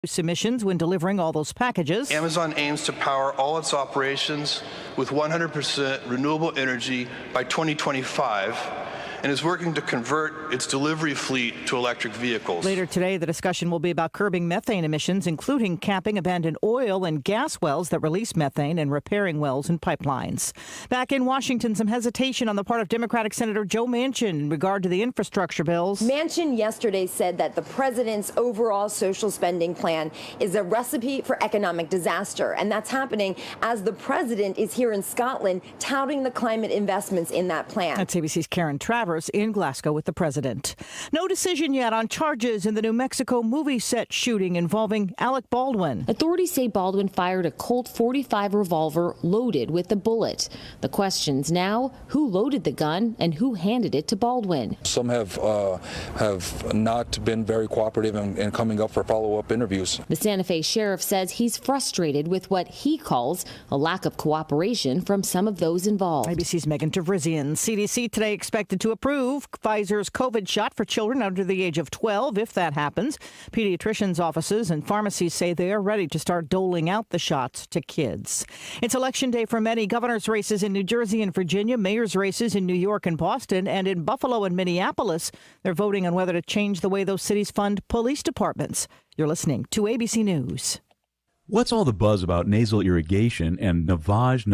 Emissions when delivering all those packages. Amazon aims to power all its operations with 100% renewable energy by 2025 and is working to convert its delivery fleet to electric vehicles. Later today, the discussion will be about curbing methane emissions, including capping abandoned oil and gas wells that release methane and repairing wells and pipelines. Back in Washington, some hesitation on the part of Democratic Senator Joe Manchin in regard to the infrastructure bills. Manchin yesterday said that the president's overall social spending plan is a recipe for economic disaster, and that's happening as the president is here in Scotland touting the climate investments in that plan. That's ABC's Karen Travers in Glasgow with the president. No decision yet on charges in the New Mexico movie set shooting involving Alec Baldwin. Authorities say Baldwin fired a Colt .45 revolver loaded with a bullet. The questions now, who loaded the gun and who handed it to Baldwin? Some have not been very cooperative in coming up for follow-up interviews. The Santa Fe sheriff says he's frustrated with what he calls a lack of cooperation from some of those involved. ABC's Megan Tavrizian. CDC today expected to approve Pfizer's COVID shot for children under the age of 12. If that happens, pediatricians' offices and pharmacies say they are ready to start doling out the shots to kids. It's election day for many. Governors' races in New Jersey and Virginia, mayor's races in New York and Boston, and in Buffalo and Minneapolis. They're voting on whether to change the way those cities fund police departments. You're listening to ABC News. What's all the buzz about nasal irrigation and Navage?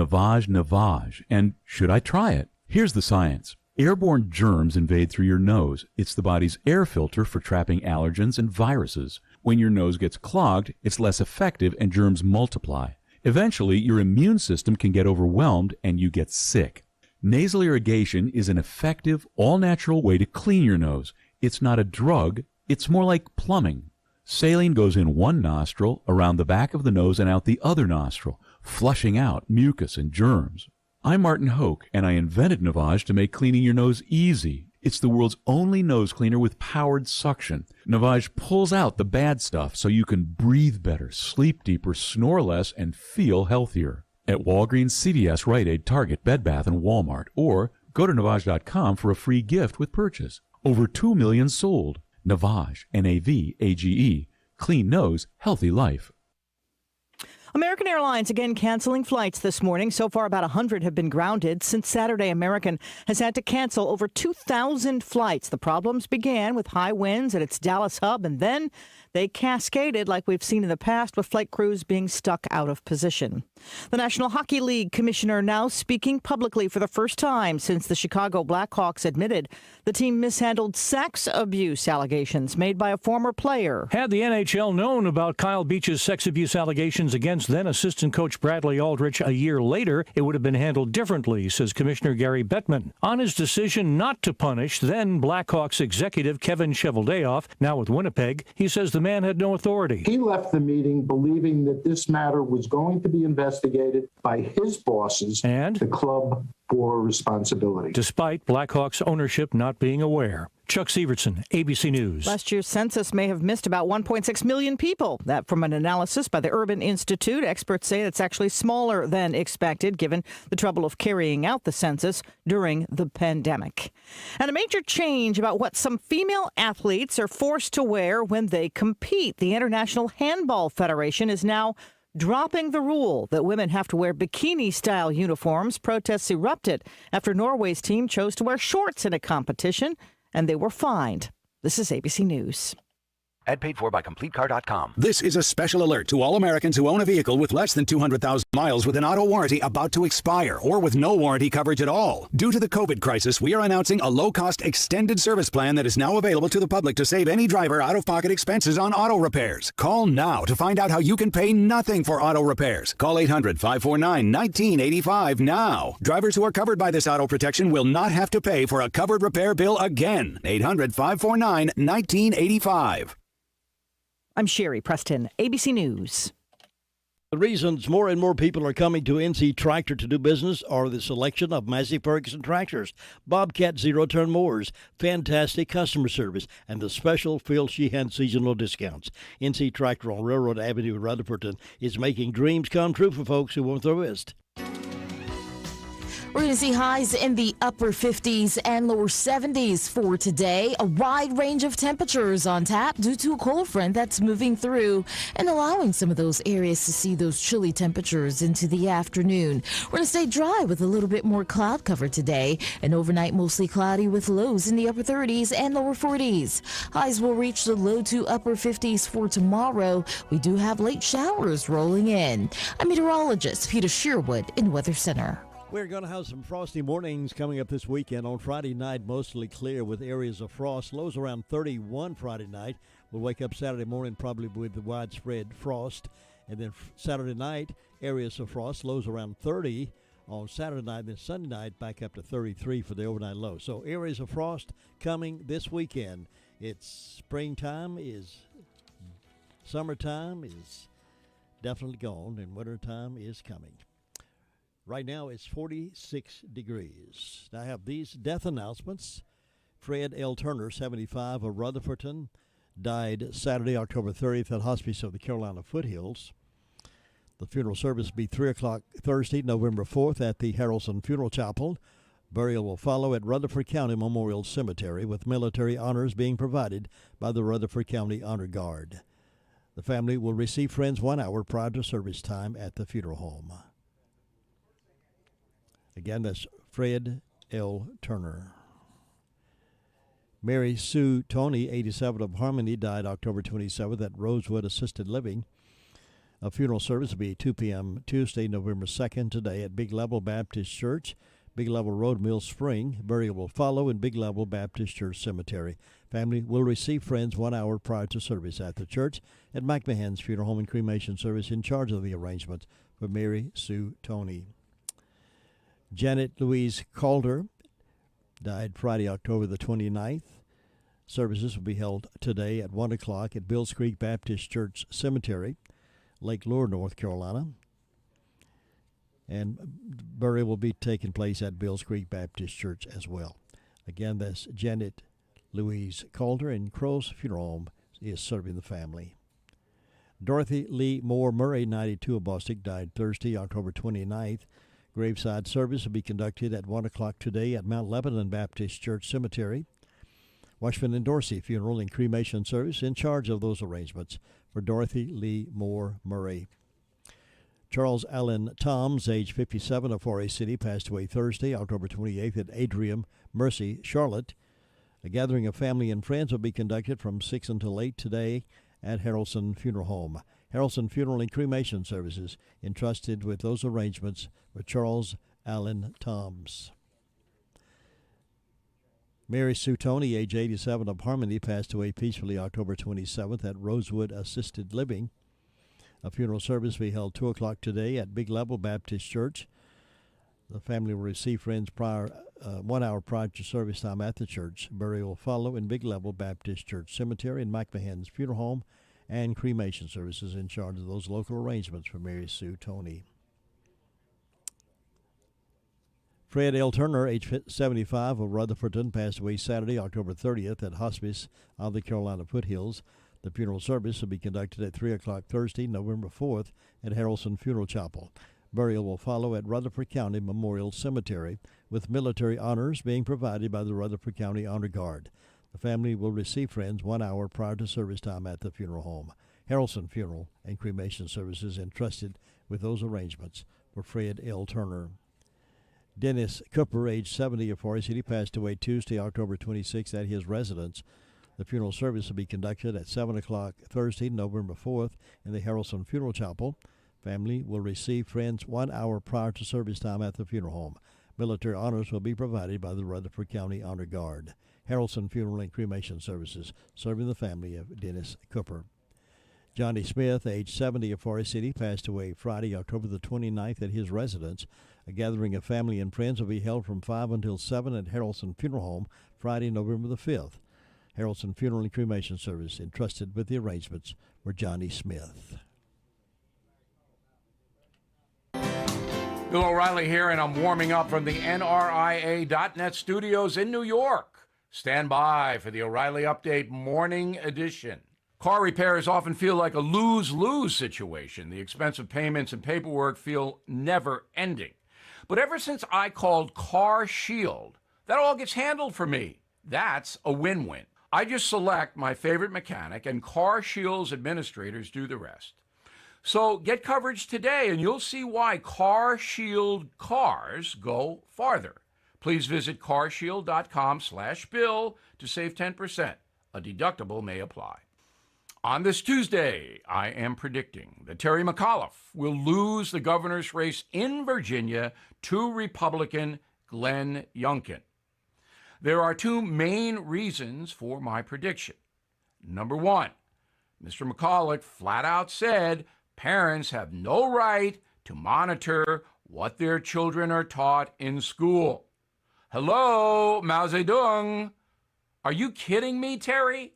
And should I try it? Here's the science. Airborne germs invade through your nose. It's the body's air filter for trapping allergens and viruses. When your nose gets clogged, it's less effective and germs multiply. Eventually, your immune system can get overwhelmed and you get sick. Nasal irrigation is an effective, all-natural way to clean your nose. It's not a drug. It's more like plumbing. Saline goes in one nostril, around the back of the nose, and out the other nostril, flushing out mucus and germs. I'm Martin Hoke, and I invented Navage to make cleaning your nose easy. It's the world's only nose cleaner with powered suction. Navage pulls out the bad stuff so you can breathe better, sleep deeper, snore less, and feel healthier. At Walgreens, CVS, Rite Aid, Target, Bed Bath, and Walmart. Or go to Navage.com for a free gift with purchase. Over 2 million sold. Navage, Navage. Clean nose, healthy life. American Airlines again canceling flights this morning. So far, about 100 have been grounded. Since Saturday, American has had to cancel over 2,000 flights. The problems began with high winds at its Dallas hub, and then they cascaded like we've seen in the past, with flight crews being stuck out of position. The National Hockey League commissioner now speaking publicly for the first time since the Chicago Blackhawks admitted the team mishandled sex abuse allegations made by a former player. Had the NHL known about Kyle Beach's sex abuse allegations against then-assistant coach Bradley Aldrich a year later, it would have been handled differently, says Commissioner Gary Bettman. On his decision not to punish then Blackhawks executive Kevin Cheveldayoff, now with Winnipeg, he says the man had no authority. He left the meeting believing that this matter was going to be investigated by his bosses and the club for responsibility, despite Blackhawks ownership not being aware. Chuck Sievertson, ABC News. Last year's census may have missed about 1.6 million people. That from an analysis by the Urban Institute. Experts say it's actually smaller than expected, given the trouble of carrying out the census during the pandemic. And a major change about what some female athletes are forced to wear when they compete. The International Handball Federation is now dropping the rule that women have to wear bikini-style uniforms. Protests erupted after Norway's team chose to wear shorts in a competition, and they were fined. This is ABC News. Ad paid for by CompleteCar.com. This is a special alert to all Americans who own a vehicle with less than 200,000 miles with an auto warranty about to expire or with no warranty coverage at all. Due to the COVID crisis, we are announcing a low-cost extended service plan that is now available to the public to save any driver out-of-pocket expenses on auto repairs. Call now to find out how you can pay nothing for auto repairs. Call 800-549-1985 now. Drivers who are covered by this auto protection will not have to pay for a covered repair bill again. 800-549-1985. I'm Sherry Preston, ABC News. The reasons more and more people are coming to NC Tractor to do business are the selection of Massey Ferguson tractors, Bobcat zero-turn mowers, fantastic customer service, and the special Phil Sheehan seasonal discounts. NC Tractor on Railroad Avenue in Rutherford is making dreams come true for folks who want the list. We're going to see highs in the upper 50s and lower 70s for today. A wide range of temperatures on tap due to a cold front that's moving through and allowing some of those areas to see those chilly temperatures into the afternoon. We're going to stay dry with a little bit more cloud cover today, and overnight mostly cloudy with lows in the upper 30s and lower 40s. Highs will reach the low to upper 50s for tomorrow. We do have late showers rolling in. I'm meteorologist Peter Sherwood in Weather Center. We're going to have some frosty mornings coming up this weekend. On Friday night, mostly clear with areas of frost. Lows around 31 Friday night. We'll wake up Saturday morning probably with the widespread frost. And then Saturday night, areas of frost. Lows around 30 on Saturday night. Then Sunday night, back up to 33 for the overnight low. So areas of frost coming this weekend. It's springtime summertime is definitely gone, and wintertime is coming. Right now, it's 46 degrees. Now I have these death announcements. Fred L. Turner, 75, of Rutherford, died Saturday, October 30th at Hospice of the Carolina Foothills. The funeral service will be 3 o'clock Thursday, November 4th at the Harrelson Funeral Chapel. Burial will follow at Rutherford County Memorial Cemetery, with military honors being provided by the Rutherford County Honor Guard. The family will receive friends 1 hour prior to service time at the funeral home. Again, that's Fred L. Turner. Mary Sue Tony, 87, of Harmony, died October 27th at Rosewood Assisted Living. A funeral service will be 2 p.m. Tuesday, November 2nd, today at Big Level Baptist Church, Big Level Road, Mill Spring. Burial will follow in Big Level Baptist Church Cemetery. Family will receive friends 1 hour prior to service at the church at McMahon's Funeral Home and Cremation Service, in charge of the arrangement for Mary Sue Tony. Janet Louise Calder died Friday, October the 29th. Services will be held today at 1 o'clock at Bills Creek Baptist Church Cemetery, Lake Lure, North Carolina. And burial will be taking place at Bills Creek Baptist Church as well. Again, that's Janet Louise Calder, and Crow's Funeral Home is serving the family. Dorothy Lee Moore Murray, 92, of Bostic, died Thursday, October 29th. Graveside service will be conducted at 1 o'clock today at Mount Lebanon Baptist Church Cemetery. Washburn and Dorsey Funeral and Cremation Service, in charge of those arrangements for Dorothy Lee Moore Murray. Charles Allen Toms, age 57, of Forest City, passed away Thursday, October 28th at Adrian Mercy, Charlotte. A gathering of family and friends will be conducted from 6 until 8 today at Harrelson Funeral Home. Harrelson Funeral and Cremation Services entrusted with those arrangements for Charles Allen Toms. Mary Sue Tony, age 87, of Harmony, passed away peacefully October 27th at Rosewood Assisted Living. A funeral service will be held 2 o'clock today at Big Level Baptist Church. The family will receive friends 1 hour prior to service time at the church. Burial will follow in Big Level Baptist Church Cemetery, and McMahon's Funeral Home and Cremation Services, in charge of those local arrangements for Mary Sue Tony. Fred L. Turner, age 75, of Rutherford, passed away Saturday, October 30th at Hospice of the Carolina Foothills. The funeral service will be conducted at 3 o'clock Thursday, November 4th at Harrelson Funeral Chapel. Burial will follow at Rutherford County Memorial Cemetery, with military honors being provided by the Rutherford County Honor Guard. The family will receive friends 1 hour prior to service time at the funeral home. Harrelson Funeral and Cremation Services entrusted with those arrangements for Fred L. Turner. Dennis Cooper, age 70, of Forest City, passed away Tuesday, October 26th at his residence. The funeral service will be conducted at 7 o'clock Thursday, November 4th in the Harrelson Funeral Chapel. Family will receive friends 1 hour prior to service time at the funeral home. Military honors will be provided by the Rutherford County Honor Guard. Harrelson Funeral and Cremation Services, serving the family of Dennis Cooper. Johnny Smith, age 70, of Forest City, passed away Friday, October the 29th at his residence. A gathering of family and friends will be held from 5 until 7 at Harrelson Funeral Home, Friday, November the 5th. Harrelson Funeral and Cremation Service entrusted with the arrangements for Johnny Smith. Bill O'Reilly here, and I'm warming up from the NRIA.net studios in New York. Stand by for the O'Reilly Update Morning Edition. Car repairs often feel like a lose-lose situation. The expensive payments and paperwork feel never-ending. But ever since I called Car Shield, that all gets handled for me. That's a win-win. I just select my favorite mechanic, and Car Shield's administrators do the rest. So get coverage today, and you'll see why Car Shield cars go farther. Please visit carshield.com/bill to save 10%. A deductible may apply. On this Tuesday, I am predicting that Terry McAuliffe will lose the governor's race in Virginia to Republican Glenn Youngkin. There are two main reasons for my prediction. Number one, Mr. McAuliffe flat out said parents have no right to monitor what their children are taught in school. Hello, Mao Zedong. Are you kidding me, Terry?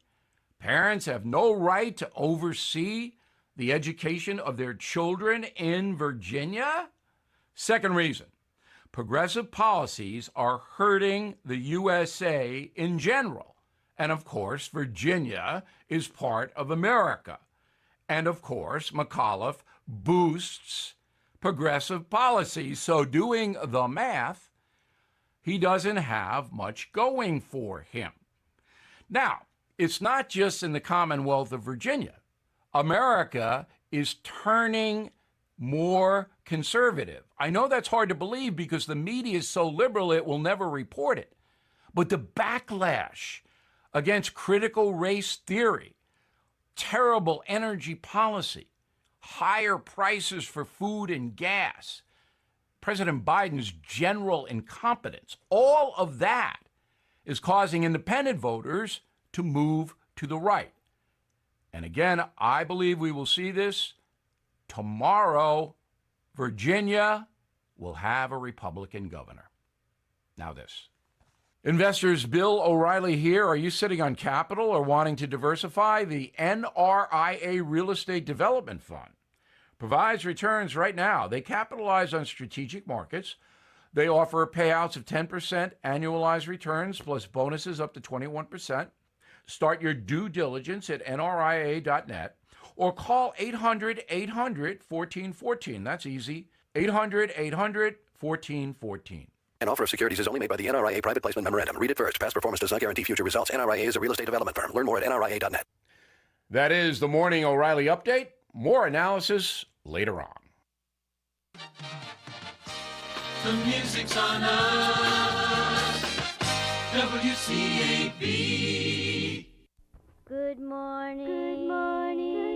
Parents have no right to oversee the education of their children in Virginia? Second reason, progressive policies are hurting the USA in general. And of course, Virginia is part of America. And of course, McAuliffe boosts progressive policies. So doing the math, he doesn't have much going for him. Now, it's not just in the Commonwealth of Virginia. America is turning more conservative. I know that's hard to believe because the media is so liberal it will never report it. But the backlash against critical race theory, terrible energy policy, higher prices for food and gas, President Biden's general incompetence, all of that is causing independent voters to move to the right. And again, I believe we will see this tomorrow. Virginia will have a Republican governor. Now this. Investors, Bill O'Reilly here. Are you sitting on capital or wanting to diversify? The NRIA Real Estate Development Fund provides returns right now. They capitalize on strategic markets. They offer payouts of 10% annualized returns plus bonuses up to 21%. Start your due diligence at nria.net or call 800-800-1414. That's easy. 800-800-1414. An offer of securities is only made by the NRIA Private Placement Memorandum. Read it first. Past performance does not guarantee future results. NRIA is a real estate development firm. Learn more at nria.net. That is the Morning O'Reilly Update. More analysis later on. The music's on us. WCAB. Good morning. Good morning.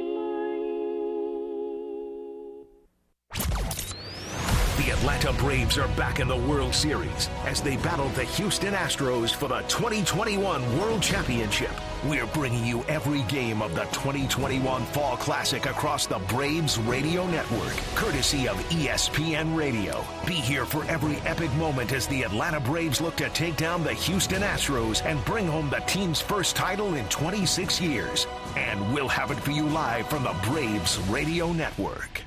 The Atlanta Braves are back in the World Series as they battle the Houston Astros for the 2021 World Championship. We're bringing you every game of the 2021 Fall Classic across the Braves Radio Network, courtesy of ESPN Radio. Be here for every epic moment as the Atlanta Braves look to take down the Houston Astros and bring home the team's first title in 26 years. And we'll have it for you live from the Braves Radio Network.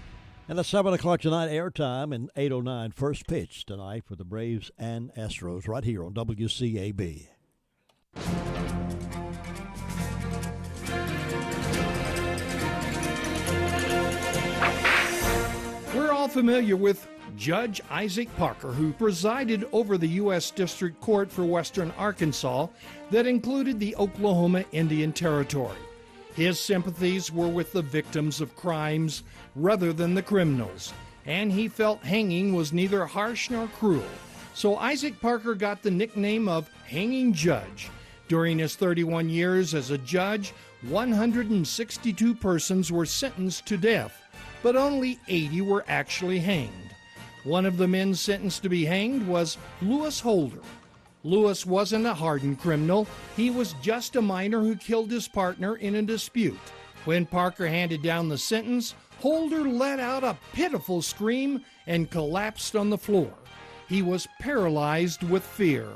And at 7 o'clock tonight, airtime, and 8:09 first pitch tonight for the Braves and Astros right here on WCAB. We're all familiar with Judge Isaac Parker, who presided over the U.S. District Court for Western Arkansas that included the Oklahoma Indian Territory. His sympathies were with the victims of crimes rather than the criminals, and he felt hanging was neither harsh nor cruel. So Isaac Parker got the nickname of Hanging Judge. During his 31 years as a judge, 162 persons were sentenced to death, but only 80 were actually hanged. One of the men sentenced to be hanged was Lewis Holder. Lewis wasn't a hardened criminal. He was just a miner who killed his partner in a dispute. When Parker handed down the sentence, Holder let out a pitiful scream and collapsed on the floor. He was paralyzed with fear.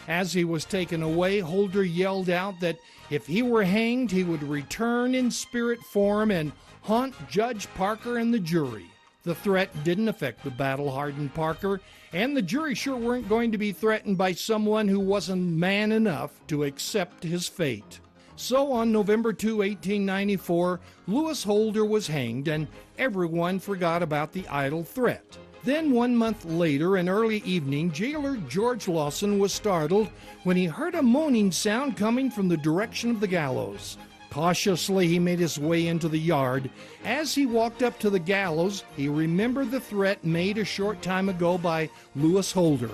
As he was taken away, Holder yelled out that if he were hanged, he would return in spirit form and haunt Judge Parker and the jury. The threat didn't affect the battle-hardened Parker, and the jury sure weren't going to be threatened by someone who wasn't man enough to accept his fate. So on November 2, 1894, Lewis Holder was hanged, and everyone forgot about the idle threat. Then 1 month later, in early evening, jailer George Lawson was startled when he heard a moaning sound coming from the direction of the gallows. Cautiously, he made his way into the yard. As he walked up to the gallows, he remembered the threat made a short time ago by Lewis Holder.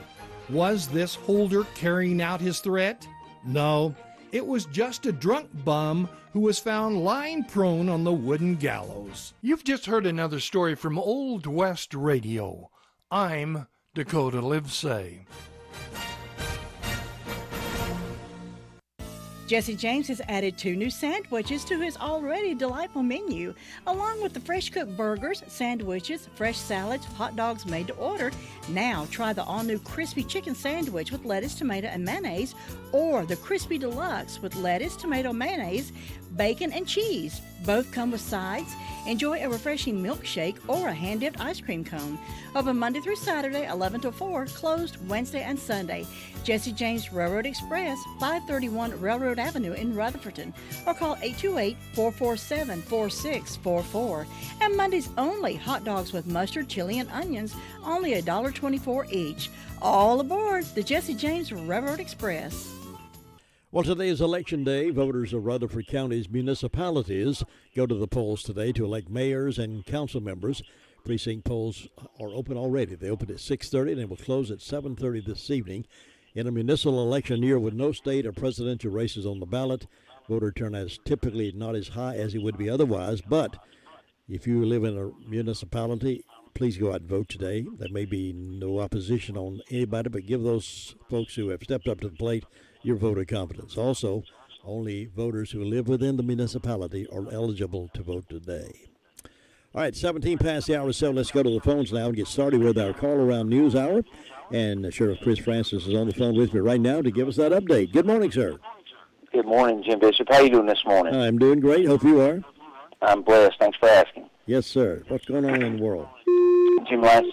Was this Holder carrying out his threat? No, it was just a drunk bum who was found lying prone on the wooden gallows. You've just heard another story from Old West Radio. I'm Dakota Livesay. Jesse James has added 2 new sandwiches to his already delightful menu. Along with the fresh-cooked burgers, sandwiches, fresh salads, hot dogs made to order, now try the all-new crispy chicken sandwich with lettuce, tomato, and mayonnaise, or the crispy deluxe with lettuce, tomato, mayonnaise, bacon, and cheese. Both come with sides. Enjoy a refreshing milkshake or a hand-dipped ice cream cone. Open Monday through Saturday, 11 to 4, closed Wednesday and Sunday. Jesse James Railroad Express, 531 Railroad Avenue in Rutherford, or call 828-447-4644. And Mondays only, hot dogs with mustard, chili, and onions, only $1.24 each. All aboard the Jesse James Railroad Express. Well, today is Election Day. Voters of Rutherford County's municipalities go to the polls today to elect mayors and council members. Precinct polls are open already. They opened at 6:30 and they will close at 7:30 this evening. In a municipal election year with no state or presidential races on the ballot, voter turnout is typically not as high as it would be otherwise. But if you live in a municipality, please go out and vote today. There may be no opposition on anybody, but give those folks who have stepped up to the plate your voter confidence. Also, only voters who live within the municipality are eligible to vote today. All right, 17 past the hour, so let's go to the phones now and get started with our Call Around News Hour. And Sheriff Chris Francis is on the phone with me right now to give us that update. Good morning, sir. Good morning, Jim Bishop. How are you doing this morning? I'm doing great. Hope you are. I'm blessed. Thanks for asking. Yes, sir. What's going on in the world? Jim, last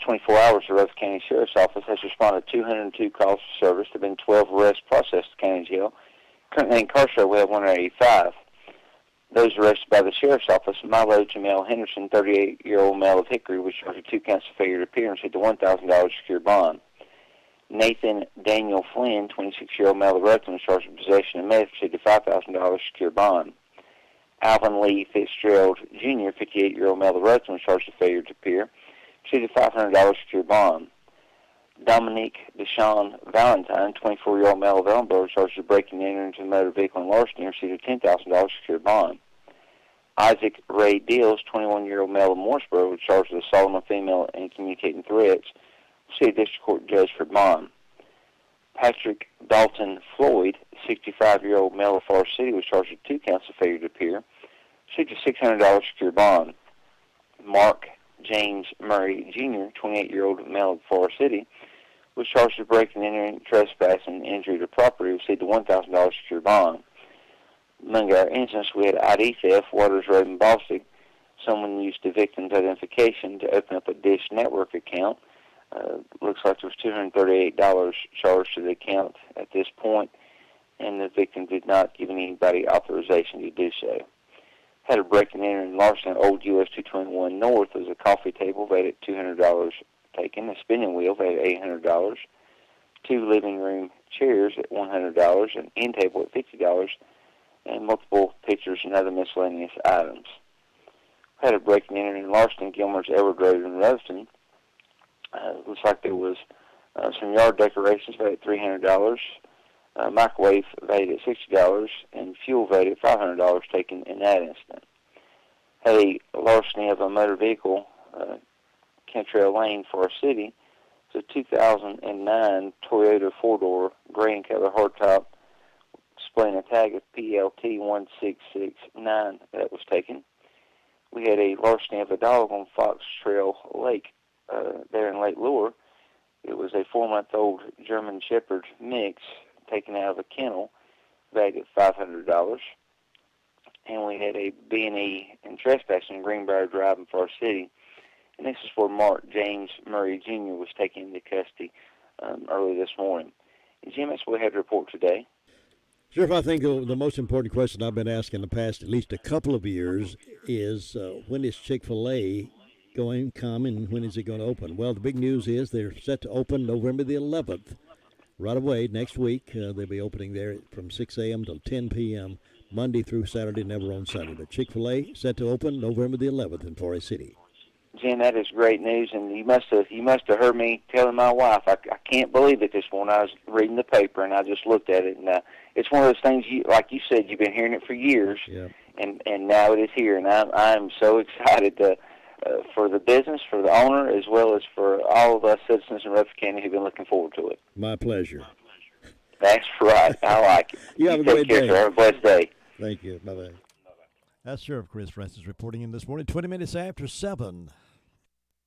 24 hours, the Rutherford County Sheriff's Office has responded to 202 calls for service. There have been 12 arrests processed at the county jail. Currently incarcerated, we have 185. Those arrested by the Sheriff's Office: Milo Jamel Henderson, 38-year-old male of Hickory, was charged with 2 counts of failure to appear and received a $1,000 secure bond. Nathan Daniel Flynn, 26-year-old male of Rutherford, was charged with possession of meth, received a $5,000 secure bond. Alvin Lee Fitzgerald Jr., 58-year-old male of Rutherford, was charged with failure to appear, received a $500 secure bond. Dominique Deshawn Valentine, 24-year-old male of Ellenborough, was charged with breaking and entering into a motor vehicle and larceny, and received a $10,000 secure bond. Isaac Ray Deals, 21-year-old male of Morrisboro, was charged with assaulting a female and communicating threats, received a district court judge for bond. Patrick Dalton Floyd, 65-year-old male of Forest City, was charged with 2 counts of failure to appear, received a $600 secure bond. Mark James Murray Jr., 28-year-old male of Forest City, was charged with breaking and entering, trespassing, and injury to property, received a $1,000 secure bond. Among our incidents, we had ID theft, Waters Road and Bostic. Someone used the victim's identification to open up a Dish Network account. Looks like there was $238 charged to the account at this point, and the victim did not give anybody authorization to do so. Had a break and enter in larceny on Old US 221 North. There was a coffee table valued at $200 taken, a spinning wheel valued at $800, 2 living room chairs at $100, an end table at $50, and multiple pictures and other miscellaneous items. Had a break and enter in larceny in Gilmer's Edward Road in Rutherford. Looks like there was some yard decorations valued at $300, microwave valued at $60, and fuel valued at $500 taken in that incident. Had a larceny of a motor vehicle, Kentrail Lane for our city. It's a 2009 Toyota 4-door gray and color hardtop displaying a tag of PLT 1669 that was taken. We had a larceny of a dog on Fox Trail Lake there in Lake Lure. It was a 4-month-old German Shepherd mix taken out of a kennel, valued at $500. And we had a B&E and trespassing in Greenbrier Drive in Forest City. And this is where Mart James Murray Jr. was taken into custody early this morning. And Jim, that's what we have to report today. Sheriff, I think the most important question I've been asking the past at least a couple of years is when is Chick-fil-A come, and when is it going to open? Well, the big news is they're set to open November the 11th. Right away, next week, they'll be opening there from 6 a.m. till 10 p.m., Monday through Saturday, never on Sunday. But Chick-fil-A set to open November the 11th in Forest City. Jim, that is great news, and you must have heard me telling my wife. I can't believe it this morning. I was reading the paper, and I just looked at it, and it's one of those things, like you said, you've been hearing it for years, and now it is here, and I'm so excited for the business, for the owner, as well as for all of us citizens in Rutherford County who've been looking forward to it. My pleasure. That's right. I like it. You have a great day. Have a blessed day. Thank you. Bye-bye. That's Sheriff Chris Francis reporting in this morning, 20 minutes after 7.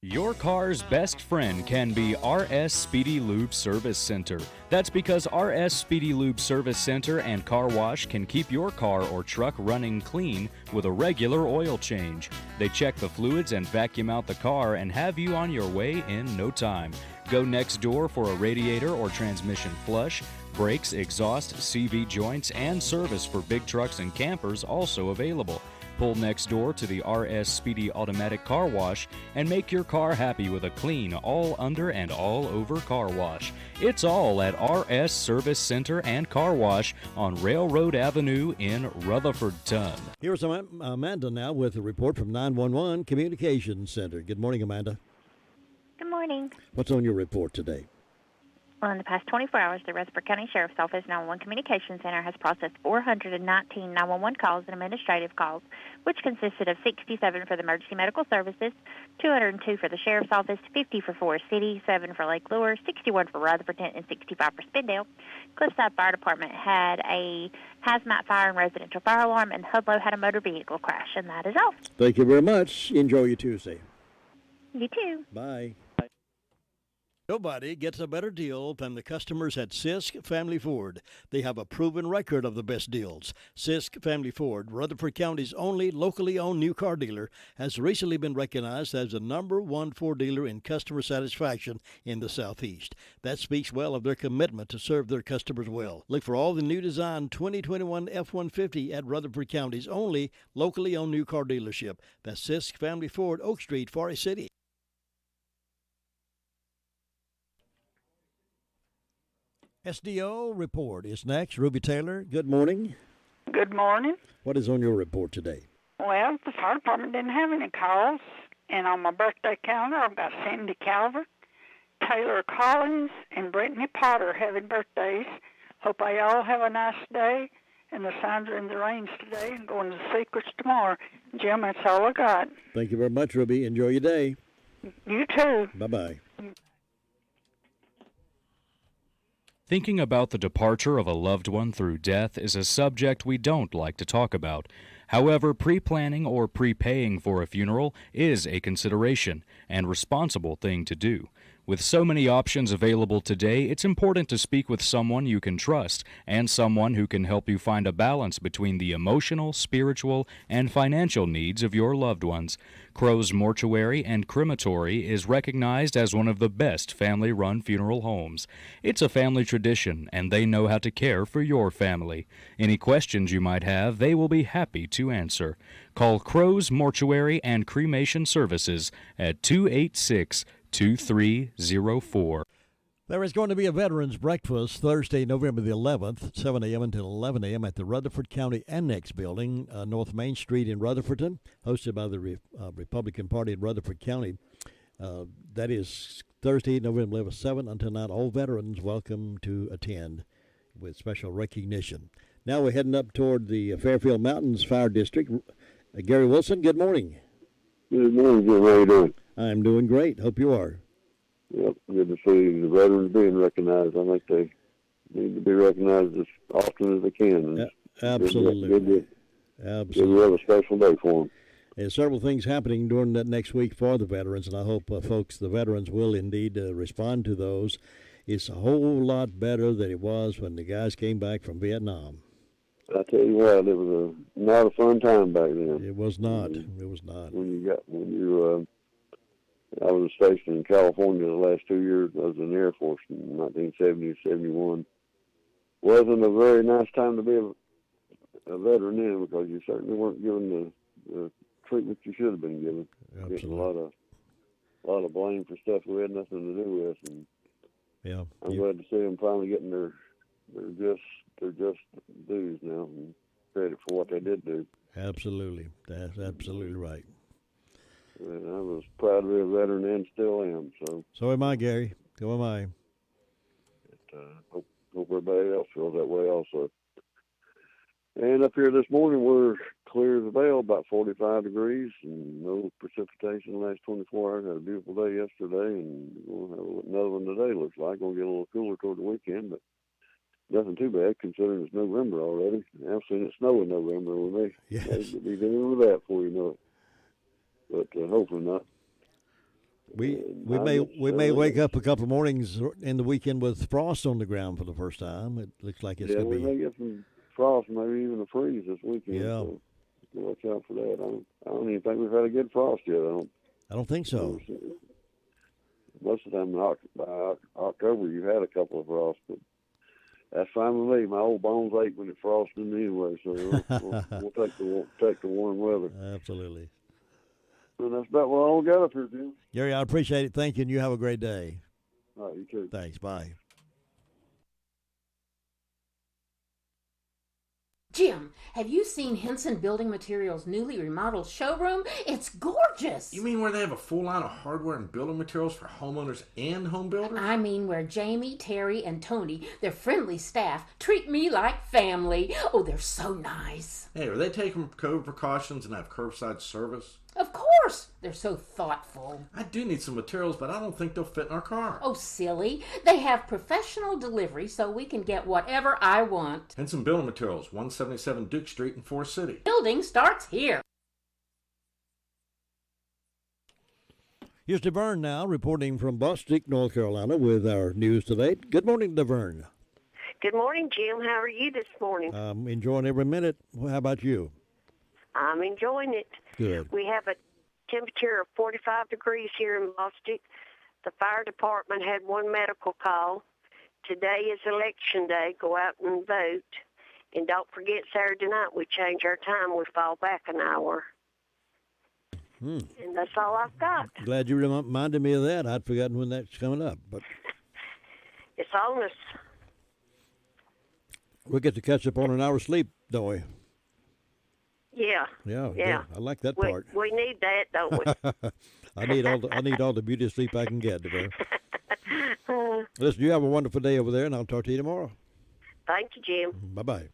Your car's best friend can be RS Speedy Lube Service Center. That's because RS Speedy Lube Service Center and Car Wash can keep your car or truck running clean with a regular oil change. They check the fluids and vacuum out the car and have you on your way in no time. Go next door for a radiator or transmission flush. Brakes, exhaust, CV joints, and service for big trucks and campers also available. Pull next door to the RS Speedy Automatic Car Wash and make your car happy with a clean, all under and all over car wash. It's all at RS Service Center and Car Wash on Railroad Avenue in Rutherford-Ton. Here's Amanda now with a report from 911 Communications Center. Good morning, Amanda. Good morning. What's on your report today? Well, in the past 24 hours, the Rutherford County Sheriff's Office 911 Communications Center has processed 419 911 calls and administrative calls, which consisted of 67 for the emergency medical services, 202 for the Sheriff's Office, 50 for Forest City, 7 for Lake Lure, 61 for Rutherford, and 65 for Spindale. Cliffside Fire Department had a hazmat fire and residential fire alarm, and Hudlow had a motor vehicle crash, and that is all. Thank you very much. Enjoy your Tuesday. You too. Bye. Nobody gets a better deal than the customers at Sisk Family Ford. They have a proven record of the best deals. Sisk Family Ford, Rutherford County's only locally owned new car dealer, has recently been recognized as the #1 Ford dealer in customer satisfaction in the Southeast. That speaks well of their commitment to serve their customers well. Look for all the new design 2021 F-150 at Rutherford County's only locally owned new car dealership. That's Sisk Family Ford, Oak Street, Forest City. SDO report is next. Ruby Taylor, good morning. Good morning. What is on your report today? Well, the fire department didn't have any calls, and on my birthday calendar, I've got Cindy Calvert, Taylor Collins, and Brittany Potter having birthdays. Hope they all have a nice day, and the signs are in the range today and going to the secrets tomorrow. Jim, that's all I got. Thank you very much, Ruby. Enjoy your day. You too. Bye-bye. Thinking about the departure of a loved one through death is a subject we don't like to talk about. However, pre-planning or prepaying for a funeral is a consideration and responsible thing to do. With so many options available today, it's important to speak with someone you can trust and someone who can help you find a balance between the emotional, spiritual, and financial needs of your loved ones. Crow's Mortuary and Crematory is recognized as one of the best family-run funeral homes. It's a family tradition, and they know how to care for your family. Any questions you might have, they will be happy to answer. Call Crow's Mortuary and Cremation Services at 286-2304. There is going to be a Veterans Breakfast Thursday, November the 11th, 7 a.m. until 11 a.m. at the Rutherford County Annex Building, North Main Street in Rutherfordton, hosted by the Republican Party in Rutherford County. That is Thursday, November 11th, 7 until 9. All veterans welcome to attend with special recognition. Now we're heading up toward the Fairfield Mountains Fire District. Gary Wilson, good morning. Good morning, Jim. How are you doing? I'm doing great. Hope you are. Yep, good to see the veterans being recognized. I think they need to be recognized as often as they can. Absolutely. Absolutely. We have a special day for them. There's several things happening during that next week for the veterans, and I hope, folks, the veterans will indeed respond to those. It's a whole lot better than it was when the guys came back from Vietnam. I tell you what, it was not a fun time back then. It was not. It was not. I was stationed in California the last 2 years. I was in the Air Force in 1970 to 71. Wasn't a very nice time to be a veteran then, because you certainly weren't given the treatment you should have been given. Absolutely. Getting a lot of a lot of blame for stuff we had nothing to do with. And yeah, I'm glad to see them finally getting their just dues now and credit for what they did do. Absolutely. That's absolutely right. And I was proud to be a veteran and still am. So am I, Gary. So am I. Hope everybody else feels that way also. And up here this morning, we're clear as a bell, about 45 degrees, and no precipitation the last 24 hours. Had a beautiful day yesterday, and we'll have another one today, looks like. Going to get a little cooler toward the weekend, but nothing too bad considering it's November already. I've seen it snow in November. We may be dealing with that before you know it. But hopefully not. We may wake up a couple of mornings in the weekend with frost on the ground for the first time. It looks like it's going to be. Yeah, we may get some frost, maybe even a freeze this weekend. Yeah. So watch out for that. I don't even think we've had a good frost yet. I don't think so. Most of the time by October you've had a couple of frosts, but that's fine with me. My old bones ache when it frosted anyway, so we'll take the warm weather. Absolutely. And that's about what all we got up here, Jim. Gary, I appreciate it. Thank you, and you have a great day. All right, you too. Thanks. Bye. Jim, have you seen Henson Building Materials' newly remodeled showroom? It's gorgeous. You mean where they have a full line of hardware and building materials for homeowners and home builders? I mean where Jamie, Terry, and Tony, their friendly staff, treat me like family. Oh, they're so nice. Hey, are they taking COVID precautions and have curbside service? Of course. They're so thoughtful. I do need some materials, but I don't think they'll fit in our car. Oh, silly. They have professional delivery so we can get whatever I want. Henson Building Materials, 177 Duke Street in Forest City. Building starts here. Here's DeVern now, reporting from Bostic, North Carolina, with our news today. Good morning, DeVern. Good morning, Jim. How are you this morning? I'm enjoying every minute. Well, how about you? I'm enjoying it. Good. We have a temperature of 45 degrees here in Bostic. The fire department had one medical call. Today is election day. Go out and vote. And don't forget Saturday night we change our time. We fall back an hour. And that's all I've got. Glad you reminded me of that. I'd forgotten when that's coming up. But it's on us. We'll get to catch up on an hour's sleep, don't we? Yeah. Yeah. I like that part. We need that, don't we? I need all the beauty sleep I can get, DeVern. Listen, you have a wonderful day over there, and I'll talk to you tomorrow. Thank you, Jim. Bye-bye.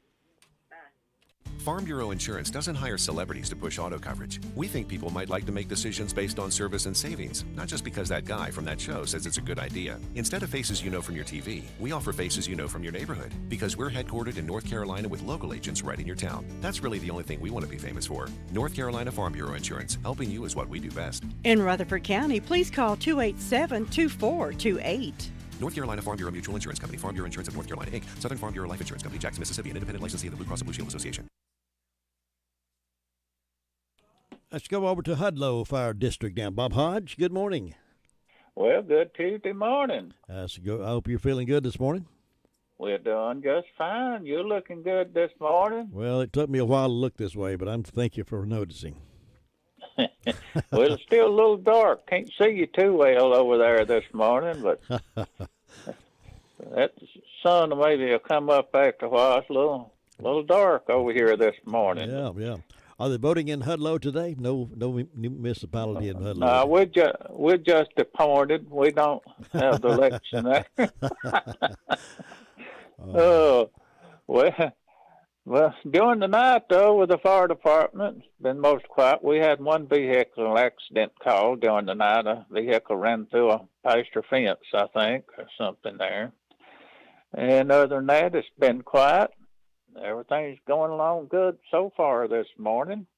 Farm Bureau Insurance doesn't hire celebrities to push auto coverage. We think people might like to make decisions based on service and savings, not just because that guy from that show says it's a good idea. Instead of faces you know from your TV, we offer faces you know from your neighborhood, because we're headquartered in North Carolina with local agents right in your town. That's really the only thing we want to be famous for. North Carolina Farm Bureau Insurance. Helping you is what we do best. In Rutherford County, please call 287-2428. North Carolina Farm Bureau Mutual Insurance Company, Farm Bureau Insurance of North Carolina, Inc., Southern Farm Bureau Life Insurance Company, Jackson, Mississippi, an independent licensee of the Blue Cross and Blue Shield Association. Let's go over to Hudlow Fire District now. Bob Hodge, good morning. Well, good Tuesday morning. I hope you're feeling good this morning. We're doing just fine. You're looking good this morning. Well, it took me a while to look this way, but thank you for noticing. Well, it's still a little dark. Can't see you too well over there this morning, but that sun maybe will come up after a while. It's a little dark over here this morning. Yeah. Are they voting in Hudlow today? No municipality in Hudlow. No, we're just appointed. We don't have the election there. Well, during the night, though, with the fire department, it's been most quiet. We had one vehicle accident call during the night. A vehicle ran through a pasture fence, I think, or something there. And other than that, it's been quiet. Everything's going along good so far this morning.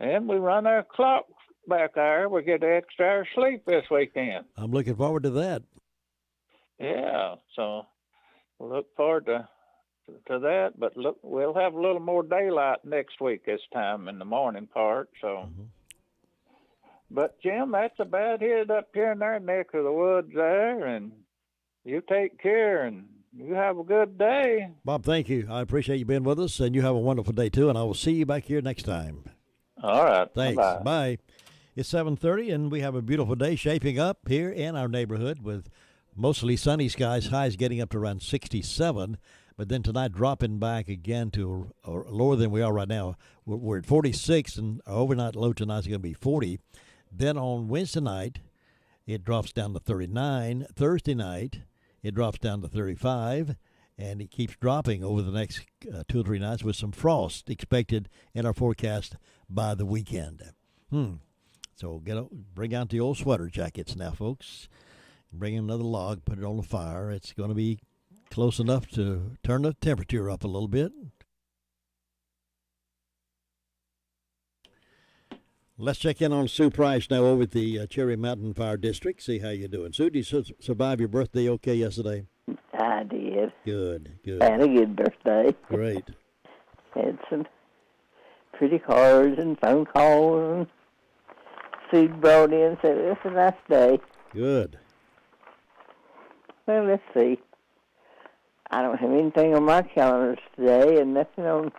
And we run our clock back there. We get an extra hour sleep this weekend. I'm looking forward to that. Yeah, so we'll look forward to that. But look, we'll have a little more daylight next week this time in the morning part. So, But, Jim, that's about it up here in our neck of the woods there. And you take care and you have a good day. Bob, thank you. I appreciate you being with us, and you have a wonderful day, too, and I will see you back here next time. All right. Thanks. Bye-bye. Bye. It's 7:30, and we have a beautiful day shaping up here in our neighborhood with mostly sunny skies, highs getting up to around 67. But then tonight dropping back again to or lower than we are right now. We're at 46, and our overnight low tonight is going to be 40. Then on Wednesday night, it drops down to 39. Thursday night, it drops down to 35. And it keeps dropping over the next 2 or 3 nights with some frost expected in our forecast by the weekend. So bring out the old sweater jackets now, folks. Bring in another log, put it on the fire. It's going to be close enough to turn the temperature up a little bit. Let's check in on Sue Price now over at the Cherry Mountain Fire District. See how you're doing. Sue, did you survive your birthday okay yesterday? I did. Good. Had a good birthday. Great. Had some pretty cards and phone calls and food brought in, so it was a nice day. Good. Well, let's see. I don't have anything on my calendars today and nothing on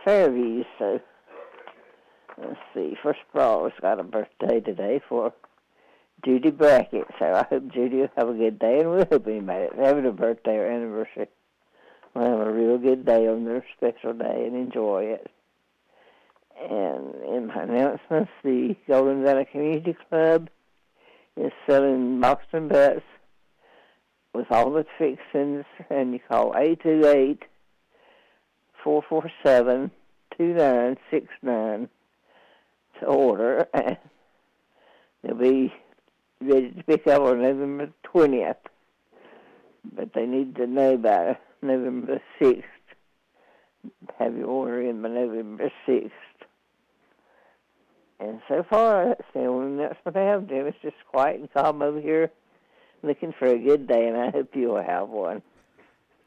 Fairview's, so let's see. First of all, it's got a birthday today for Judy Brackett, so I hope Judy will have a good day, and we'll hope anybody's having a birthday or anniversary will have a real good day on their special day and enjoy it. And in my announcements, the Golden Valley Community Club is selling Boston butts with all the fixings, and you call 828-447-2969 to order, and they'll be ready to pick up on November 20th, but they need to know by November 6th. Have your order in by November 6th. And so far, that's the only announcement I have, Jim. It's just quiet and calm over here, looking for a good day, and I hope you'll have one.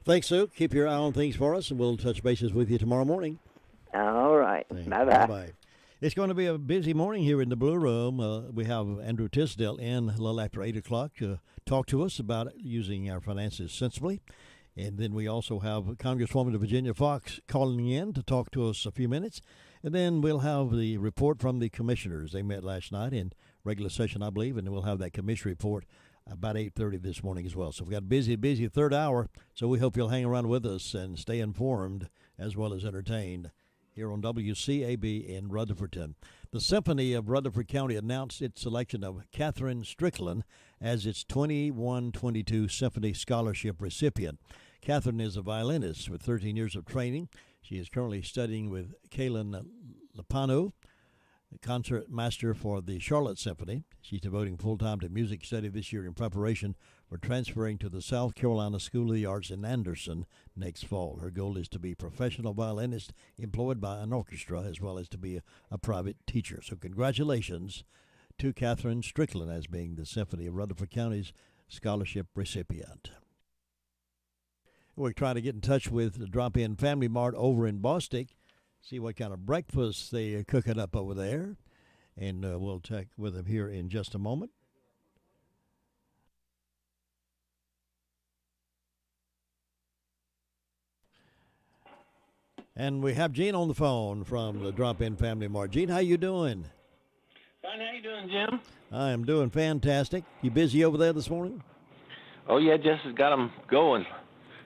Thanks, Sue. Keep your eye on things for us, and we'll touch bases with you tomorrow morning. All right. Bye-bye. Bye-bye. It's going to be a busy morning here in the Blue Room. We have Andrew Tisdale in a little after 8 o'clock to talk to us about using our finances sensibly. And then we also have Congresswoman of Virginia Fox calling in to talk to us a few minutes. And then we'll have the report from the commissioners. They met last night in regular session, I believe, and then we'll have that commission report about 8:30 this morning as well. So we've got a busy third hour, so we hope you'll hang around with us and stay informed as well as entertained here on WCAB in Rutherford. The Symphony of Rutherford County announced its selection of Catherine Strickland as its 21-22 Symphony Scholarship recipient. Catherine is a violinist with 13 years of training. She is currently studying with Kaylin Lapano, the concert master for the Charlotte Symphony. She's devoting full time to music study this year in preparation for transferring to the South Carolina School of the Arts in Anderson next fall. Her goal is to be a professional violinist employed by an orchestra as well as to be a private teacher. So congratulations to Catherine Strickland as being the Symphony of Rutherford County's scholarship recipient. We're trying to get in touch with the Dropin Family Mart over in Bostic, see what kind of breakfast they are cooking up over there, and we'll check with them here in just a moment. And we have Gene on the phone from the Dropin Family Mart. Gene, how you doing? Fine, how you doing, Jim? I am doing fantastic. You busy over there this morning? Oh, yeah, Jess has got them going.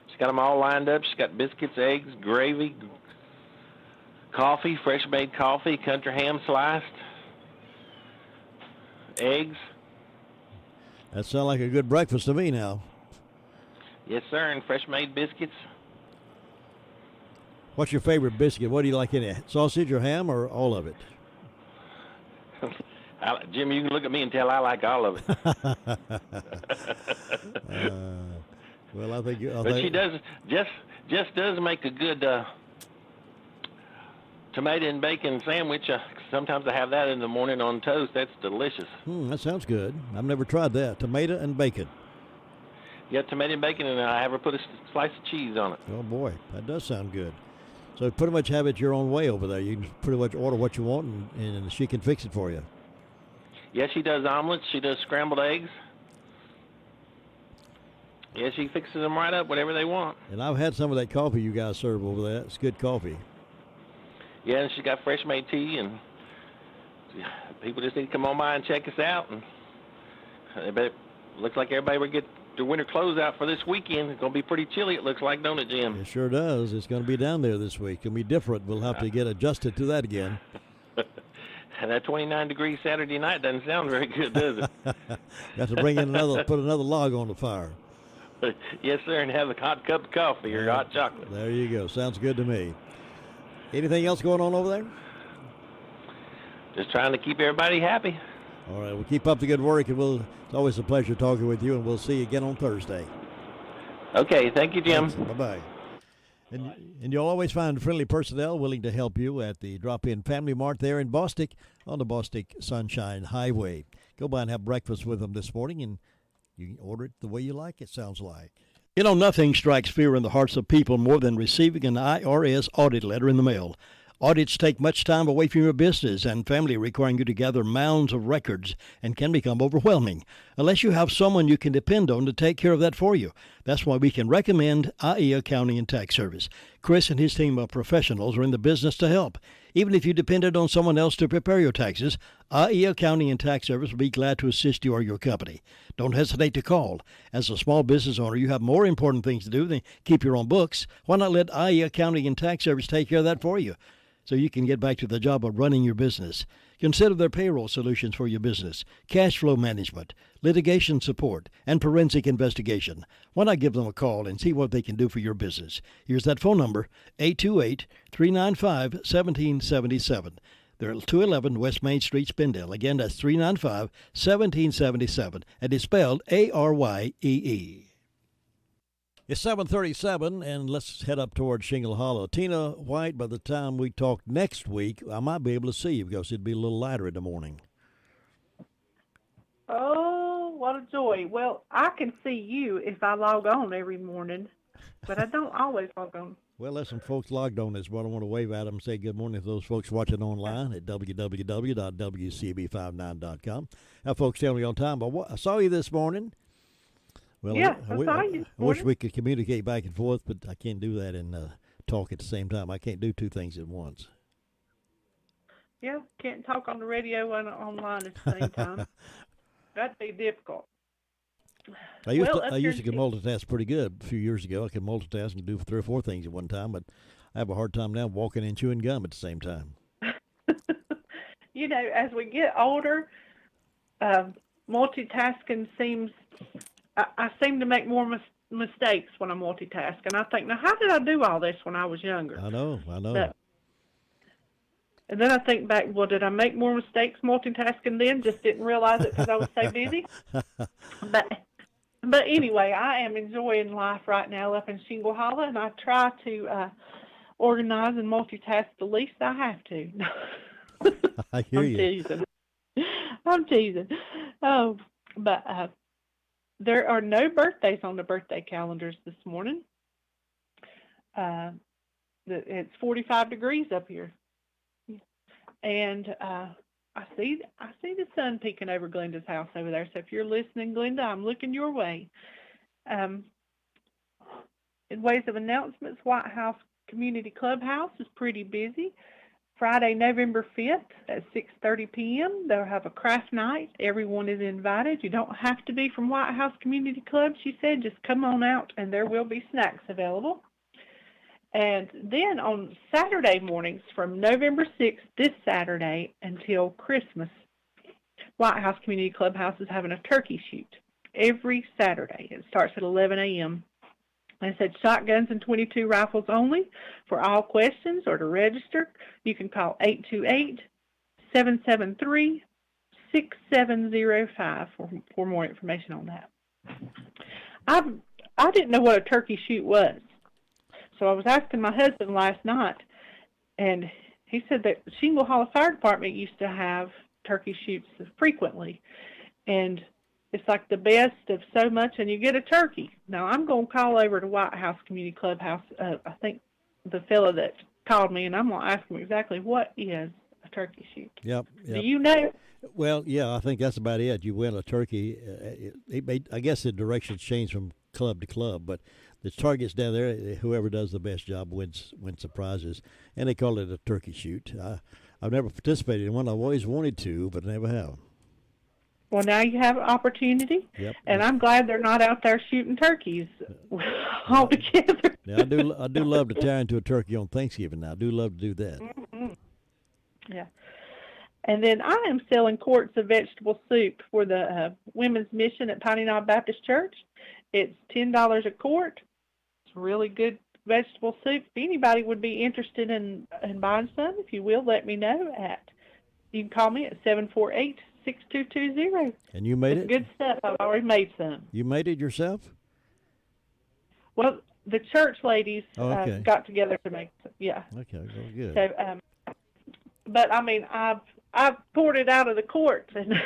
She's got them all lined up. She's got biscuits, eggs, gravy, coffee, fresh-made coffee, country ham sliced, eggs. That sounds like a good breakfast to me now. Yes, sir, and fresh-made biscuits. What's your favorite biscuit? What do you like in it? Sausage or ham or all of it? Jim, you can look at me and tell I like all of it. Well, I think. But she does. Jess does make a good tomato and bacon sandwich. Sometimes I have that in the morning on toast. That's delicious. That sounds good. I've never tried that. Tomato and bacon. Yeah, tomato and bacon, and I have her put a slice of cheese on it. Oh boy, that does sound good. So you pretty much have it your own way over there. You can pretty much order what you want, and she can fix it for you. Yeah, she does omelets. She does scrambled eggs. Yeah, she fixes them right up, whatever they want. And I've had some of that coffee you guys serve over there. It's good coffee. Yeah, and she got fresh-made tea and people just need to come on by and check us out. And looks like everybody will get their winter clothes out for this weekend. It's going to be pretty chilly, it looks like, don't it, Jim? It sure does. It's going to be down there this week. It'll be different. We'll have to get adjusted to that again. And that 29 degrees Saturday night doesn't sound very good, does it? Got to bring in put another log on the fire. Yes, sir, and have a hot cup of coffee or hot chocolate. There you go. Sounds good to me. Anything else going on over there? Just trying to keep everybody happy. All right, we'll keep up the good work, and it's always a pleasure talking with you, and we'll see you again on Thursday. Okay, thank you, Jim. Bye-bye. And you'll always find friendly personnel willing to help you at the Drop-In Family Mart there in Bostic on the Bostic Sunshine Highway. Go by and have breakfast with them this morning, and you can order it the way you like, it sounds like. You know, nothing strikes fear in the hearts of people more than receiving an IRS audit letter in the mail. Audits take much time away from your business and family, requiring you to gather mounds of records, and can become overwhelming unless you have someone you can depend on to take care of that for you. That's why we can recommend IE Accounting and Tax Service. Chris and his team of professionals are in the business to help. Even if you depended on someone else to prepare your taxes, IE Accounting and Tax Service will be glad to assist you or your company. Don't hesitate to call. As a small business owner, you have more important things to do than keep your own books. Why not let IE Accounting and Tax Service take care of that for you, so you can get back to the job of running your business? Consider their payroll solutions for your business, cash flow management, litigation support, and forensic investigation. Why not give them a call and see what they can do for your business? Here's that phone number, 828-395-1777. They're at 211 West Main Street, Spindale. Again, that's 395-1777, and it's spelled ARYEE. It's 7:37, and let's head up toward Shingle Hollow. Tina White, by the time we talk next week, I might be able to see you because it'd be a little lighter in the morning. Oh, what a joy. Well, I can see you if I log on every morning, but I don't always log on. Well, there's some folks logged on this morning. I want to wave at them and say good morning to those folks watching online at www.wcab59.com. Now, folks tell me on time, but I saw you this morning. Well, yeah, I saw you. I wish we could communicate back and forth, but I can't do that and talk at the same time. I can't do two things at once. Yeah, can't talk on the radio and online at the same time. That'd be difficult. I used to can multitask pretty good a few years ago. I could multitask and do 3 or 4 things at one time, but I have a hard time now walking and chewing gum at the same time. You know, as we get older, multitasking seems... I seem to make more mistakes when I'm multitasking. I think, now, how did I do all this when I was younger? I know. And then I think back, well, did I make more mistakes multitasking then? Just didn't realize it because I was so busy. But anyway, I am enjoying life right now up in Shingle Hollow, and I try to organize and multitask the least I have to. I hear you. I'm teasing. Oh, but there are no birthdays on the birthday calendars this morning. It's 45 degrees up here, and I see the sun peeking over Glenda's house over there. So if you're listening, Glenda, I'm looking your way. In ways of announcements, White House Community Clubhouse is pretty busy. Friday, November 5th at 6:30 p.m. They'll have a craft night. Everyone is invited. You don't have to be from White House Community Club, she said. Just come on out, and there will be snacks available. And then on Saturday mornings from November 6th, this Saturday, until Christmas, White House Community Clubhouse is having a turkey shoot every Saturday. It starts at 11 a.m. They said shotguns and .22 rifles only. For all questions or to register, you can call 828-773-6705 for more information on that. I didn't know what a turkey shoot was. So I was asking my husband last night, and he said that Shingle Hollow Fire Department used to have turkey shoots frequently. And it's like the best of so much, and you get a turkey. Now, I'm going to call over to White House Community Clubhouse. I think the fellow that called me, and I'm going to ask him exactly what is a turkey shoot. Yep. Do you know? Well, yeah, I think that's about it. You win a turkey. I guess the directions change from club to club, but the targets down there, whoever does the best job wins the prizes, and they call it a turkey shoot. I've never participated in one. I've always wanted to, but never have. Well, now you have an opportunity, Yep. and I'm glad they're not out there shooting turkeys all together. Now, I do love to tear into a turkey on Thanksgiving. Now, I do love to do that. Mm-hmm. Yeah. And then I am selling quarts of vegetable soup for the Women's Mission at Piney Knob Baptist Church. It's $10 a quart. It's really good vegetable soup. If anybody would be interested in buying some, if you will, let me know you can call me at 748-6220. And you made it's it? Good stuff. I've already made some. You made it yourself? Well, the church ladies okay. got together to make some. Yeah. Okay, well, good. So, but I mean, I've poured it out of the quarts and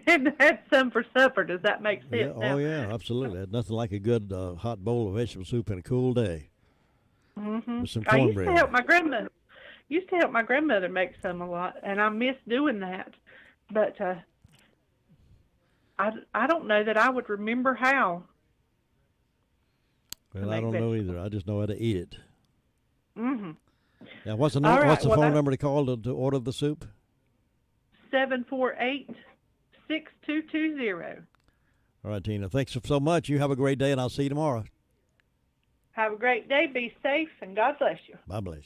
and had some for supper. Does that make sense? Yeah, yeah, absolutely. There's nothing like a good hot bowl of vegetable soup in a cool day. Mm-hmm. With some I cornbread. used to help my grandmother make some a lot, and I miss doing that. But I don't know that I would remember how. Well, I don't know either. I just know how to eat it. Mm-hmm. Now, what's the Right, what's the phone number to call to order the soup? 748-6220. All right, Tina. Thanks so much. You have a great day, and I'll see you tomorrow. Have a great day. Be safe, and God bless you. God bless you.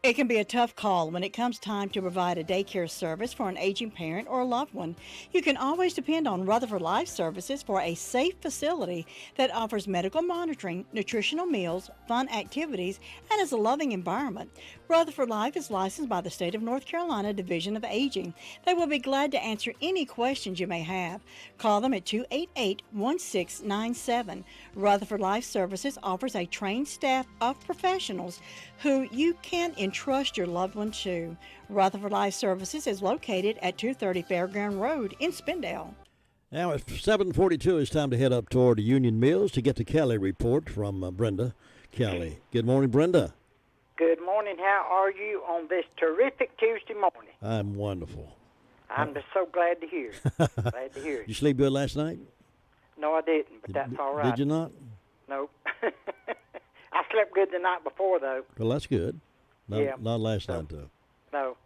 It can be a tough call when it comes time to provide a daycare service for an aging parent or a loved one. You can always depend on Rutherford Life Services for a safe facility that offers medical monitoring, nutritional meals, fun activities, and is a loving environment. Rutherford Life is licensed by the State of North Carolina Division of Aging. They will be glad to answer any questions you may have. Call them at 288-1697. Rutherford Life Services offers a trained staff of professionals who you can entrust your loved one to. Rutherford Life Services is located at 230 Fairground Road in Spindale. Now it's 7:42. It's time to head up toward Union Mills to get the Kelly report from Brenda Kelly. Good morning, Brenda. Good morning. How are you on this terrific Tuesday morning? I'm wonderful. I'm just so glad to hear it. Glad to hear it. You sleep good last night? No, I didn't, but that's all right. Did you not? Nope. I slept good the night before, though. Well, that's good. Yeah. Not last night, though. No,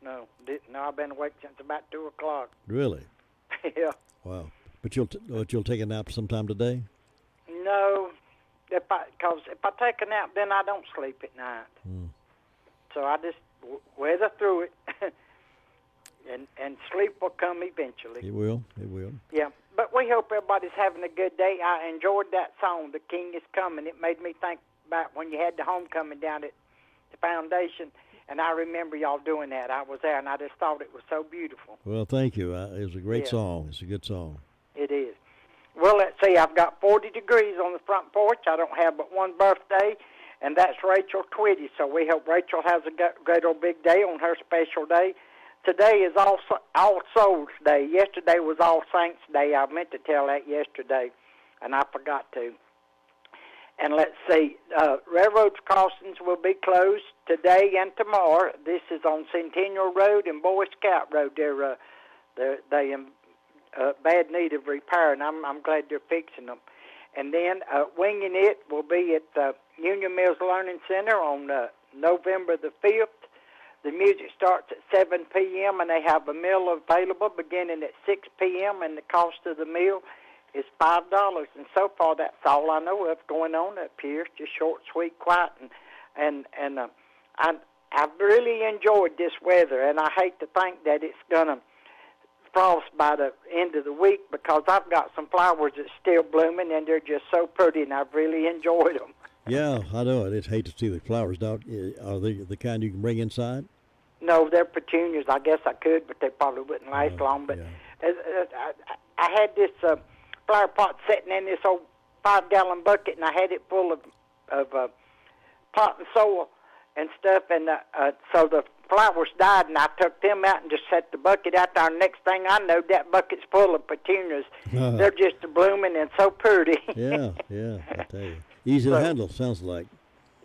didn't. No, I've been awake since about 2 o'clock. Really? Yeah. Wow. But you'll take a nap sometime today? No, because if I take a nap, then I don't sleep at night. So I just weather through it, and sleep will come eventually. It will. It will. Yeah, but we hope everybody's having a good day. I enjoyed that song, "The King is Coming." It made me think about when you had the homecoming down at the foundation, and I remember y'all doing that. I was there, and I just thought it was so beautiful. Well, thank you. It was a great song. It's a good song. It is. Well, let's see. I've got 40 degrees on the front porch. I don't have but one birthday, and that's Rachel Twitty. So we hope Rachel has a great old big day on her special day. Today is All Souls Day. Yesterday was All Saints Day. I meant to tell that yesterday, and I forgot to. And let's see, railroad crossings will be closed today and tomorrow. This is on Centennial Road and Boy Scout Road. They're in bad need of repair, and I'm glad they're fixing them. And then Winging It will be at the Union Mills Learning Center on November the 5th. The music starts at 7 p.m., and they have a meal available beginning at 6 p.m., and the cost of the meal is $5. And so far, that's all I know of going on up here. Just short, sweet, quiet, and I've really enjoyed this weather, and I hate to think that it's going to frost by the end of the week, because I've got some flowers that's still blooming, and they're just so pretty, and I've really enjoyed them. Yeah, I know. I just hate to see the flowers. Are they the kind you can bring inside? No, they're petunias. I guess I could, but they probably wouldn't last long. But I had this flower pot sitting in this old 5-gallon bucket, and I had it full of pot and soil and stuff, and so the flowers died, and I took them out and just set the bucket out there. Next thing I know, that bucket's full of petunias. They're just blooming and so pretty. Yeah, I tell you. Easy to handle, sounds like.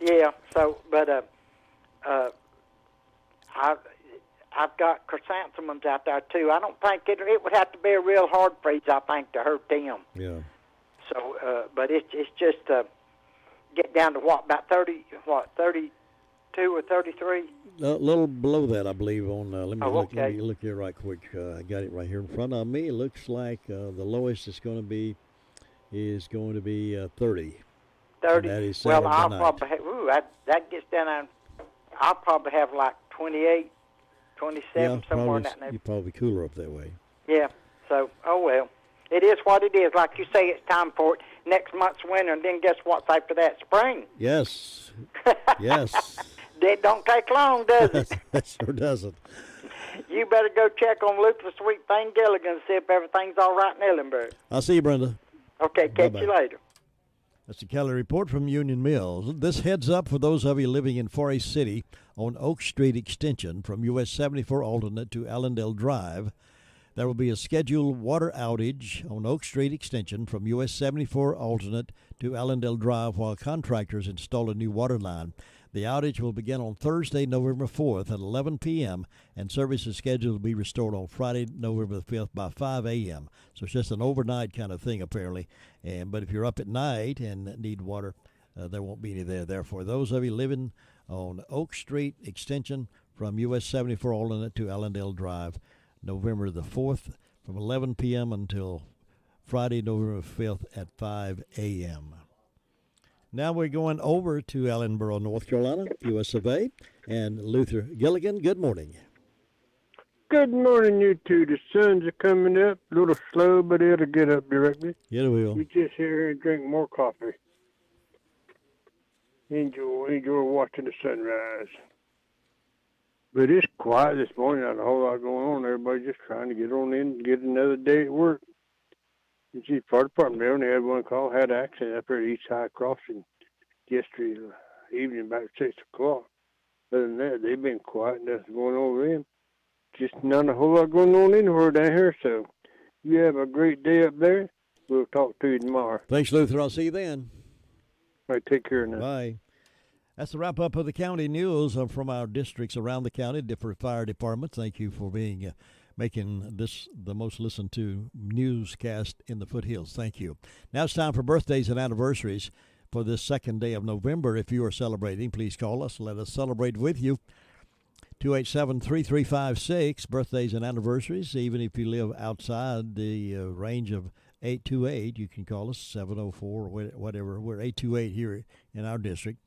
Yeah, so, but I've got chrysanthemums out there, too. I don't think it would have to be a real hard freeze, I think, to hurt them. Yeah. So, but it's just get down to about 32 32 or 33? A little below that, I believe. Let me look. Okay. Let me look here right quick. I got it right here in front of me. It looks like the lowest is going to be 30. 30. And that is Well, Saturday I'll night. probably have, that gets down on, I'll probably have like 28, 27, somewhere in that neighborhood. You're probably cooler up that way. Yeah. So, oh well. It is what it is. Like you say, it's time for it. Next month's winter, and then guess what's after that? Spring. Yes. Yes. It don't take long, does it? That sure doesn't. You better go check on Luther Sweet Thing Gilligan and see if everything's all right in Ellenburg. I'll see you, Brenda. Okay, catch Bye-bye. you later. That's the Kelly Report from Union Mills. This heads up for those of you living in Forest City on Oak Street Extension from US 74 alternate to Allendale Drive. There will be a scheduled water outage on Oak Street Extension from US 74 alternate to Allendale Drive while contractors install a new water line. The outage will begin on Thursday, November 4th at 11 p.m., and service is scheduled to be restored on Friday, November 5th by 5 a.m. So it's just an overnight kind of thing, apparently. But if you're up at night and need water, there won't be any there. Therefore, those of you living on Oak Street Extension from US 74 alternate to Allendale Drive, November the 4th from 11 p.m. until Friday, November 5th at 5 a.m. Now we're going over to Ellenboro, North Carolina, US of A, and Luther Gilligan. Good morning. Good morning, you two. The suns are coming up, a little slow, but it'll get up directly. Yeah, it will. We just sit here and drink more coffee. Enjoy watching the sunrise. But it's quiet this morning, not a whole lot going on. Everybody's just trying to get on in and get another day at work. You see, fire department, they only had one call, had an accident up here at East High Crossing yesterday evening about 6 o'clock. Other than that, they've been quiet, nothing going on with them. Just not a whole lot going on anywhere down here, so you have a great day up there. We'll talk to you tomorrow. Thanks, Luther. I'll see you then. All right, take care now. Bye. That's the wrap-up of the county news from our districts around the county, different fire departments. Thank you for being making this the most listened to newscast in the foothills. Thank you. Now it's time for birthdays and anniversaries for this second day of November. If you are celebrating, please call us. Let us celebrate with you. 287-3356, birthdays and anniversaries. Even if you live outside the range of 828, you can call us 704 or whatever. We're 828 here in our district.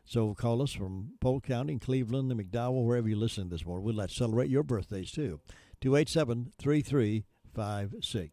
So call us from Polk County, Cleveland, and McDowell, wherever you listen this morning. We'd like to celebrate your birthdays, too. 287-3356.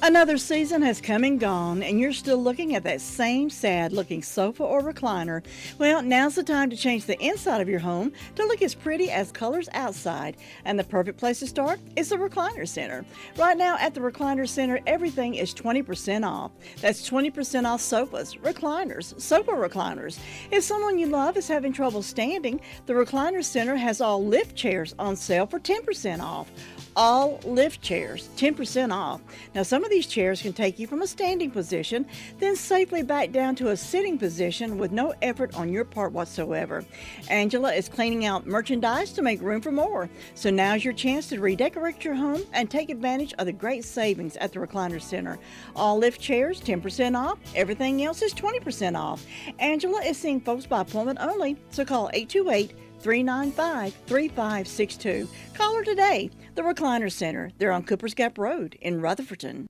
Another season has come and gone, and you're still looking at that same sad-looking sofa or recliner. Well, now's the time to change the inside of your home to look as pretty as colors outside. And the perfect place to start is the Recliner Center. Right now at the Recliner Center, everything is 20% off. That's 20% off sofas, recliners, sofa recliners. If someone you love is having trouble standing, the Recliner Center has all lift chairs on sale for 10% off. All lift chairs, 10% off. Now, some of these chairs can take you from a standing position, then safely back down to a sitting position with no effort on your part whatsoever. Angela is cleaning out merchandise to make room for more. So now's your chance to redecorate your home and take advantage of the great savings at the Recliner Center. All lift chairs, 10% off. Everything else is 20% off. Angela is seeing folks by appointment only, so call 828-395-3562. Call her today. The Recliner Center. They're on Cooper's Gap Road in Rutherford.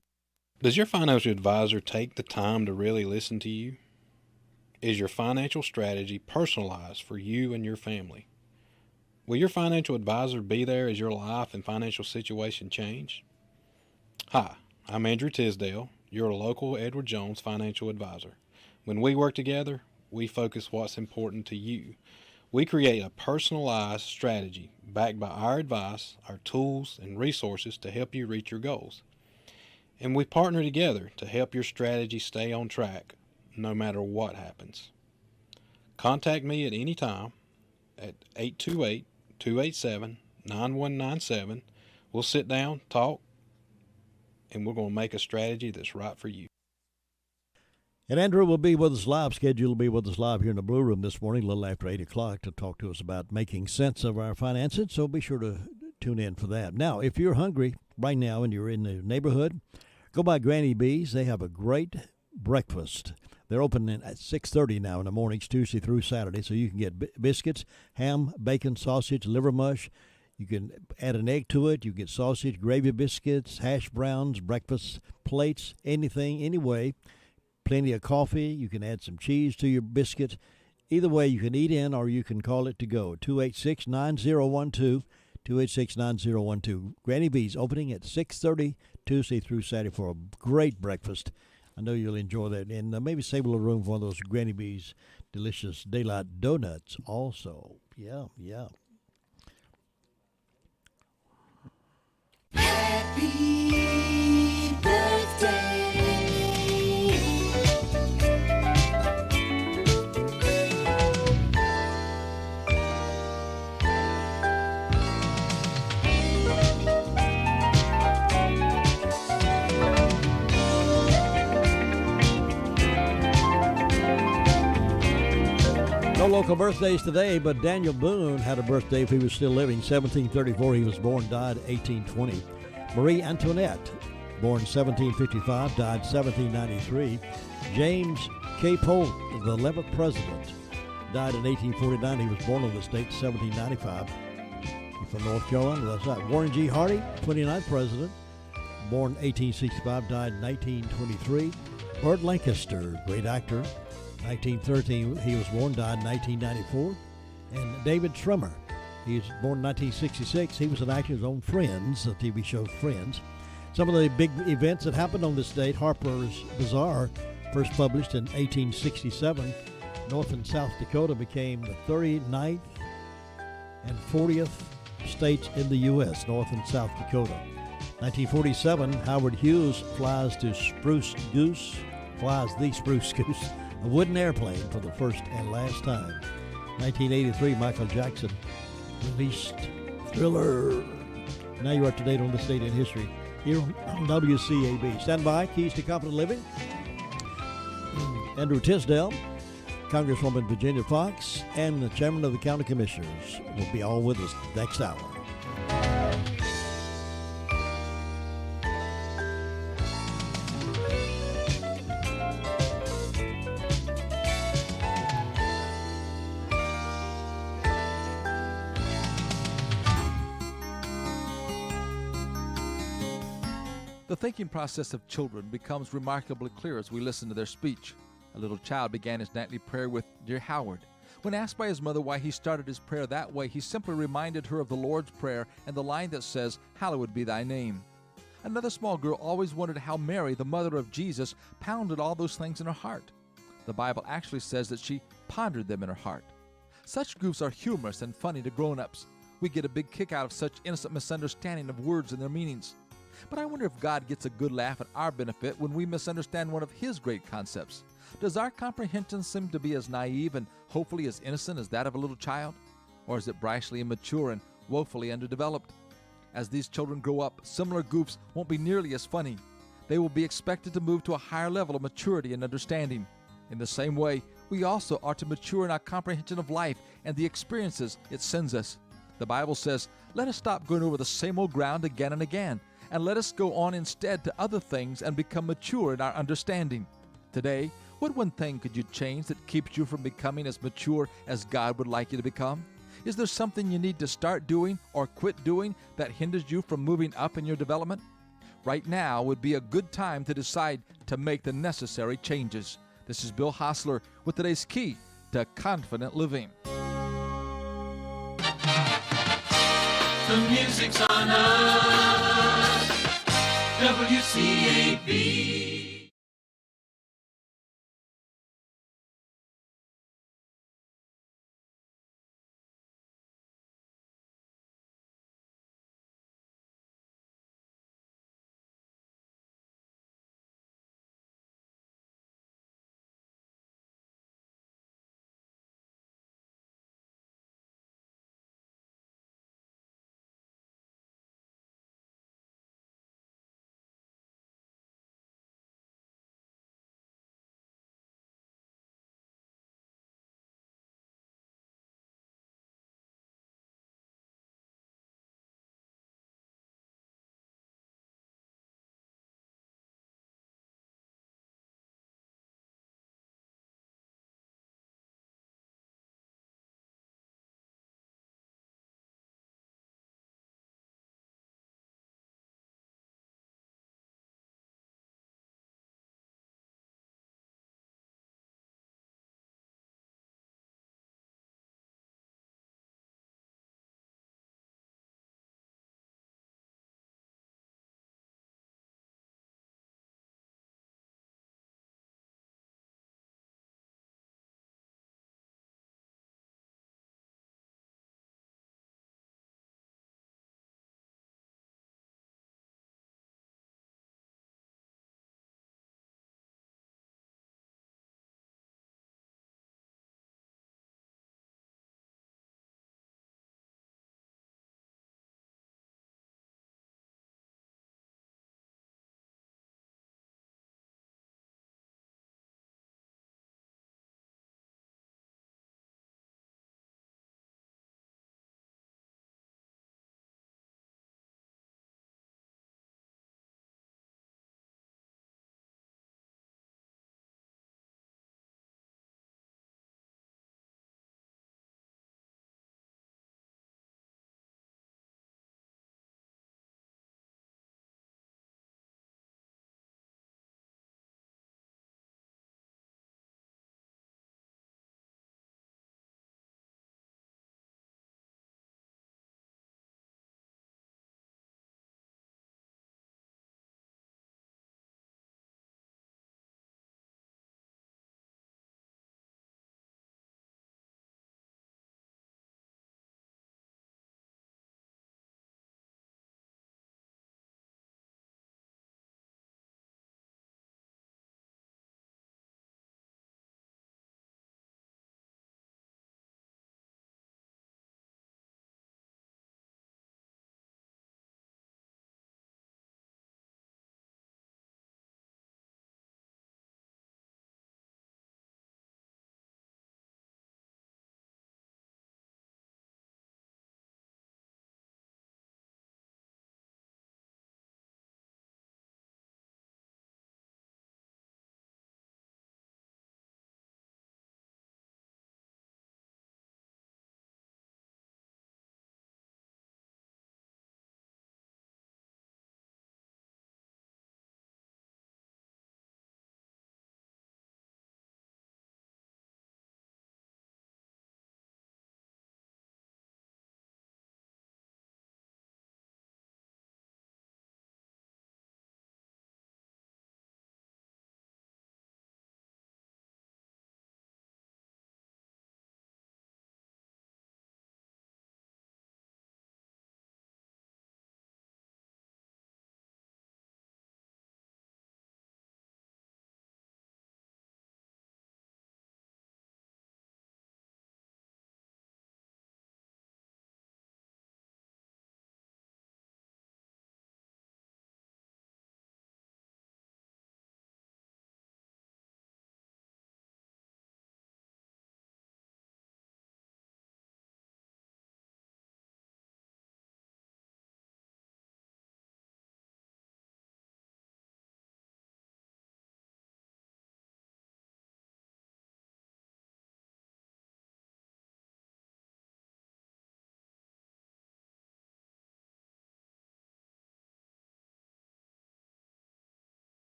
Does your financial advisor take the time to really listen to you? Is your financial strategy personalized for you and your family? Will your financial advisor be there as your life and financial situation change? Hi, I'm Andrew Tisdale, your local Edward Jones financial advisor. When we work together, we focus what's important to you. We create a personalized strategy backed by our advice, our tools, and resources to help you reach your goals. And we partner together to help your strategy stay on track no matter what happens. Contact me at any time at 828-287-9197. We'll sit down, talk, and we're going to make a strategy that's right for you. And Andrew will be with us live, scheduled to be with us live here in the Blue Room this morning, a little after 8 o'clock, to talk to us about making sense of our finances, so be sure to tune in for that. Now, if you're hungry right now and you're in the neighborhood, go by Granny B's. They have a great breakfast. They're open at 6:30 now in the mornings, Tuesday through Saturday, so you can get biscuits, ham, bacon, sausage, liver mush. You can add an egg to it. You can get sausage, gravy biscuits, hash browns, breakfast plates, anything, any way. Plenty of coffee. You can add some cheese to your biscuits. Either way, you can eat in or you can call it to go. 286-9012, 286-9012. Granny B's opening at 6:30 Tuesday through Saturday for a great breakfast. I know you'll enjoy that. And maybe save a little room for one of those Granny B's delicious daylight donuts also. Yeah. Happy birthday. No local birthdays today, but Daniel Boone had a birthday if he was still living. 1734 he was born, died 1820. Marie Antoinette, born 1755, died 1793. James K. Polk, the 11th president, died in 1849. He was born on this date, 1795. He's from North Carolina. That's right. Warren G. Harding, 29th president, born 1865, died 1923. Burt Lancaster, great actor, 1913 he was born, died 1994. And David Schwimmer, he was born 1966. He was an actor in his own Friends, the TV show Friends. Some of the big events that happened on this date: Harper's Bazaar, first published in 1867. North and South Dakota became the 39th and 40th states in the U.S., North and South Dakota. 1947, Howard Hughes flies the Spruce Goose, a wooden airplane for the first and last time. 1983, Michael Jackson released Thriller. Now you're up to date on this date in history here on WCAB. Stand by, Keys to Confident Living. Andrew Tisdale, Congresswoman Virginia Fox, and the Chairman of the County Commissioners will be all with us next hour. The thinking process of children becomes remarkably clear as we listen to their speech. A little child began his nightly prayer with, "Dear Howard." When asked by his mother why he started his prayer that way, he simply reminded her of the Lord's Prayer and the line that says, "Hallowed be thy name." Another small girl always wondered how Mary, the mother of Jesus, pounded all those things in her heart. The Bible actually says that she pondered them in her heart. Such goofs are humorous and funny to grown-ups. We get a big kick out of such innocent misunderstanding of words and their meanings. But I wonder if God gets a good laugh at our benefit when we misunderstand one of His great concepts. Does our comprehension seem to be as naive and hopefully as innocent as that of a little child? Or is it brashly immature and woefully underdeveloped? As these children grow up, similar goofs won't be nearly as funny. They will be expected to move to a higher level of maturity and understanding. In the same way, we also are to mature in our comprehension of life and the experiences it sends us. The Bible says, "Let us stop going over the same old ground again and again, and let us go on instead to other things and become mature in our understanding." Today, what one thing could you change that keeps you from becoming as mature as God would like you to become? Is there something you need to start doing or quit doing that hinders you from moving up in your development? Right now would be a good time to decide to make the necessary changes. This is Bill Hostler with today's Key to Confident Living. The music's on us, WCAB.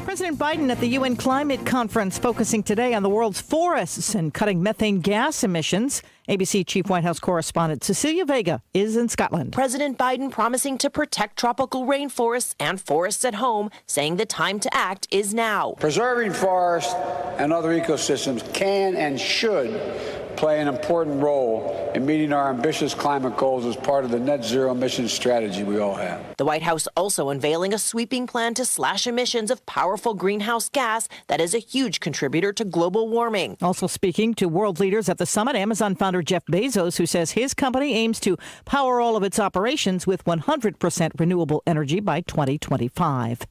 President Biden at the UN Climate Conference focusing today on the world's forests and cutting methane gas emissions. ABC Chief White House Correspondent Cecilia Vega is in Scotland. President Biden promising to protect tropical rainforests and forests at home, saying the time to act is now. Preserving forests and other ecosystems can and should play an important role in meeting our ambitious climate goals as part of the net zero emissions strategy we all have. The White House also unveiling a sweeping plan to slash emissions of powerful greenhouse gas that is a huge contributor to global warming. Also speaking to world leaders at the summit, Amazon founder Jeff Bezos, who says his company aims to power all of its operations with 100% renewable energy by 2025.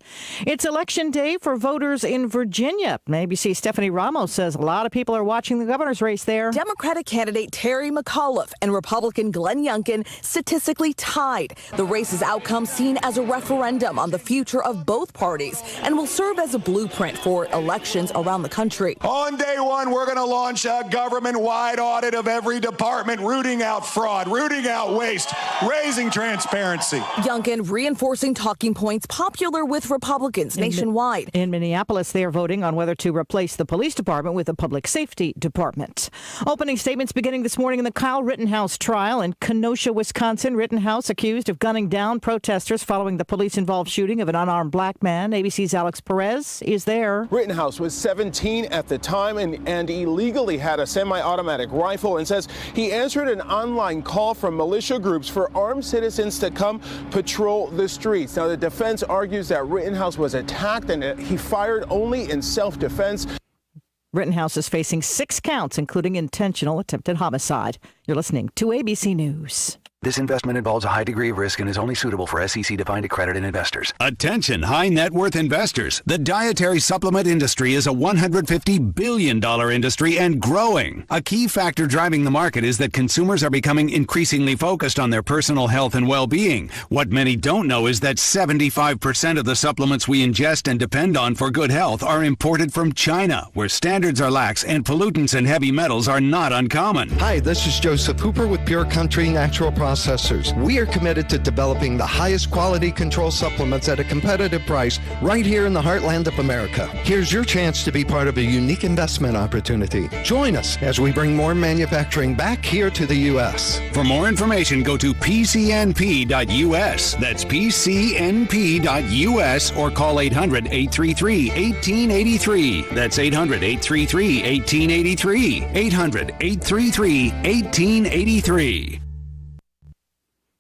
It's election day for voters in Virginia. ABC Stephanie Ramos says a lot of people are watching the governor's race there. Democratic candidate Terry McAuliffe and Republican Glenn Youngkin statistically tied. The race's outcome seen as a referendum on the future of both parties and will serve as a blueprint for elections around the country. On day one, we're going to launch a government-wide audit of every department, rooting out fraud, rooting out waste, raising transparency. Youngkin reinforcing talking points popular with Republicans nationwide. In Minneapolis, they are voting on whether to replace the police department with a public safety department. Opening statements beginning this morning in the Kyle Rittenhouse trial in Kenosha, Wisconsin. Rittenhouse accused of gunning down protesters following the police-involved shooting of an unarmed black man. ABC's Alex Perez is there. Rittenhouse was 17 at the time and illegally had a semi-automatic rifle and says he answered an online call from militia groups for armed citizens to come patrol the streets. Now, the defense argues that Rittenhouse was attacked and he fired only in self-defense. Rittenhouse is facing 6 counts, including intentional attempted homicide. You're listening to ABC News. This investment involves a high degree of risk and is only suitable for SEC-defined accredited investors. Attention, high net worth investors. The dietary supplement industry is a $150 billion industry and growing. A key factor driving the market is that consumers are becoming increasingly focused on their personal health and well-being. What many don't know is that 75% of the supplements we ingest and depend on for good health are imported from China, where standards are lax and pollutants and heavy metals are not uncommon. Hi, this is Joseph Hooper with Pure Country Natural Processors. We are committed to developing the highest quality control supplements at a competitive price right here in the heartland of America. Here's your chance to be part of a unique investment opportunity. Join us as we bring more manufacturing back here to the U.S. For more information, go to pcnp.us. That's pcnp.us or call 800-833-1883. That's 800-833-1883. 800-833-1883.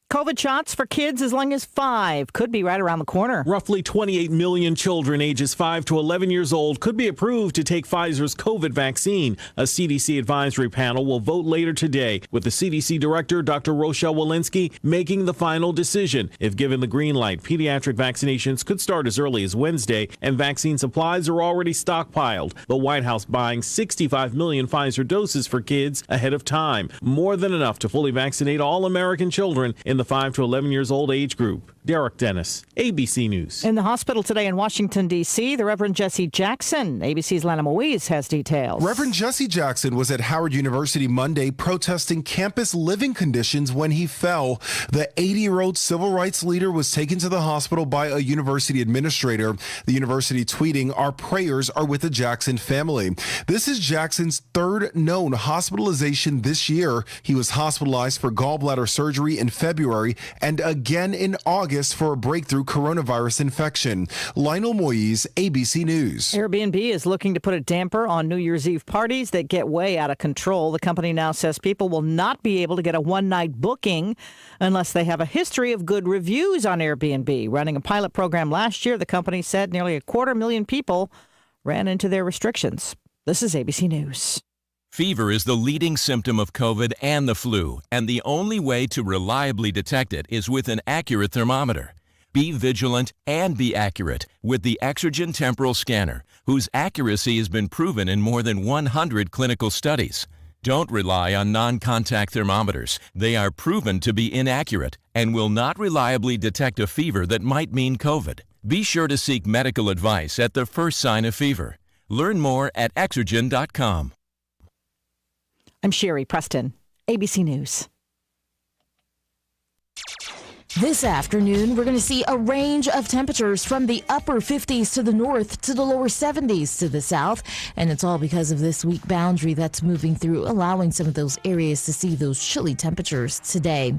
COVID shots for kids as young as 5 could be right around the corner. Roughly 28 million children ages 5 to 11 years old could be approved to take Pfizer's COVID vaccine. A CDC advisory panel will vote later today, with the CDC director, Dr. Rochelle Walensky, making the final decision. If given the green light, pediatric vaccinations could start as early as Wednesday, and vaccine supplies are already stockpiled. The White House buying 65 million Pfizer doses for kids ahead of time, more than enough to fully vaccinate all American children in the 5 to 11 years old age group. Derek Dennis, ABC News. In the hospital today in Washington, D.C., the Reverend Jesse Jackson. ABC's Lana Moise has details. Reverend Jesse Jackson was at Howard University Monday protesting campus living conditions when he fell. The 80-year-old civil rights leader was taken to the hospital by a university administrator. The university tweeting, "Our prayers are with the Jackson family." This is Jackson's third known hospitalization this year. He was hospitalized for gallbladder surgery in February and again in August for a breakthrough coronavirus infection. Lionel Moise, ABC News. Airbnb is looking to put a damper on New Year's Eve parties that get way out of control. The company now says people will not be able to get a one-night booking unless they have a history of good reviews on Airbnb. Running a pilot program last year, the company said nearly 250,000 people ran into their restrictions. This is ABC News. Fever is the leading symptom of COVID and the flu, and the only way to reliably detect it is with an accurate thermometer. Be vigilant and be accurate with the Exergen Temporal Scanner, whose accuracy has been proven in more than 100 clinical studies. Don't rely on non-contact thermometers. They are proven to be inaccurate and will not reliably detect a fever that might mean COVID. Be sure to seek medical advice at the first sign of fever. Learn more at Exergen.com. I'm Sherry Preston, ABC News. This afternoon, we're going to see a range of temperatures from the upper 50s to the north to the lower 70s to the south. And it's all because of this weak boundary that's moving through, allowing some of those areas to see those chilly temperatures today.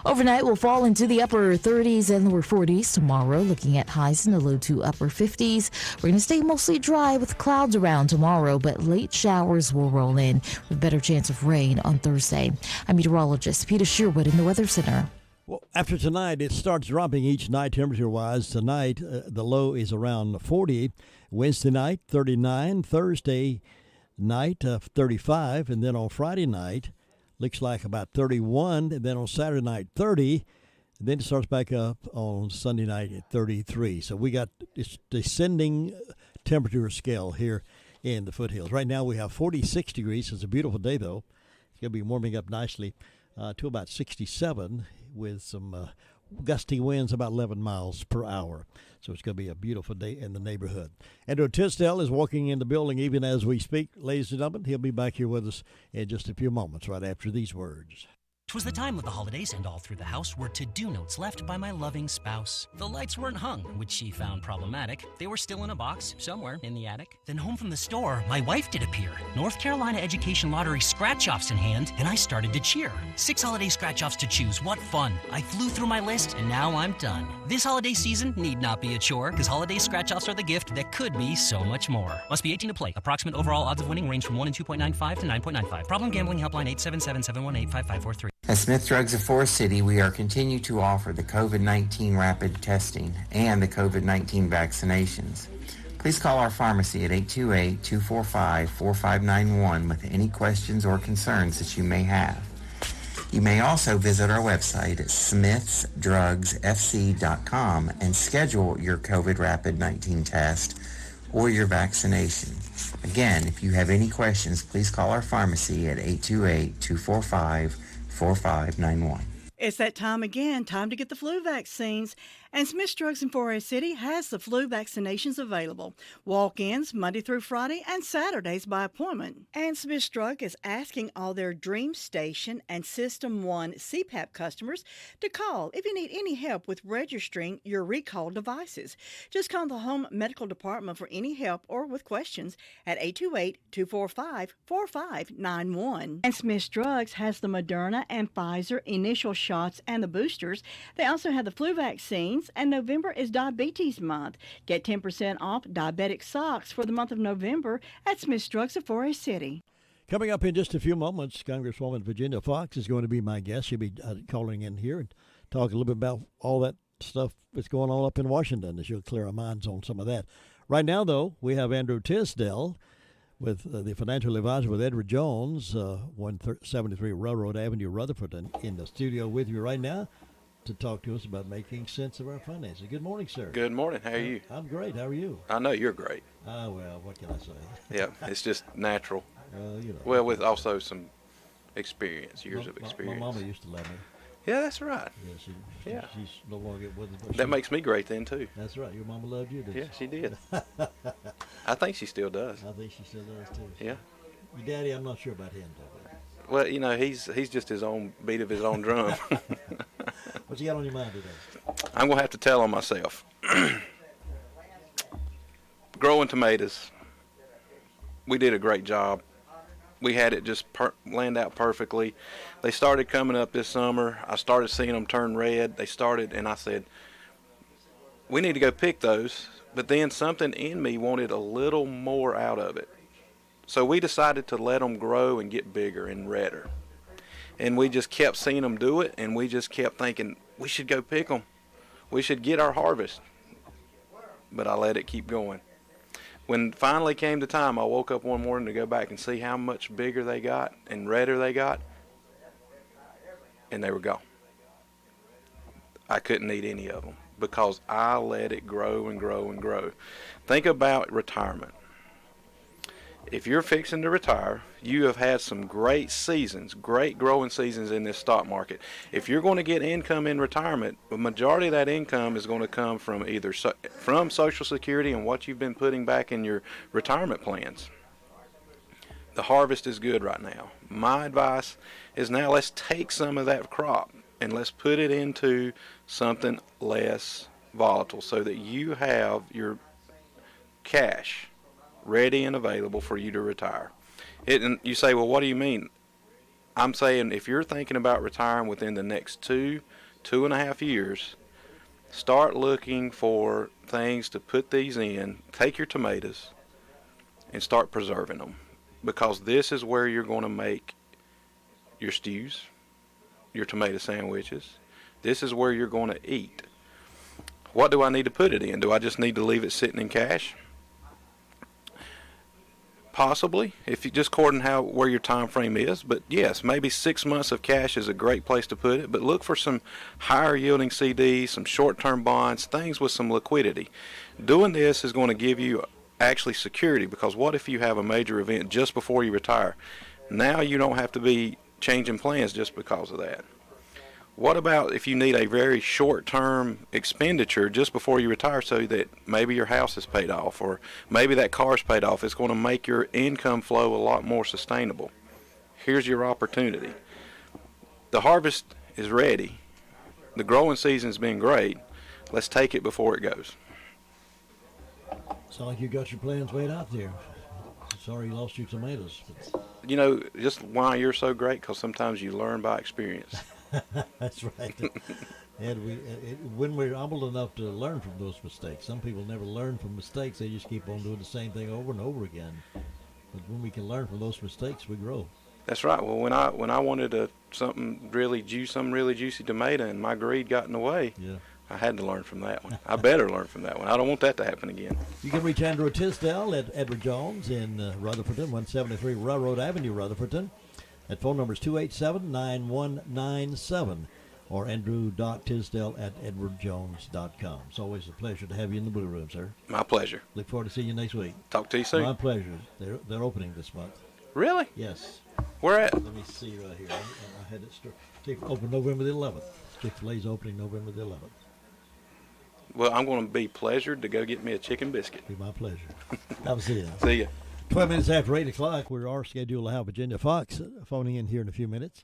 Overnight, we'll fall into the upper 30s and lower 40s tomorrow, looking at highs in the low to upper 50s. We're going to stay mostly dry with clouds around tomorrow, but late showers will roll in with better chance of rain on Thursday. I'm meteorologist Peter Sherwood in the Weather Center. Well, after tonight, it starts dropping each night temperature-wise. Tonight, the low is around 40. Wednesday night, 39. Thursday night, 35. And then on Friday night, looks like about 31. And then on Saturday night, 30. And then it starts back up on Sunday night at 33. So we got this descending temperature scale here in the foothills. Right now, we have 46 degrees. It's a beautiful day, though. It's going to be warming up nicely to about 67 with some gusty winds about 11 miles per hour. So it's going to be a beautiful day in the neighborhood. Andrew Tisdale is walking in the building even as we speak. Ladies and gentlemen, he'll be back here with us in just a few moments right after these words. 'Twas the time of the holidays, and all through the house were to-do notes left by my loving spouse. The lights weren't hung, which she found problematic. They were still in a box somewhere in the attic. Then home from the store, my wife did appear. North Carolina Education Lottery scratch-offs in hand, and I started to cheer. 6 holiday scratch-offs to choose. What fun. I flew through my list, and now I'm done. This holiday season need not be a chore, because holiday scratch-offs are the gift that could be so much more. Must be 18 to play. Approximate overall odds of winning range from 1 in 2.95 to 9.95. Problem gambling helpline 877-718-5543. At Smith Drugs of Forest City, we are continue to offer the COVID-19 rapid testing and the COVID-19 vaccinations. Please call our pharmacy at 828-245-4591 with any questions or concerns that you may have. You may also visit our website at smithsdrugsfc.com and schedule your COVID rapid 19 test or your vaccination. Again, if you have any questions, please call our pharmacy at 828-245-4591. It's that time again, time to get the flu vaccines. And Smith's Drugs in Forest City has the flu vaccinations available. Walk-ins Monday through Friday and Saturdays by appointment. And Smith's Drug is asking all their Dream Station and System 1 CPAP customers to call if you need any help with registering your recalled devices. Just call the home medical department for any help or with questions at 828-245-4591. And Smith's Drugs has the Moderna and Pfizer initial shots and the boosters. They also have the flu vaccines. And November is Diabetes Month. Get 10% off diabetic socks for the month of November at Smith's Drugs of Forest City. Coming up in just a few moments, Congresswoman Virginia Fox is going to be my guest. She'll be calling in here and talk a little bit about all that stuff that's going on up in Washington, and she'll clear our minds on some of that. Right now, though, we have Andrew Tisdale with the financial advisor with Edward Jones, 173 Railroad Avenue, Rutherford, in the studio with you right now to talk to us about making sense of our finances. Good morning, sir. Good morning. How are you? I'm great. How are you? I know you're great. Well, what can I say? Yeah, it's just natural. You know. Well, with also some experience, years of experience. My mama used to love me. Yeah, that's right. Yeah, she's no longer with us. That makes me great then, too. That's right. Your mama loved you, didn't she? Yeah, she did. I think she still does. I think she still does, too. Yeah. Your daddy, I'm not sure about him, though. Well, you know, he's just his own beat of his own drum. What you got on your mind today? I'm going to have to tell on myself. Growing tomatoes, we did a great job. We had it just land out perfectly. They started coming up this summer. I started seeing them turn red. They started, and I said, we need to go pick those. But then something in me wanted a little more out of it. So we decided to let them grow and get bigger and redder. And we just kept seeing them do it, and we just kept thinking, we should go pick them. We should get our harvest. But I let it keep going. When finally came the time, I woke up one morning to go back and see how much bigger they got and redder they got, and they were gone. I couldn't eat any of them because I let it grow and grow and grow. Think about retirement. If you're fixing to retire, you have had some great seasons, great growing seasons in this stock market. If you're going to get income in retirement, the majority of that income is going to come from either from Social Security and what you've been putting back in your retirement plans. The harvest is good right now. My advice is now let's take some of that crop and let's put it into something less volatile so that you have your cash ready and available for you to retire. And you say, well, what do you mean? I'm saying if you're thinking about retiring within the next 2.5 years, start looking for things to put these in. Take your tomatoes and start preserving them, because this is where you're going to make your stews, your tomato sandwiches. This is where you're going to eat. What do I need to put it in? Do I just need to leave it sitting in cash? Possibly, if you just according how where your time frame is. But yes, maybe 6 months of cash is a great place to put it. But look for some higher yielding CDs, some short-term bonds, things with some liquidity. Doing this is going to give you actually security, because what if you have a major event just before you retire? Now you don't have to be changing plans just because of that. What about if you need a very short-term expenditure just before you retire, so that maybe your house is paid off or maybe that car's paid off? It's going to make your income flow a lot more sustainable. Here's your opportunity. The harvest is ready. The growing season's been great. Let's take it before it goes. Sound like you got your plans laid out there. Sorry you lost your tomatoes. You know, just why you're so great, because sometimes you learn by experience. That's right. And when we're humble enough to learn from those mistakes, some people never learn from mistakes. They just keep on doing the same thing over and over again. But when we can learn from those mistakes, we grow. That's right. Well, when I wanted something really juicy tomato, and my greed got in the way, I had to learn from that one. I better learn from that one. I don't want that to happen again. You can reach Andrew Tisdale at Edward Jones in Rutherford, 173 Railroad Avenue, Rutherford. That phone number is 287-9197, or andrew.tisdale at edwardjones.com. It's always a pleasure to have you in the Blue Room, sir. My pleasure. Look forward to seeing you next week. Talk to you soon. My pleasure. They're opening this month. Really? Yes. Where at? Let me see right here. I had it open November the 11th. Chick-fil-A's opening November the 11th. Well, I'm going to be pleasured to go get me a chicken biscuit. Be my pleasure. I'll see you. See ya. 12 minutes after 8 o'clock, we are scheduled to have Virginia Fox phoning in here in a few minutes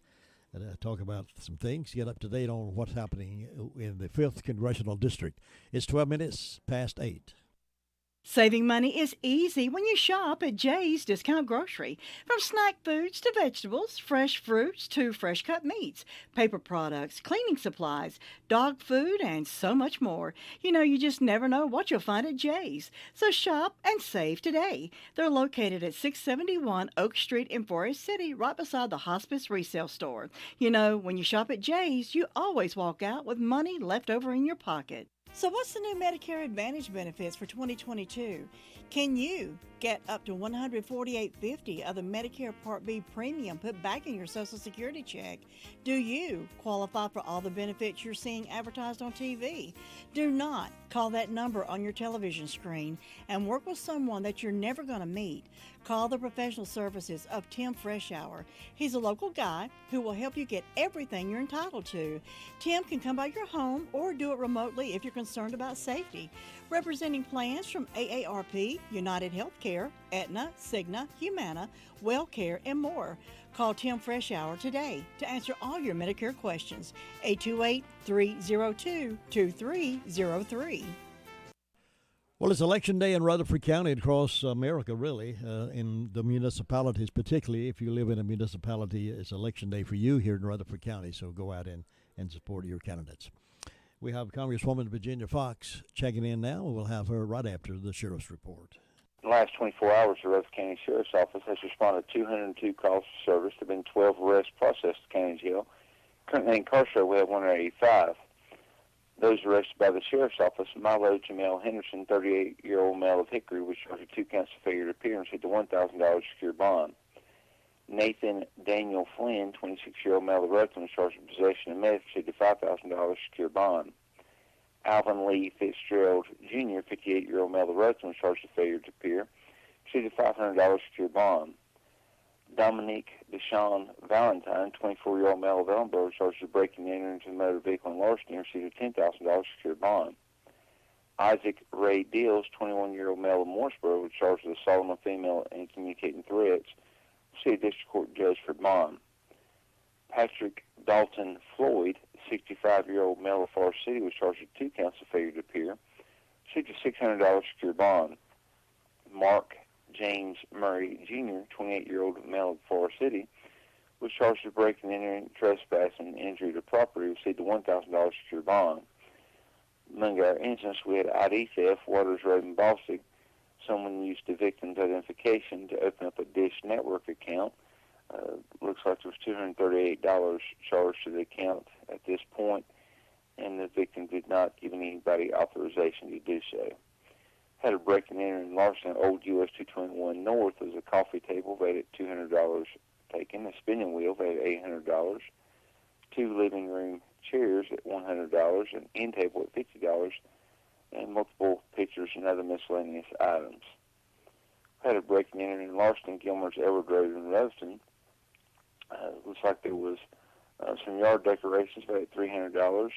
and talk about some things, get up to date on what's happening in the 5th Congressional District. It's 12 minutes past 8. Saving money is easy when you shop at Jay's Discount Grocery. From snack foods to vegetables, fresh fruits to fresh cut meats, paper products, cleaning supplies, dog food, and so much more. You know, you just never know what you'll find at Jay's. So shop and save today. They're located at 671 Oak Street in Forest City, right beside the Hospice Resale Store. You know, when you shop at Jay's, you always walk out with money left over in your pocket. So what's the new Medicare Advantage benefits for 2022? Can you get up to $148.50 of the Medicare Part B premium put back in your Social Security check? Do you qualify for all the benefits you're seeing advertised on TV? Do not call that number on your television screen and work with someone that you're never going to meet. Call the professional services of Tim Freshour. He's a local guy who will help you get everything you're entitled to. Tim can come by your home or do it remotely if you're concerned about safety. Representing plans from AARP, United Healthcare, Aetna, Cigna, Humana, WellCare, and more. Call Tim Freshour today to answer all your Medicare questions. 828-302-2303. Well, it's Election Day in Rutherford County, across America, really, in the municipalities, particularly if you live in a municipality. It's Election Day for you here in Rutherford County, so go out and support your candidates. We have Congresswoman Virginia Fox checking in now, and we'll have her right after the Sheriff's Report. In the last 24 hours, the Rutherford County Sheriff's Office has responded to 202 calls for service. There have been 12 arrests processed at county jail. Currently incarcerated, we have 185. Those arrested by the Sheriff's Office: Milo Jamel Henderson, 38-year-old male of Hickory, was charged with 2 counts of failure to appear and received a $1,000 secured bond. Nathan Daniel Flynn, 26-year-old male of Rutherford, was charged with possession of meth, received a $5,000 secured bond. Alvin Lee Fitzgerald Jr., 58-year-old male of Rutherford, was charged with failure to appear, received a $500 secured bond. Dominique Deshawn Valentine, 24-year-old male of Ellenborough, was charged with breaking and entering into a motor vehicle and larceny, received a $10,000 secured bond. Isaac Ray Deals, 21-year-old male of Morrisboro, was charged with assaulting a female and communicating threats, received a district court judge for bond. Patrick Dalton Floyd, 65-year-old male of Forest City was charged with 2 counts of failure to appear, received a $600 secure bond. Mark James Murray Jr., 28-year-old male of Forest City, was charged with breaking, entering, trespassing, and injury to property, received a $1,000 secure bond. Among our incidents, we had ID theft, Waters Road and Bostic. Someone used the victim's identification to open up a Dish Network account. Looks like there was $238 charged to the account at this point, and the victim did not give anybody authorization to do so. Had a break and enter in larceny at Old US 221 North. There was a coffee table valued at $200 taken, a spinning wheel valued at $800, 2 living room chairs at $100, an end table at $50, and multiple pictures and other miscellaneous items. Had a break and enter in larceny Gilmer's Edward Road in Rutherford. Looks like there was some yard decorations valued at $300,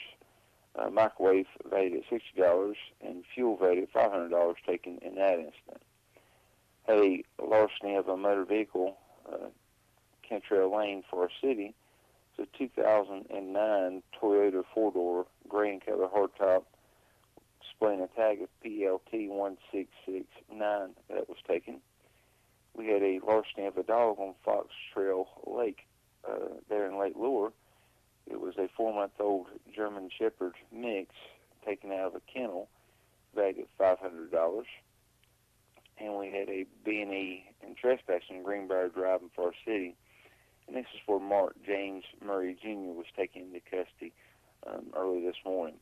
microwave valued at $60, and fuel valued at $500 taken in that incident. Had a larceny of a motor vehicle, Cantrell Lane, Forest City. It's a 2009 Toyota 4-door gray and color hardtop, displaying a tag of PLT 1669 that was taken. We had a larceny of a dog on Fox Trail Lake there in Lake Lure. It was a 4-month-old German Shepherd mix taken out of a kennel, valued at $500. And we had a B&E and trespassing Greenbrier Drive in Forest City. And this is where Mark James Murray Jr. was taken into custody early this morning.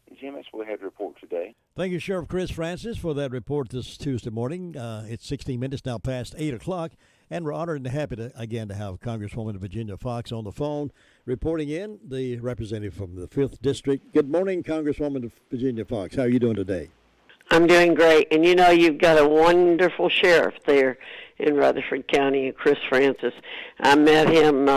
And Jim, that's what we had to report today. Thank you, Sheriff Chris Francis, for that report this Tuesday morning. It's 16 minutes now past 8 o'clock, and we're honored and happy to have Congresswoman Virginia Foxx on the phone, reporting in, the representative from the 5th District. Good morning, Congresswoman Virginia Foxx. How are you doing today? I'm doing great. And you know, you've got a wonderful sheriff there in Rutherford County, Chris Francis. I met him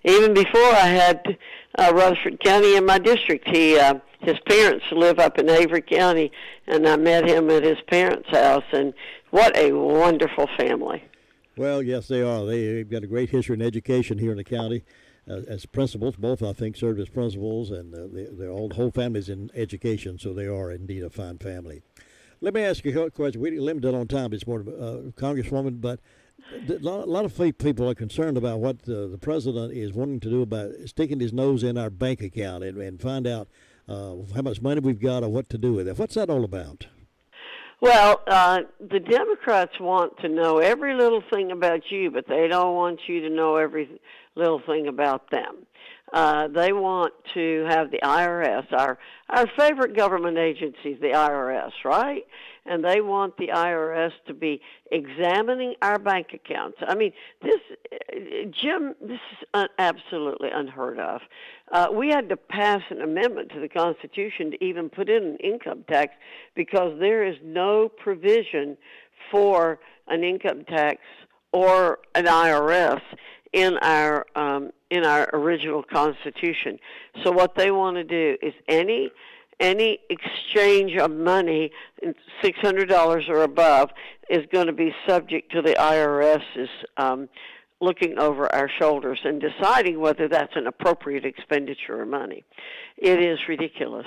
even before I had Rutherford County in my district. His parents live up in Avery County, and I met him at his parents' house, and what a wonderful family. Well, yes, they are. They've got a great history in education here in the county. As principals, both, I think, served as principals, and their whole family's in education, so they are indeed a fine family. Let me ask you a question. We're limited on time this morning, Congresswoman, but a lot of people are concerned about what the president is wanting to do about sticking his nose in our bank account and find out how much money we've got or what to do with it. What's that all about? Well, the Democrats want to know every little thing about you, but they don't want you to know every little thing about them. They want to have the IRS, our favorite government agency, the IRS, right? And they want the IRS to be examining our bank accounts. I mean, Jim, this is absolutely unheard of. We had to pass an amendment to the Constitution to even put in an income tax because there is no provision for an income tax or an IRS in our original Constitution. So what they want to do is any exchange of money, $600 or above, is going to be subject to the IRS's looking over our shoulders and deciding whether that's an appropriate expenditure of money. It is ridiculous.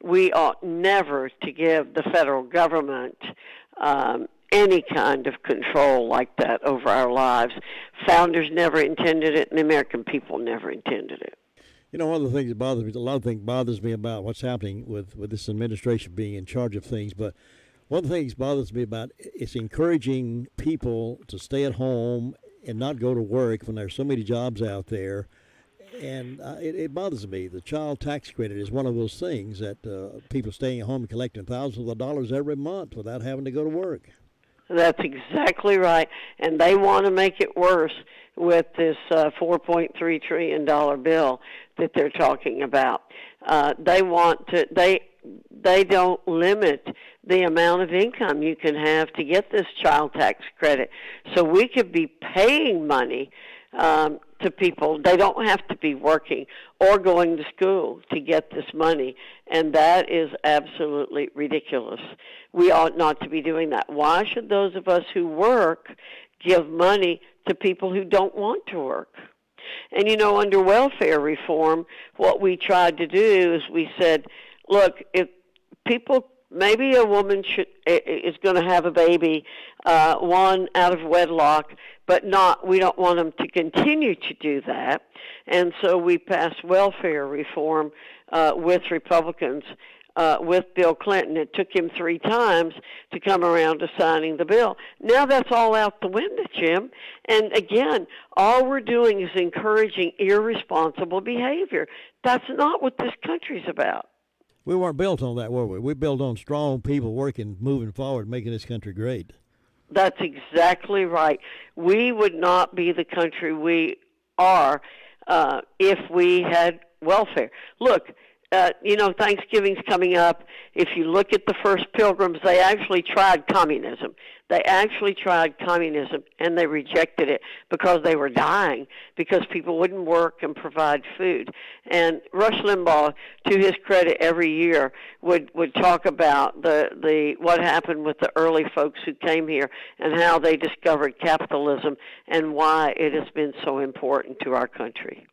We ought never to give the federal government any kind of control like that over our lives. Founders never intended it, and the American people never intended it. You know, one of the things that bothers me, a lot of things bothers me about what's happening with this administration being in charge of things, but one of the things bothers me about is encouraging people to stay at home and not go to work when there's so many jobs out there. And it bothers me. The child tax credit is one of those things that people staying at home and collecting thousands of dollars every month without having to go to work. That's exactly right. And they want to make it worse with this $4.3 trillion bill that they're talking about. They want to, they don't limit the amount of income you can have to get this child tax credit. So we could be paying money to people. They don't have to be working or going to school to get this money, and that is absolutely ridiculous. We ought not to be doing that. Why should those of us who work give money to people who don't want to work? And, under welfare reform, what we tried to do is we said, look, if people, maybe a woman is going to have a baby, one out of wedlock, but we don't want them to continue to do that. And so we passed welfare reform with Republicans, with Bill Clinton. It took him 3 times to come around to signing the bill. Now that's all out the window, Jim. And again, all we're doing is encouraging irresponsible behavior. That's not what this country's about. We weren't built on that, were we? We built on strong people working, moving forward, making this country great. That's exactly right. We would not be the country we are if we had welfare. Look, Thanksgiving's coming up. If you look at the first pilgrims, they actually tried communism. And they rejected it because they were dying, because people wouldn't work and provide food. And Rush Limbaugh, to his credit, every year would talk about the what happened with the early folks who came here and how they discovered capitalism and why it has been so important to our country.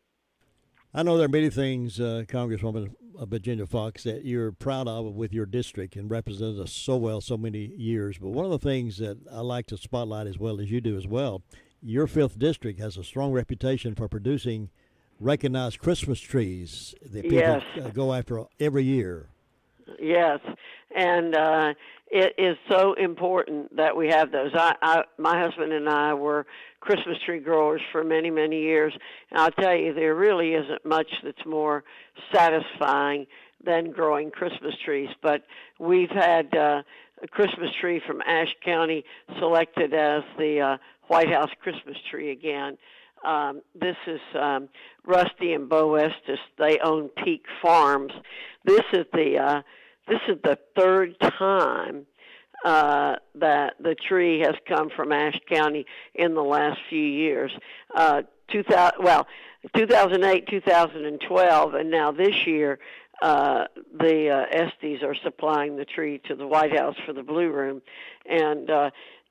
I know there are many things, Congresswoman Virginia Foxx, that you're proud of with your district and represented us so well so many years. But one of the things that I like to spotlight as well as you do as well, your 5th district has a strong reputation for producing recognized Christmas trees that people go after every year. Yes, and it is so important that we have those. My husband and I were Christmas tree growers for many, many years. And I'll tell you, there really isn't much that's more satisfying than growing Christmas trees. But we've had a Christmas tree from Ashe County selected as the White House Christmas tree again. This is Rusty and Bo Estes. They own Peak Farms. This is the 3rd time that the tree has come from Ashe County in the last few years. 2008, 2012, and now this year, the Estes are supplying the tree to the White House for the Blue Room. And,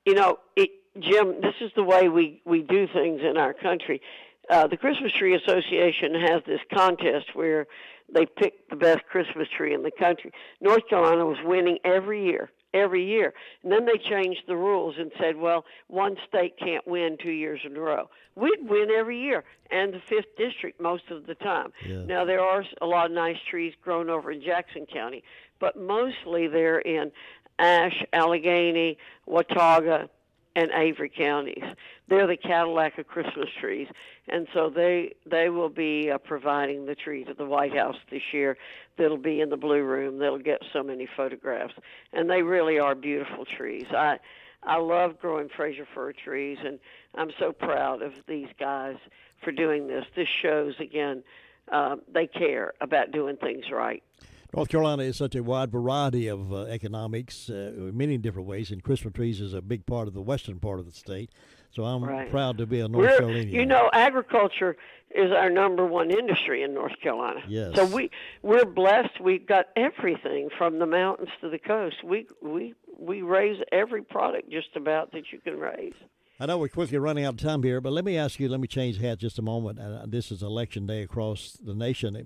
Jim, this is the way we do things in our country. The Christmas Tree Association has this contest where they pick the best Christmas tree in the country. North Carolina was winning every year. And then they changed the rules and said, well, one state can't win 2 years in a row. We'd win every year, and the 5th district most of the time. Yeah. Now, there are a lot of nice trees grown over in Jackson County, but mostly they're in Ashe, Allegheny, Watauga, and Avery counties. They're the Cadillac of Christmas trees. And so they will be providing the tree to the White House this year. That'll be in the Blue Room. They'll get so many photographs. And they really are beautiful trees. I love growing Fraser fir trees, and I'm so proud of these guys for doing this. This shows, again, they care about doing things right. North Carolina is such a wide variety of economics in many different ways, and Christmas trees is a big part of the western part of the state. So I'm proud to be a North Carolinian. Agriculture is our number one industry in North Carolina. Yes. So we're blessed. We've got everything from the mountains to the coast. We raise every product just about that you can raise. I know we're quickly running out of time here, but let me change hats just a moment. This is election day across the nation,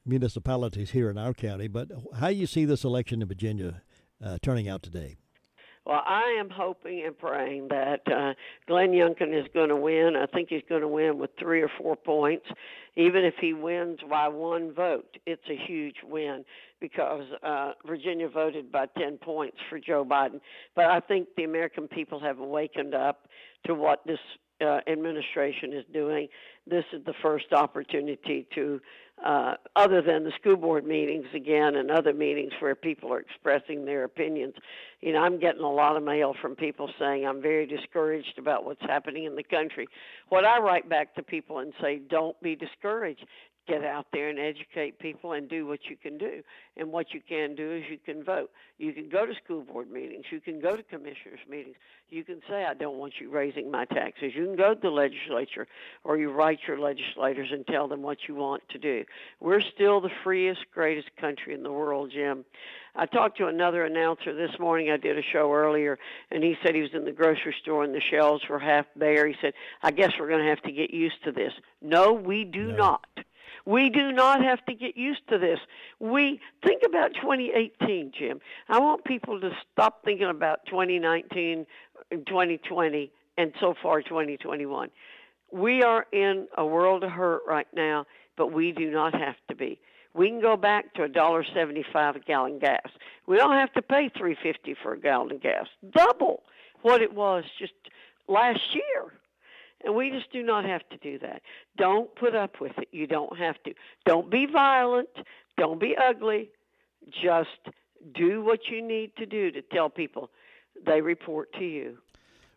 municipalities here in our county. But how do you see this election in Virginia turning out today? Well, I am hoping and praying that Glenn Youngkin is going to win. I think he's going to win with 3 or 4 points. Even if he wins by 1 vote, it's a huge win because Virginia voted by 10 points for Joe Biden. But I think the American people have awakened up to what this administration is doing. This is the first opportunity to, other than the school board meetings again and other meetings where people are expressing their opinions. I'm getting a lot of mail from people saying I'm very discouraged about what's happening in the country. What I write back to people and say, don't be discouraged. get out there and educate people and do what you can do. And what you can do is you can vote. You can go to school board meetings. You can go to commissioners' meetings. You can say, I don't want you raising my taxes. You can go to the legislature, or you write your legislators and tell them what you want to do. We're still the freest, greatest country in the world, Jim. I talked to another announcer this morning. I did a show earlier, and he said he was in the grocery store and the shelves were half bare. He said, I guess we're going to have to get used to this. No, we do not. We do not have to get used to this. We think about 2018, Jim. I want people to stop thinking about 2019 and 2020 and so far 2021. We are in a world of hurt right now, but we do not have to be. We can go back to $1.75 a gallon gas. We don't have to pay $3.50 for a gallon of gas. Double what it was just last year. And we just do not have to do that. Don't put up with it. You don't have to. Don't be violent. Don't be ugly. Just do what you need to do to tell people they report to you.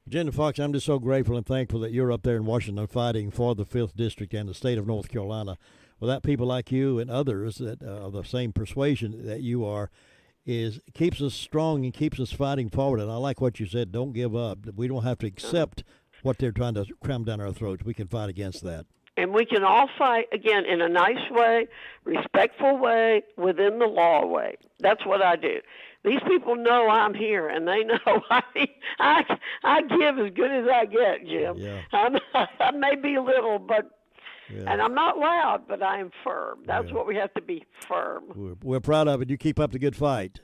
Virginia Fox, I'm just so grateful and thankful that you're up there in Washington fighting for the 5th District and the state of North Carolina. Without people like you and others that are the same persuasion that you are, keeps us strong and keeps us fighting forward. And I like what you said, don't give up. We don't have to accept what they're trying to cram down our throats. We can fight against that. And we can all fight, again, in a nice way, respectful way, within the law way. That's what I do. These people know I'm here, and they know I give as good as I get, Jim. Yeah. I may be little, but and I'm not loud, but I am firm. That's what we have to be, firm. We're proud of it. You keep up the good fight.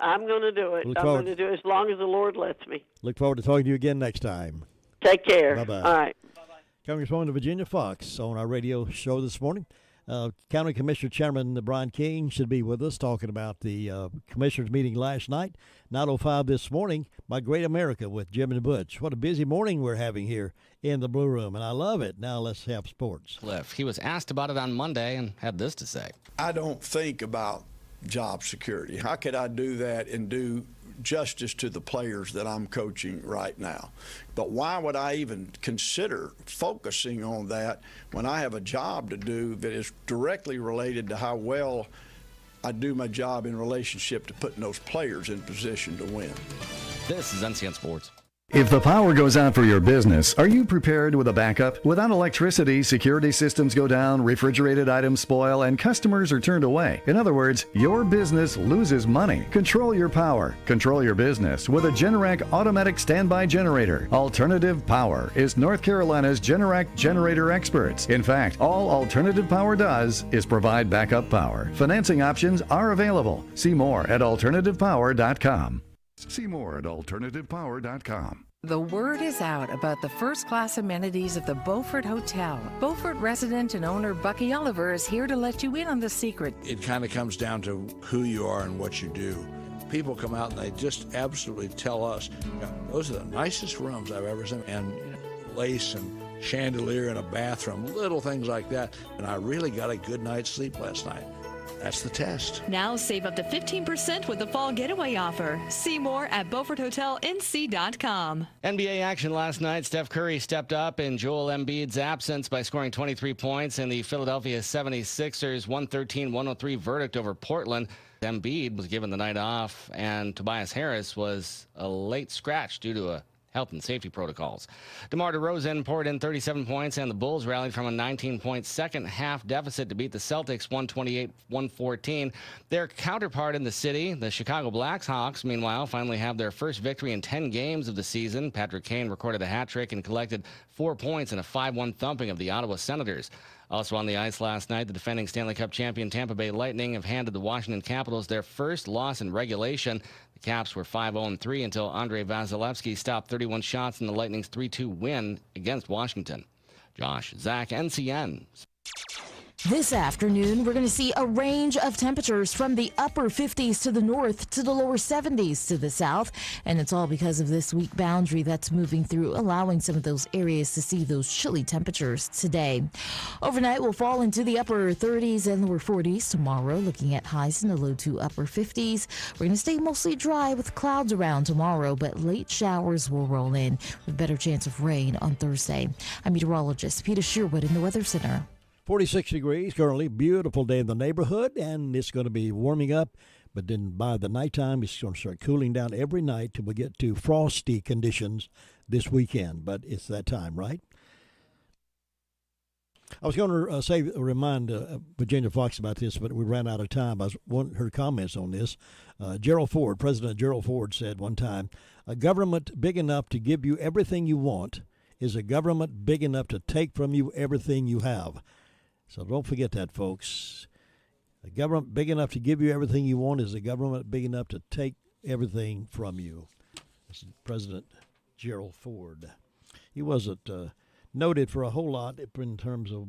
I'm going to do it. I'm going to do it as long as the Lord lets me. Look forward to talking to you again next time. Take care. Bye-bye. All right. Congresswoman Virginia Fox on our radio show this morning. County Commissioner Chairman Brian King should be with us talking about the commissioners meeting last night. 9:05 this morning by Great America with Jim and Butch. What a busy morning we're having here in the Blue Room, and I love it. Now let's have sports. Cliff, he was asked about it on Monday and had this to say. I don't think about job security. How could I do that and do justice to the players that I'm coaching right now? But why would I even consider focusing on that when I have a job to do that is directly related to how well I do my job in relationship to putting those players in position to win? This is NCN Sports. If the power goes out for your business, are you prepared with a backup? Without electricity, security systems go down, refrigerated items spoil, and customers are turned away. In other words, your business loses money. Control your power. Control your business with a Generac automatic standby generator. Alternative Power is North Carolina's Generac generator experts. In fact, all Alternative Power does is provide backup power. Financing options are available. See more at alternativepower.com. See more at alternativepower.com. The word is out about the first-class amenities of the Beaufort Hotel. Beaufort resident and owner Bucky Oliver is here to let you in on the secret. It kind of comes down to who you are and what you do. People come out and they just absolutely tell us, those are the nicest rooms I've ever seen. And lace and chandelier in a bathroom, little things like that. And I really got a good night's sleep last night. That's the test. Now save up to 15% with the fall getaway offer. See more at BeaufortHotelNC.com. NBA action last night. Steph Curry stepped up in Joel Embiid's absence by scoring 23 points in the Philadelphia 76ers 113-103 verdict over Portland. Embiid was given the night off, and Tobias Harris was a late scratch due to a health and safety protocols. DeMar DeRozan poured in 37 points, and the Bulls rallied from a 19-point second-half deficit to beat the Celtics 128-114. Their counterpart in the city, the Chicago Blackhawks, meanwhile, finally have their first victory in 10 games of the season. Patrick Kane recorded a hat trick and collected 4 points in a 5-1 thumping of the Ottawa Senators. Also on the ice last night, the defending Stanley Cup champion Tampa Bay Lightning have handed the Washington Capitals their first loss in regulation. The Caps were 5-0-3 until Andrei Vasilevsky stopped 31 shots in the Lightning's 3-2 win against Washington. Josh Zach, NCN. This afternoon, we're going to see a range of temperatures from the upper 50s to the north to the lower 70s to the south. And it's all because of this weak boundary that's moving through, allowing some of those areas to see those chilly temperatures today. Overnight, we'll fall into the upper 30s and lower 40s tomorrow, looking at highs in the low to upper 50s. We're going to stay mostly dry with clouds around tomorrow, but late showers will roll in with better chance of rain on Thursday. I'm meteorologist Peter Sherwood in the Weather Center. 46 degrees currently. Beautiful day in the neighborhood, and it's going to be warming up. But then by the nighttime, it's going to start cooling down every night till we get to frosty conditions this weekend. But it's that time, right? I was going to remind Virginia Fox about this, but we ran out of time. I wanted her comments on this. President Gerald Ford said one time, a government big enough to give you everything you want is a government big enough to take from you everything you have. So don't forget that, folks. A government big enough to give you everything you want is a government big enough to take everything from you. This is President Gerald Ford. He wasn't noted for a whole lot in terms of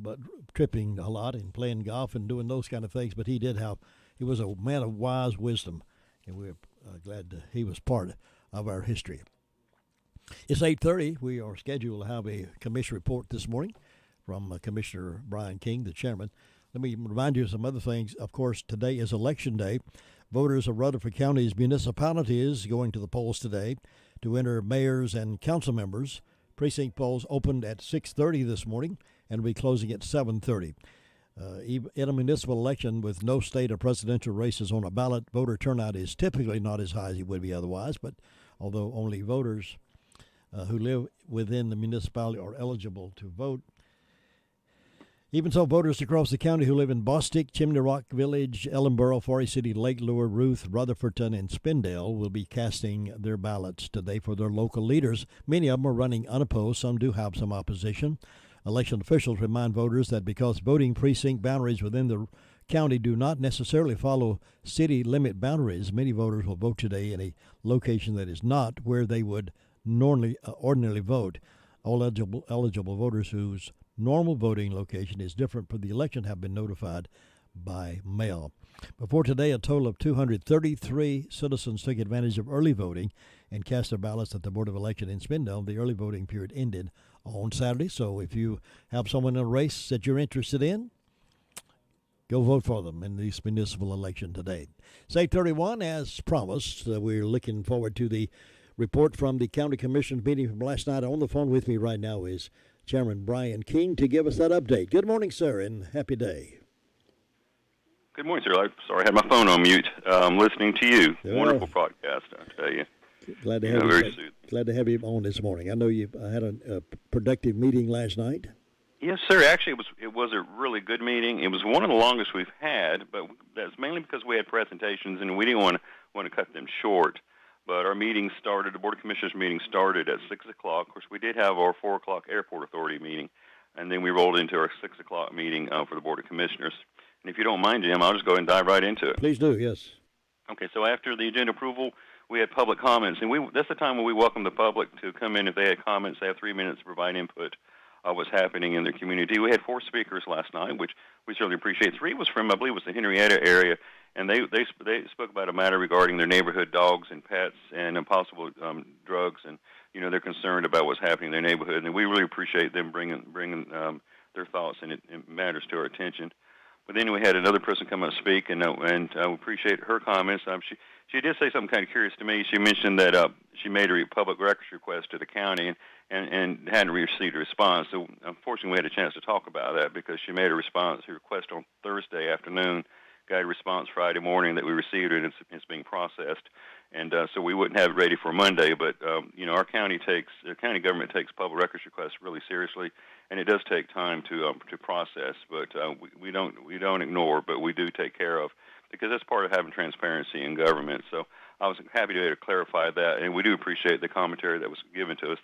tripping a lot and playing golf and doing those kind of things, but he was a man of wise wisdom, and we're glad that he was part of our history. It's 8:30. We are scheduled to have a commission report this morning from Commissioner Brian King, the chairman. Let me remind you of some other things. Of course, today is Election Day. Voters of Rutherford County's municipalities going to the polls today to enter mayors and council members. Precinct polls opened at 6:30 this morning and will be closing at 7:30. In a municipal election with no state or presidential races on a ballot, voter turnout is typically not as high as it would be otherwise, but although only voters who live within the municipality are eligible to vote. Even so, voters across the county who live in Bostic, Chimney Rock Village, Ellenboro, Forest City, Lake Lure, Ruth, Rutherfordton, and Spindale will be casting their ballots today for their local leaders. Many of them are running unopposed. Some do have some opposition. Election officials remind voters that because voting precinct boundaries within the county do not necessarily follow city limit boundaries, many voters will vote today in a location that is not where they would ordinarily vote. All eligible voters whose normal voting location is different for the election have been notified by mail. Before today, a total of 233 citizens took advantage of early voting and cast their ballots at the Board of Election in Spindale. The early voting period ended on Saturday, so if you have someone in a race that you're interested in, go vote for them in this municipal election today. It's 8:31, as promised. We're looking forward to the report from the County Commission meeting from last night. On the phone with me right now is Chairman Brian King to give us that update. Good morning, sir, and happy day. Good morning, sir. Sorry, I had my phone on mute. I'm listening to you. Wonderful podcast, I tell you. Glad to have you. Very soothing. Glad to have you on this morning. I know you had a productive meeting last night. Yes, sir. Actually, it was a really good meeting. It was one of the longest we've had, but that's mainly because we had presentations and we didn't want to cut them short. But our meeting started, the Board of Commissioners meeting started at 6 o'clock. Of course, we did have our 4 o'clock Airport Authority meeting, and then we rolled into our 6 o'clock meeting for the Board of Commissioners. And if you don't mind, Jim, I'll just go ahead and dive right into it. Please do, yes. Okay, so after the agenda approval, we had public comments, and that's the time when we welcome the public to come in. If they had comments, they have 3 minutes to provide input of what's happening in their community. We had 4 speakers last night, which we certainly appreciate. 3 was from, I believe, was the Henrietta area, and they spoke about a matter regarding their neighborhood dogs and pets and possible drugs, and they're concerned about what's happening in their neighborhood, and we really appreciate them bringing their thoughts and it matters to our attention. But then we had another person come up and speak, and I appreciate her comments. She did say something kind of curious to me. She mentioned that she made a public records request to the county and hadn't received a response. So unfortunately, we had a chance to talk about that because she made a request on Thursday afternoon, got a response Friday morning that we received it, and it's being processed. And so we wouldn't have it ready for Monday, but our county government takes public records requests really seriously, and it does take time to process. But we don't ignore, but we do take care of, because that's part of having transparency in government. So I was happy to be able to clarify that, and we do appreciate the commentary that was given to us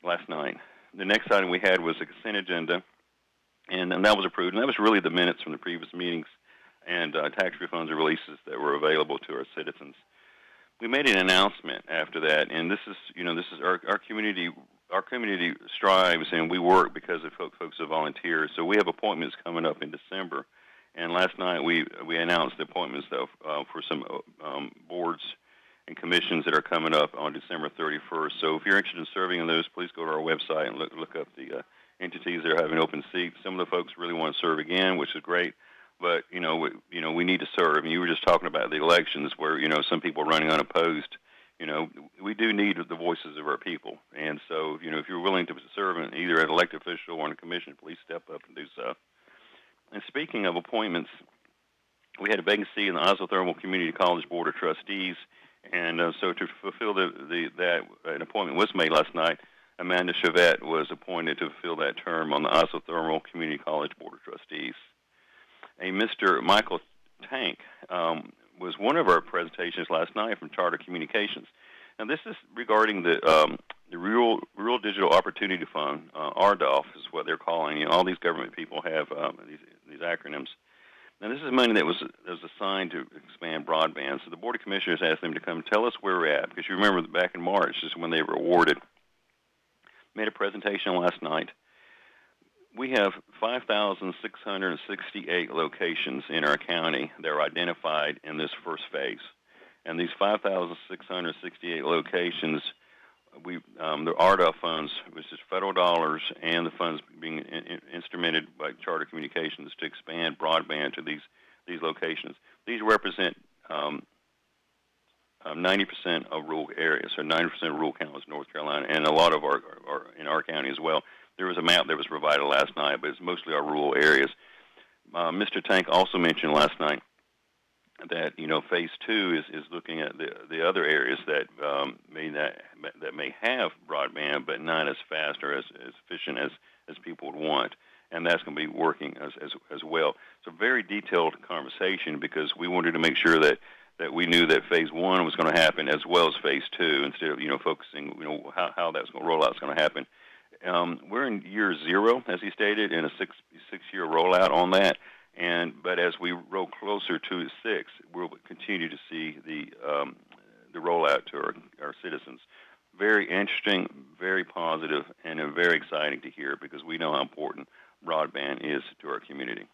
last night. The next item we had was the consent agenda, and that was approved, and that was really the minutes from the previous meetings and tax refunds and releases that were available to our citizens. We made an announcement after that, and this is our community. Our community strives, and we work because of folks who volunteer. So we have appointments coming up in December, and last night we announced the appointments for some boards and commissions that are coming up on December 31st. So if you're interested in serving in those, please go to our website and look up the entities that are having open seats. Some of the folks really want to serve again, which is great. But we need to serve. And you were just talking about the elections where some people are running unopposed, we do need the voices of our people. And so, if you're willing to serve in either an elected official or in a commission, please step up and do so. And speaking of appointments, we had a vacancy in the Isothermal Community College Board of Trustees, and so to fulfill that, an appointment was made last night. Amanda Chavette was appointed to fulfill that term on the Isothermal Community College Board of Trustees. A Mr. Michael Tank was one of our presentations last night from Charter Communications. Now, this is regarding the Rural Digital Opportunity Fund, RDOF is what they're calling. All these government people have these acronyms. Now, this is money that was assigned to expand broadband. So the Board of Commissioners asked them to come tell us where we're at, because you remember that back in March is when they were awarded. Made a presentation last night. We have 5,668 locations in our county that are identified in this first phase. And these 5,668 locations, the RDOF funds, which is federal dollars, and the funds being instrumented by Charter Communications to expand broadband to these locations. These represent 90% of rural areas, so 90% of rural counties in North Carolina, and a lot of our in our county as well. There was a map that was provided last night, but it's mostly our rural areas. Mr. Tank also mentioned last night that Phase 2 is looking at the other areas that may have broadband, but not as fast or as efficient as people would want, and that's going to be working as well. So very detailed conversation, because we wanted to make sure that we knew that Phase 1 was going to happen as well as Phase 2, instead of focusing how that's going to roll out is going to happen. We're in year 0, as he stated, in a six-year rollout on that. But as we roll closer to 6, we'll continue to see the rollout to our citizens. Very interesting, very positive, and very exciting to hear, because we know how important broadband is to our community.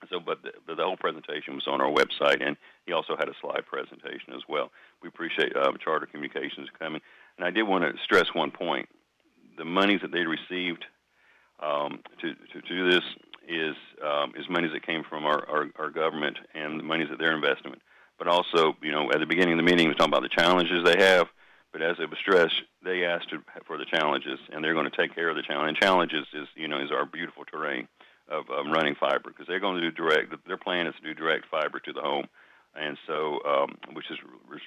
So, but the whole presentation was on our website, and he also had a slide presentation as well. We appreciate Charter Communications coming. And I did want to stress one point. The monies that they received to do this is monies that came from our government and the monies that they're investing. But also, at the beginning of the meeting, we were talking about the challenges they have. But as it was stressed, they asked for the challenges, and they're going to take care of the challenge. And challenges is our beautiful terrain of running fiber, because they're going to do their plan is to do direct fiber to the home, and so which is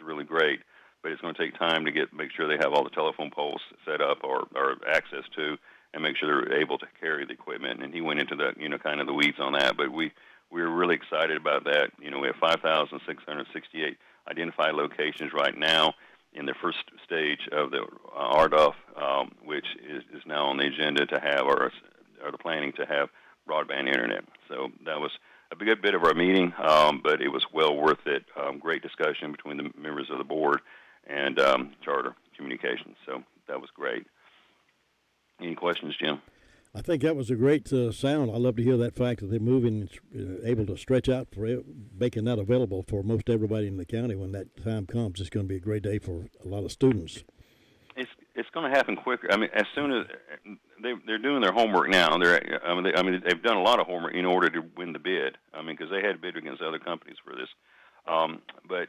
really great. But it's going to take time to make sure they have all the telephone poles set up or access to, and make sure they're able to carry the equipment. And he went into the kind of the weeds on that. But we're really excited about that. We have 5,668 identified locations right now in the first stage of the RDOF, which is now on the agenda to have or the planning to have broadband internet. So that was a good bit of our meeting, but it was well worth it. Great discussion between the members of the board and Charter Communications. So that was great. Any questions, Jim? I think that was a great sound. I love to hear that fact that they're moving, able to stretch out for making that available for most everybody in the county when that time comes. It's going to be a great day for a lot of students. It's going to happen quicker. I mean, as soon as they're doing their homework now, they've done a lot of homework in order to win the bid. Because they had to bid against other companies for this. But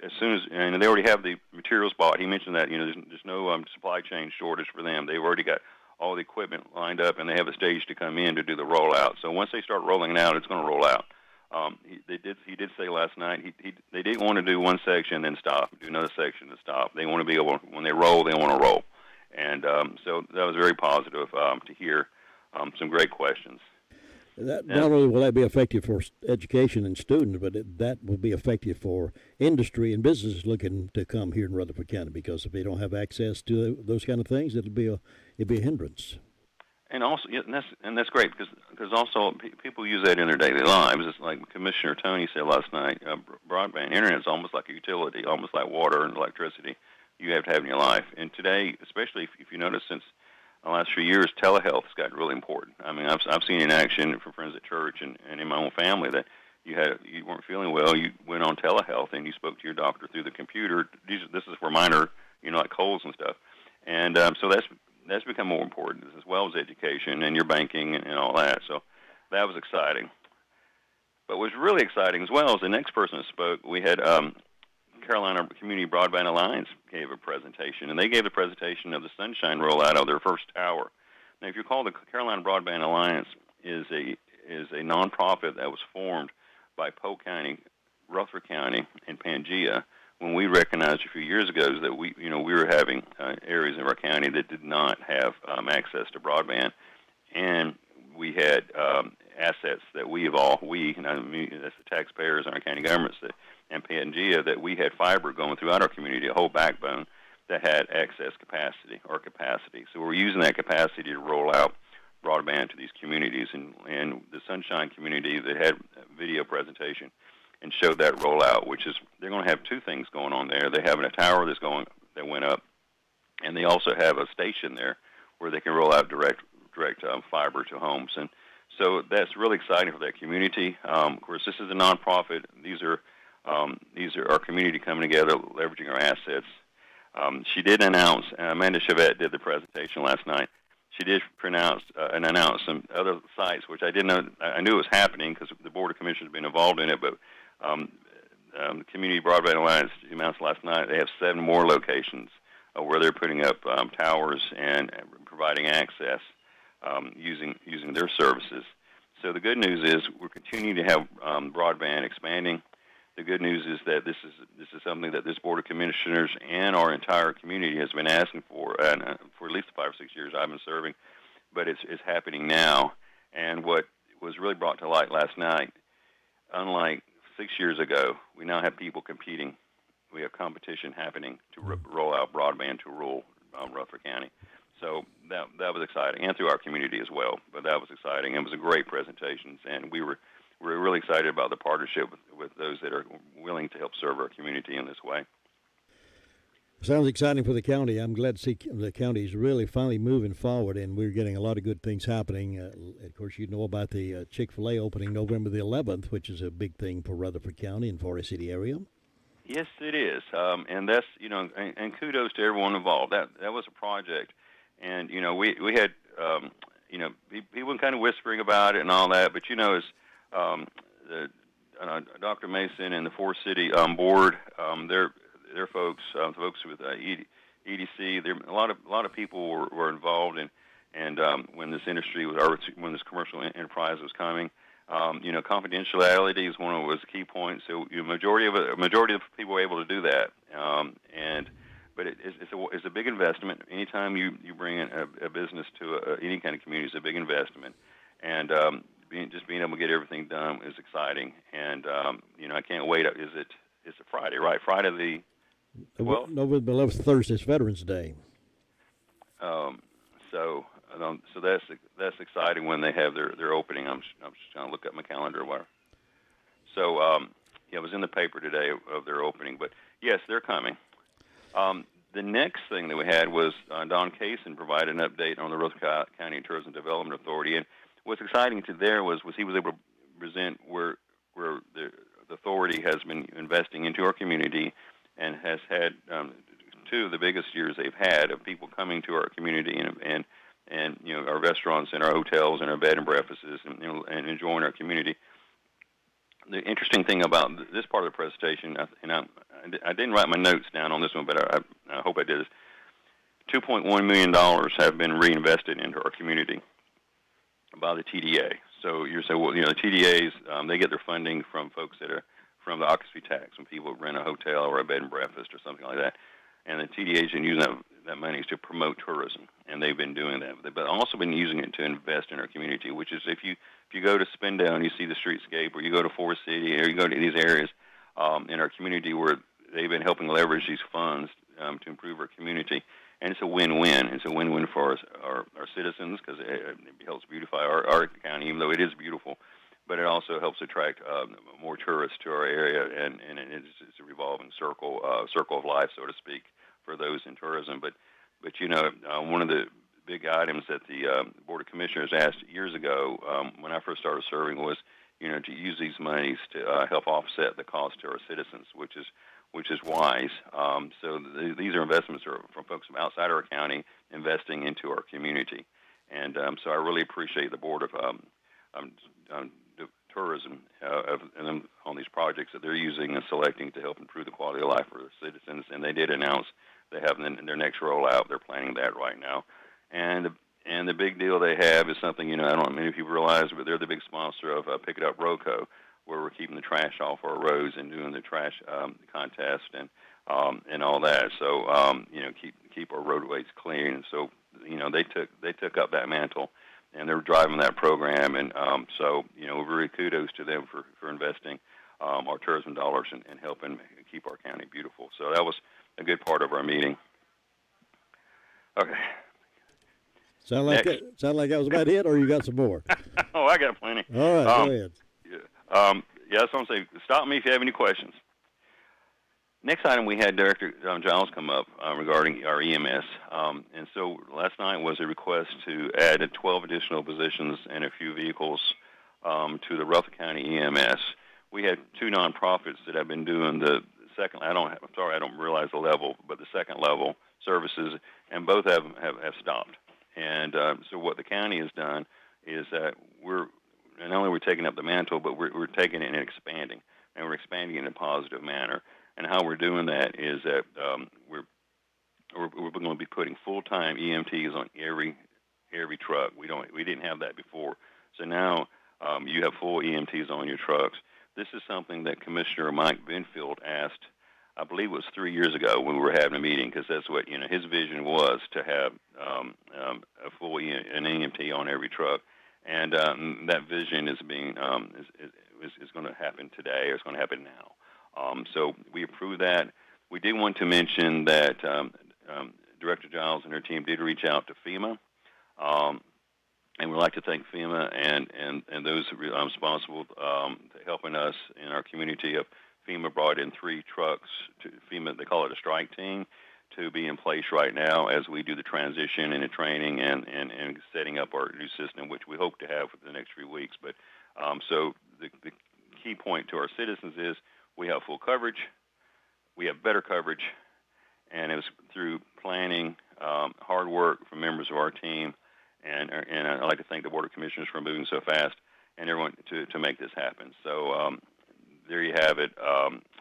as soon as and they already have the materials bought. He mentioned that there's no supply chain shortage for them. They've already got all the equipment lined up, and they have a stage to come in to do the rollout. So once they start rolling it out, it's going to roll out. He did say last night they didn't want to do one section and stop, do another section and stop. They want to be able, when they roll, they want to roll. And so that was very positive to hear some great questions. Not only will that be effective for education and students, but that will be effective for industry and businesses looking to come here in Rutherford County, because if they don't have access to those kind of things, it'll be a hindrance. And also, and that's great, because also people use that in their daily lives. It's like Commissioner Tony said last night, broadband internet is almost like a utility, almost like water and electricity you have to have in your life. And today, especially if you notice, since the last few years, telehealth has gotten really important. I mean, I've seen in action from friends at church and in my own family that you weren't feeling well, you went on telehealth and you spoke to your doctor through the computer. This is for minor, like colds and stuff. And so that's become more important, as well as education and your banking and all that. So that was exciting. But what was really exciting as well is the next person that spoke, we had Carolina Community Broadband Alliance gave a presentation, and they gave a presentation of the Sunshine rollout of their first tower. Now, if you recall, the Carolina Broadband Alliance is a nonprofit that was formed by Polk County, Rutherford County, and Pangea when we recognized a few years ago that we were having areas in our county that did not have access to broadband, and we had assets that that's the taxpayers and our county governments and Pangea, that we had fiber going throughout our community, a whole backbone that had access capacity. So we're using that capacity to roll out broadband to these communities, and the Sunshine community, they had a video presentation and showed that rollout, which is they're going to have two things going on there. They have a tower that went up, and they also have a station there where they can roll out direct fiber to homes, and so that's really exciting for that community. Of course, this is a nonprofit. These are our community coming together, leveraging our assets. She did announce, Amanda Chavette did the presentation last night. She did announce some other sites, which I didn't know. I knew it was happening because the Board of Commissioners have been involved in it, but the Community Broadband Alliance announced last night they have 7 more locations where they're putting up towers and providing access using their services. So the good news is we're continuing to have broadband expanding. The good news is that this is something that this Board of Commissioners and our entire community has been asking for, and for at least 5 or 6 years I've been serving, but it's happening now. And what was really brought to light last night, unlike 6 years ago, we now have people competing. We have competition happening to roll out broadband to rural Rutherford County. So that was exciting, and through our community as well. But that was exciting. It was a great presentation, and we're really excited about the partnership with those that are willing to help serve our community in this way. Sounds exciting for the county. I'm glad to see the county is really finally moving forward, and we're getting a lot of good things happening. Of course, you know about the Chick-fil-A opening November the 11th, which is a big thing for Rutherford County and Forest City area. Yes, it is, and that's and kudos to everyone involved. That was a project, and we had people kind of whispering about it and all that, but Dr. Mason and the Forest City board, their folks, the folks with EDC, a lot of people were involved in, and when this when this commercial enterprise was coming, confidentiality was a key point. So majority of people were able to do that, but it's a big investment. Anytime you bring in a business to any kind of community, it's a big investment, and being able to get everything done is exciting, and I can't wait. It's a Friday, right? Friday the 12th? November 11th, Thursday is Veterans Day. So that's exciting when they have their opening. I'm just trying to look up my calendar or whatever. So it was in the paper today of their opening, but yes, they're coming. The next thing that we had was Don Kaysen provided an update on the Rutherford County Tourism Development Authority, and what's exciting to there was he was able to present where the authority has been investing into our community and has had 2 of the biggest years they've had of people coming to our community and our restaurants and our hotels and our bed and breakfasts and enjoying our community. The interesting thing about this part of the presentation, and I didn't write my notes down on this one, but I hope I did, is $2.1 million have been reinvested into our community by the TDA. So you're saying, well, the TDAs, they get their funding from folks that are from the occupancy tax when people rent a hotel or a bed and breakfast or something like that. And the TDAs are using that money to promote tourism, and they've been doing that. But also been using it to invest in our community, which is if you go to Spindale, you see the streetscape, or you go to Forest City, or you go to these areas in our community where they've been helping leverage these funds to improve our community. And it's a win-win. It's a win-win for our citizens because it helps beautify our county, even though it is beautiful. But it also helps attract more tourists to our area, and it's a revolving circle of life, so to speak, for those in tourism. But one of the big items that the Board of Commissioners asked years ago when I first started serving was, to use these monies to help offset the cost to our citizens, which is wise. So these are investments from folks from outside our county investing into our community, and so I really appreciate the Board of tourism on these projects that they're using and selecting to help improve the quality of life for their citizens. And they did announce they have in their next rollout. They're planning that right now. And the big deal they have is something, I don't know many people realize, but they're the big sponsor of Pick It Up Roco, where we're keeping the trash off our roads and doing the trash contest and all that. So keep our roadways clean. And so they took up that mantle, and they're driving that program. And so very kudos to them for investing our tourism dollars and helping keep our county beautiful. So that was a good part of our meeting. Okay. Sound like that was about it, or you got some more? Oh, I got plenty. All right, go ahead. Yeah, that's what I'm saying. Stop me if you have any questions. Next item, we had Director Giles come up regarding our EMS. And so last night was a request to add 12 additional positions and a few vehicles to the Rutherford County EMS. We had two nonprofits that have been doing the second. I don't realize the level, but the second level services, and both have stopped. And so what the county has done is that not only we're taking up the mantle, but we're taking it and expanding, and we're expanding it in a positive manner. And how we're doing that is that we're going to be putting full-time EMTs on every truck. We didn't have that before, so now you have full EMTs on your trucks. This is something that Commissioner Mike Benfield asked, I believe it was 3 years ago when we were having a meeting, because that's what his vision was, to have a full an EMT on every truck, and that vision is being is going to happen today, or it's going to happen now. So we approved that. We did want to mention that Director Giles and her team did reach out to FEMA, and we'd like to thank FEMA and those responsible to helping us in our community. FEMA brought in 3 trucks to FEMA. They call it a strike team, to be in place right now as we do the transition and the training and setting up our new system, which we hope to have for the next 3 weeks. But so the key point to our citizens is we have full coverage, we have better coverage, and it was through planning, hard work from members of our team, and I'd like to thank the Board of Commissioners for moving so fast and everyone to make this happen. So there you have it.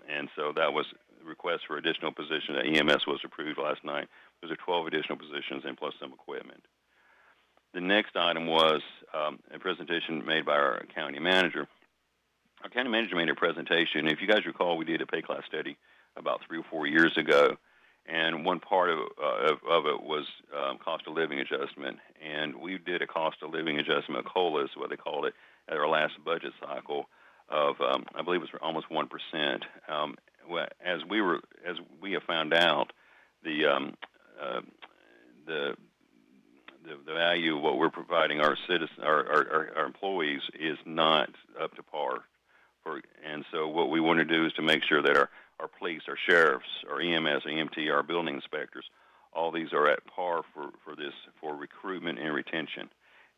And so that was a request for additional positions. EMS was approved last night. Those are 12 additional positions and plus some equipment. The next item was a presentation made by our county manager. Our county manager made a presentation. If you guys recall, we did a pay class study about 3 or 4 years ago, and one part of it was cost of living adjustment. And we did a cost of living adjustment, COLA is what they called it, at our last budget cycle of I believe it was almost 1%. As we have found out, the value of what we're providing our citizens, our employees, is not up to par. And so what we want to do is to make sure that our police, our sheriffs, our EMS, our EMT, our building inspectors, all these are at par for recruitment and retention.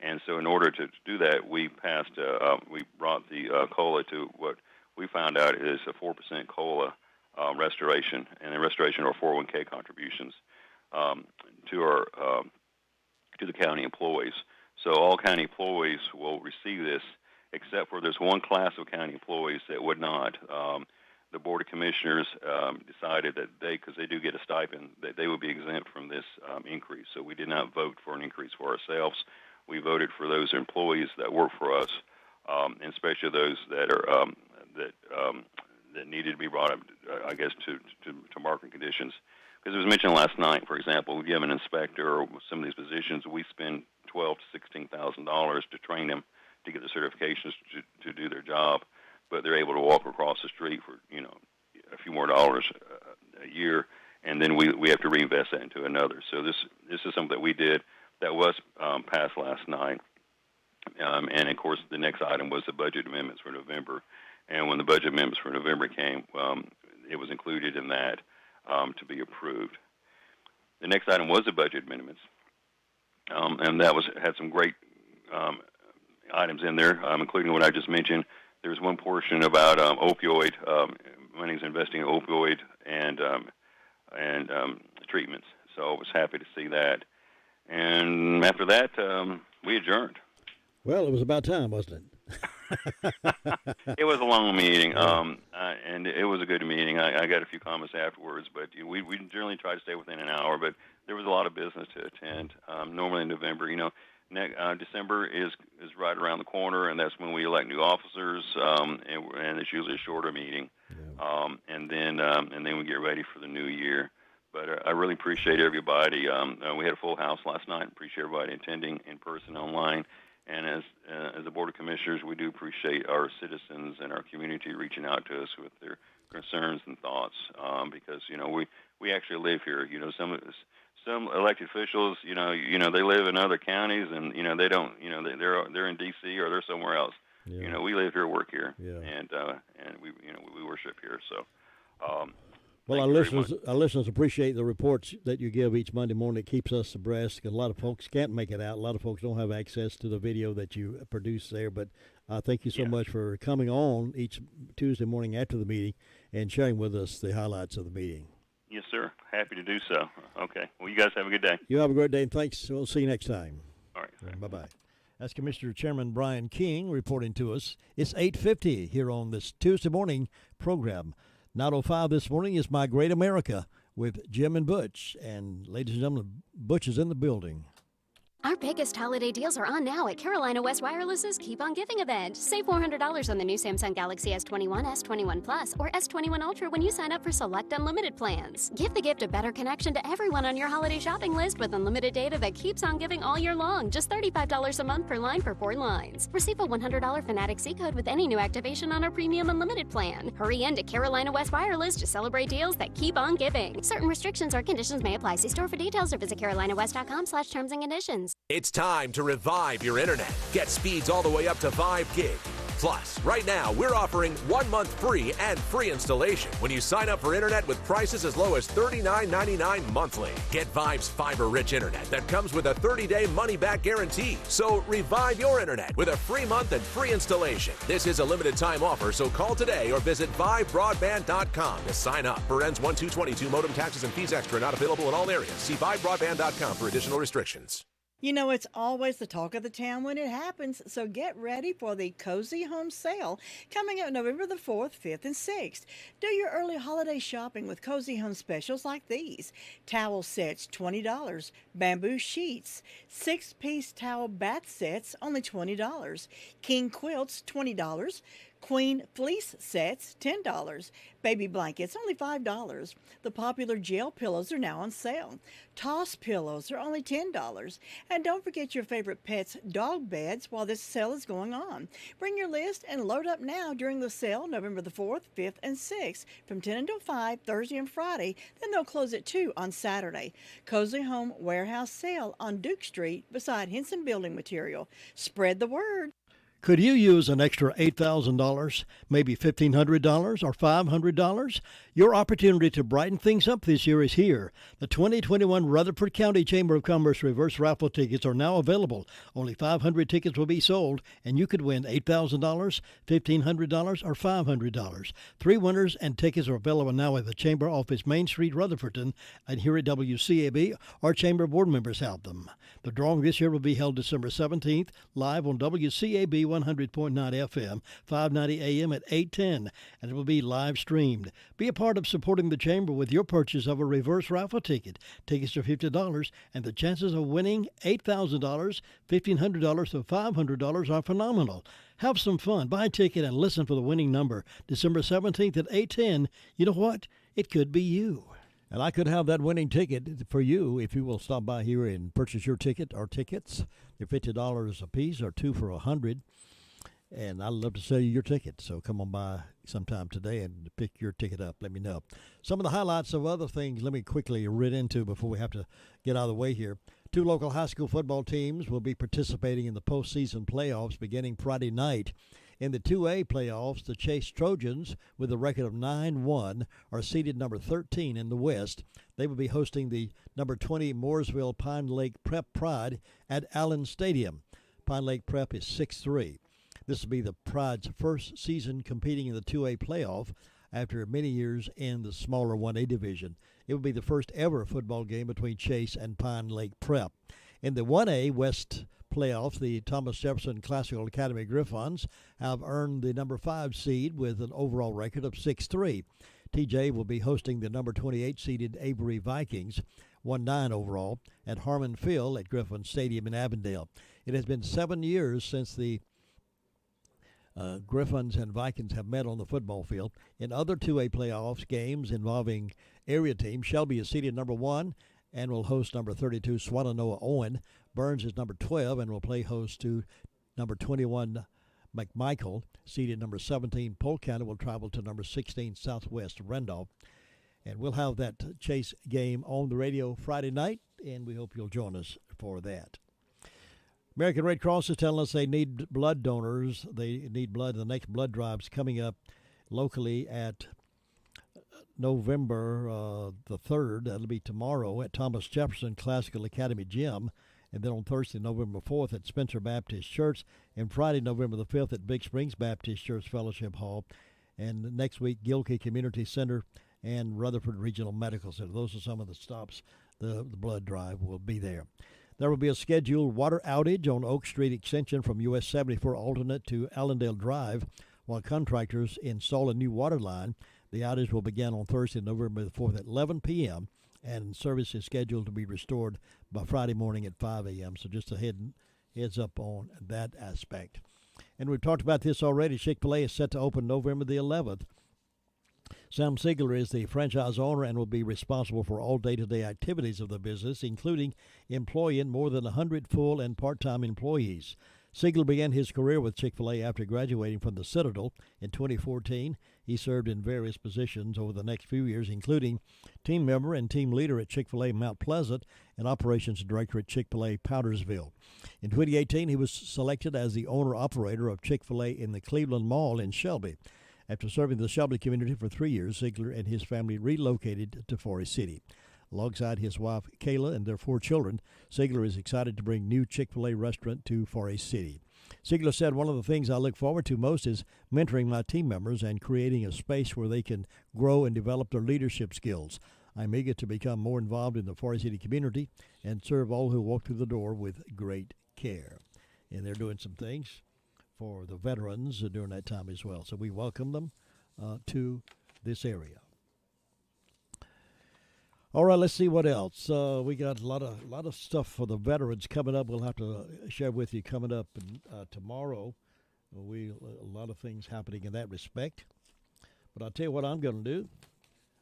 And so in order to do that, we brought the COLA to what we found out is a 4% COLA restoration, and the restoration of our 401k contributions to the county employees. So all county employees will receive this, except for there's one class of county employees that would not. The Board of Commissioners decided that because they do get a stipend, that they would be exempt from this increase. So we did not vote for an increase for ourselves. We voted for those employees that work for us, and especially those that are that needed to be brought up, I guess, to market conditions. Because it was mentioned last night, for example, we give an inspector or some of these positions, we spend $12,000 to $16,000 to train them to get the certifications to do their job, but they're able to walk across the street for a few more dollars a year, and then we have to reinvest that into another. So this is something that we did that was passed last night, and of course the next item was the budget amendments for November. And when the budget amendments for November came, it was included in that to be approved. The next item was the budget amendments, and that had some great items in there, including what I just mentioned. There's one portion about opioid money's investing in opioid and treatments. So I was happy to see that. And after that, we adjourned. Well, it was about time, wasn't it? It was a long meeting, and it was a good meeting. I got a few comments afterwards, but we generally try to stay within an hour. But there was a lot of business to attend. Normally in November, December is right around the corner, and that's when we elect new officers, and it's usually a shorter meeting. And then we get ready for the new year. But I really appreciate everybody. We had a full house last night. Appreciate everybody attending in person, online. And as the Board of Commissioners, we do appreciate our citizens and our community reaching out to us with their concerns and thoughts, because we actually live here. Some elected officials, they live in other counties, and they don't, they're in D.C. or they're somewhere else. Yeah. We live here, work here, yeah. and we worship here. So. Well, our listeners appreciate the reports that you give each Monday morning. It keeps us abreast, because a lot of folks can't make it out. A lot of folks don't have access to the video that you produce there. But thank you so much for coming on each Tuesday morning after the meeting and sharing with us the highlights of the meeting. Yes, sir. Happy to do so. Okay. Well, you guys have a good day. You have a great day, and thanks. We'll see you next time. All right. Bye-bye. That's Commissioner Chairman Brian King reporting to us. It's 8:50 here on this Tuesday morning program. 9:05 this morning is My Great America with Jim and Butch. And ladies and gentlemen, Butch is in the building. Our biggest holiday deals are on now at Carolina West Wireless's Keep On Giving event. Save $400 on the new Samsung Galaxy S21, S21 Plus, or S21 Ultra when you sign up for select unlimited plans. Give the gift of better connection to everyone on your holiday shopping list with unlimited data that keeps on giving all year long. Just $35 a month per line for 4 lines. Receive a $100 Fanatic C code with any new activation on our premium unlimited plan. Hurry in to Carolina West Wireless to celebrate deals that keep on giving. Certain restrictions or conditions may apply. See store for details or visit carolinawest.com/terms and conditions. It's time to revive your internet. Get speeds all the way up to 5 gig. Plus, right now, we're offering 1 month free and free installation when you sign up for internet with prices as low as $39.99 monthly. Get Vibe's fiber-rich internet that comes with a 30-day money-back guarantee. So revive your internet with a free month and free installation. This is a limited-time offer, so call today or visit vibebroadband.com to sign up. For ends 1/2/22, modem taxes and fees extra, not available in all areas. See vibebroadband.com for additional restrictions. It's always the talk of the town when it happens, so get ready for the Cozy Home Sale coming up November the 4th, 5th, and 6th. Do your early holiday shopping with Cozy Home specials like these. Towel sets, $20. Bamboo sheets. 6-piece towel bath sets, only $20. King quilts, $20. Queen fleece sets, $10. Baby blankets, only $5. The popular gel pillows are now on sale. Toss pillows are only $10. And don't forget your favorite pet's dog beds while this sale is going on. Bring your list and load up now during the sale November the 4th, 5th, and 6th from 10 until 5 Thursday and Friday. Then they'll close at 2 on Saturday. Cozy Home Warehouse Sale on Duke Street beside Henson Building Material. Spread the word. Could you use an extra $8,000, maybe $1,500 or $500? Your opportunity to brighten things up this year is here. The 2021 Rutherford County Chamber of Commerce reverse raffle tickets are now available. Only 500 tickets will be sold, and you could win $8,000, $1,500, or $500. 3 winners and tickets are available now at the Chamber office, Main Street, Rutherford, and here at WCAB, our Chamber board members have them. The drawing this year will be held December 17th, live on WCAB 100.9 FM, 590 AM at 8:10, and it will be live streamed. Be a part of supporting the Chamber with your purchase of a reverse raffle ticket. Tickets are $50, and the chances of winning $8,000, $1,500, or $500 are phenomenal. Have some fun. Buy a ticket and listen for the winning number. December 17th at 8:10. You know what? It could be you. And I could have that winning ticket for you if you will stop by here and purchase your ticket or tickets. They're $50 a piece or 2 for $100. And I'd love to sell you your ticket. So come on by sometime today and pick your ticket up. Let me know. Some of the highlights of other things let me quickly read into before we have to get out of the way here. 2 local high school football teams will be participating in the postseason playoffs beginning Friday night. In the 2A playoffs, the Chase Trojans, with a record of 9-1, are seeded number 13 in the West. They will be hosting the number 20 Mooresville Pine Lake Prep Pride at Allen Stadium. Pine Lake Prep is 6-3. This will be the Pride's first season competing in the 2A playoff after many years in the smaller 1A division. It will be the first ever football game between Chase and Pine Lake Prep. In the 1A West playoffs, the Thomas Jefferson Classical Academy Griffons have earned the number 5 seed with an overall record of 6-3. TJ will be hosting the number 28 seeded Avery Vikings, 1-9 overall, at Harmon Field at Griffin Stadium in Avondale. It has been 7 years since the Griffins and Vikings have met on the football field. In other 2A playoffs games involving area teams, Shelby is seeded number 1 and will host number 32 Swannanoa Owen. Burns is number 12 and will play host to number 21 McMichael. Seeded number 17 Polk County will travel to number 16 Southwest Randolph. And we'll have that Chase game on the radio Friday night, and we hope you'll join us for that. American Red Cross is telling us they need blood donors. They need blood. The next blood drive's coming up locally at November the 3rd. That'll be tomorrow at Thomas Jefferson Classical Academy Gym. And then on Thursday, November 4th at Spencer Baptist Church. And Friday, November the 5th at Big Springs Baptist Church Fellowship Hall. And next week, Gilkey Community Center and Rutherford Regional Medical Center. Those are some of the stops. The blood drive will be there. There will be a scheduled water outage on Oak Street Extension from US 74 alternate to Allendale Drive while contractors install a new water line. The outage will begin on Thursday, November the 4th at 11 p.m., and service is scheduled to be restored by Friday morning at 5 a.m., so just a heads up on that aspect. And we've talked about this already. Chick-fil-A is set to open November the 11th. Sam Ziegler is the franchise owner and will be responsible for all day-to-day activities of the business, including employing more than 100 full and part-time employees. Ziegler began his career with Chick-fil-A after graduating from the Citadel in 2014. He served in various positions over the next few years, including team member and team leader at Chick-fil-A Mount Pleasant and operations director at Chick-fil-A Powdersville. In 2018, he was selected as the owner-operator of Chick-fil-A in the Cleveland Mall in Shelby. After serving the Shelby community for 3 years, Ziegler and his family relocated to Forest City. Alongside his wife, Kayla, and their 4 children, Ziegler is excited to bring new Chick-fil-A restaurant to Forest City. Ziegler said, "One of the things I look forward to most is mentoring my team members and creating a space where they can grow and develop their leadership skills. I'm eager to become more involved in the Forest City community and serve all who walk through the door with great care." And they're doing some things for the veterans during that time as well. So we welcome them to this area. All right, let's see what else. We got a lot of stuff for the veterans coming up. We'll have to share with you coming up tomorrow. A lot of things happening in that respect. But I'll tell you what I'm going to do.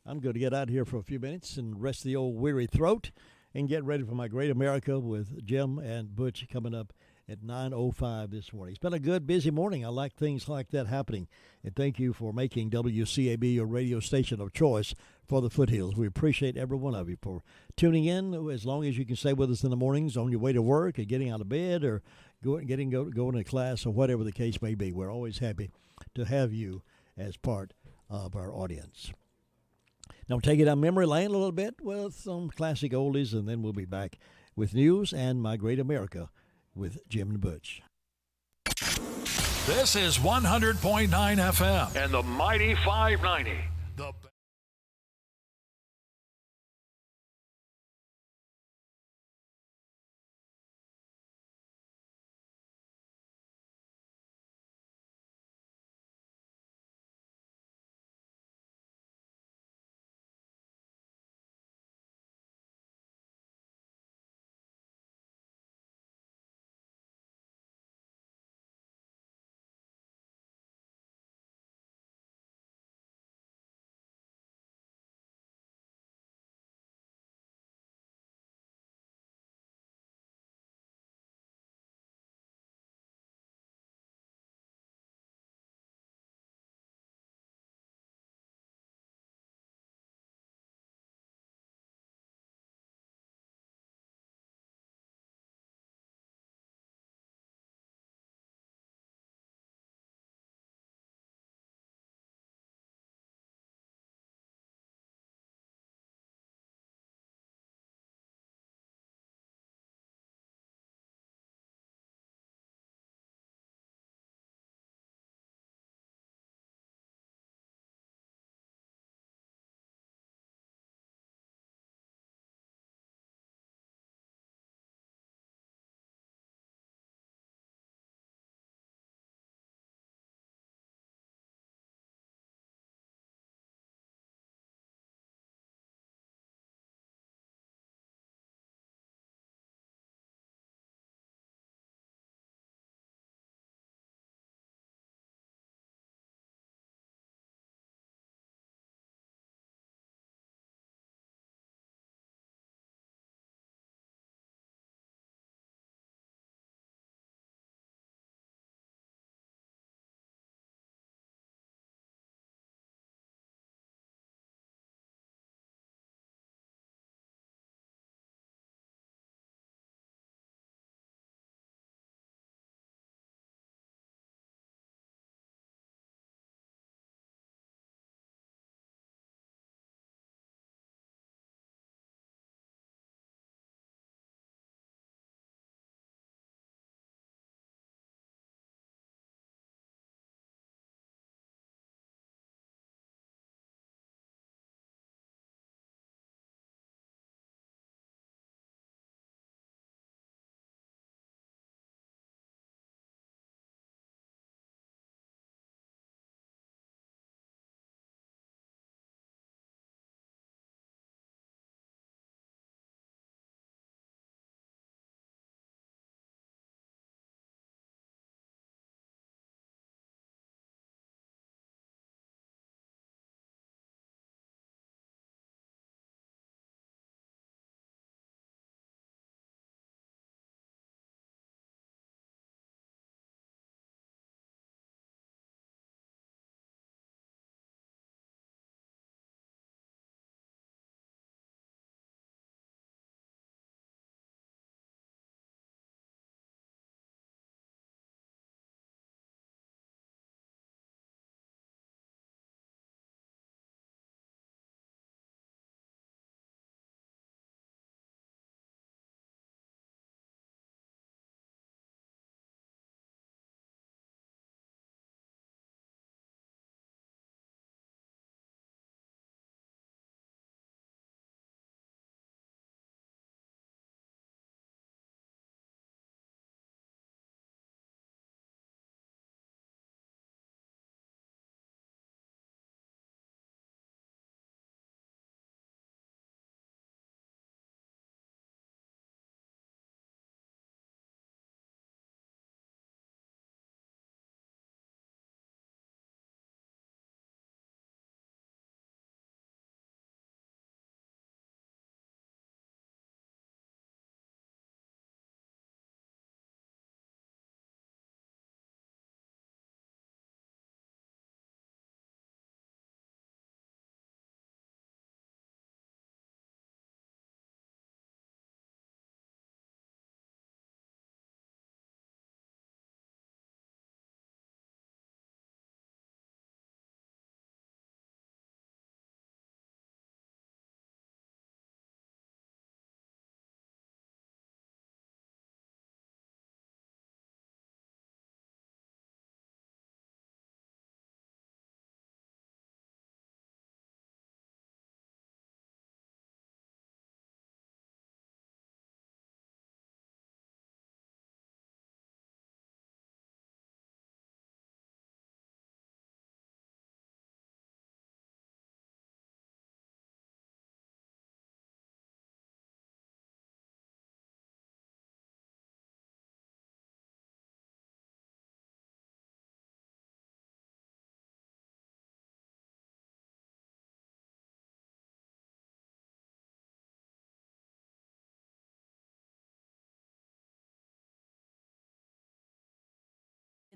I'm going to get out here for a few minutes and rest the old weary throat and get ready for my Great America with Jim and Butch coming up at 9:05 this morning. It's been a good, busy morning. I like things like that happening. And thank you for making WCAB your radio station of choice for the foothills. We appreciate every one of you for tuning in, as long as you can stay with us in the mornings on your way to work or getting out of bed or going to class or whatever the case may be. We're always happy to have you as part of our audience. Now, we'll take it down memory lane a little bit with some classic oldies, and then we'll be back with news and My Great America with Jim and Butch. This is 100.9 FM and the mighty 590. The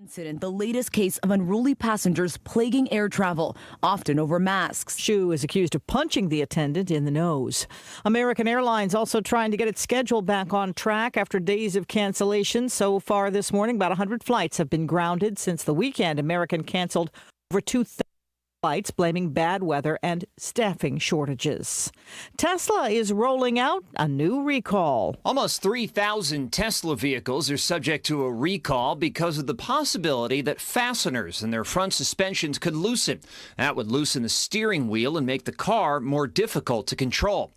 Incident, the latest case of unruly passengers plaguing air travel, often over masks. Shu is accused of punching the attendant in the nose. American Airlines also trying to get its schedule back on track after days of cancellations. So far this morning, about 100 flights have been grounded since the weekend. American canceled over 2,000 flights, blaming bad weather and staffing shortages. Tesla is rolling out a new recall. Almost 3,000 Tesla vehicles are subject to a recall because of the possibility that fasteners in their front suspensions could loosen. That would loosen the steering wheel and make the car more difficult to control.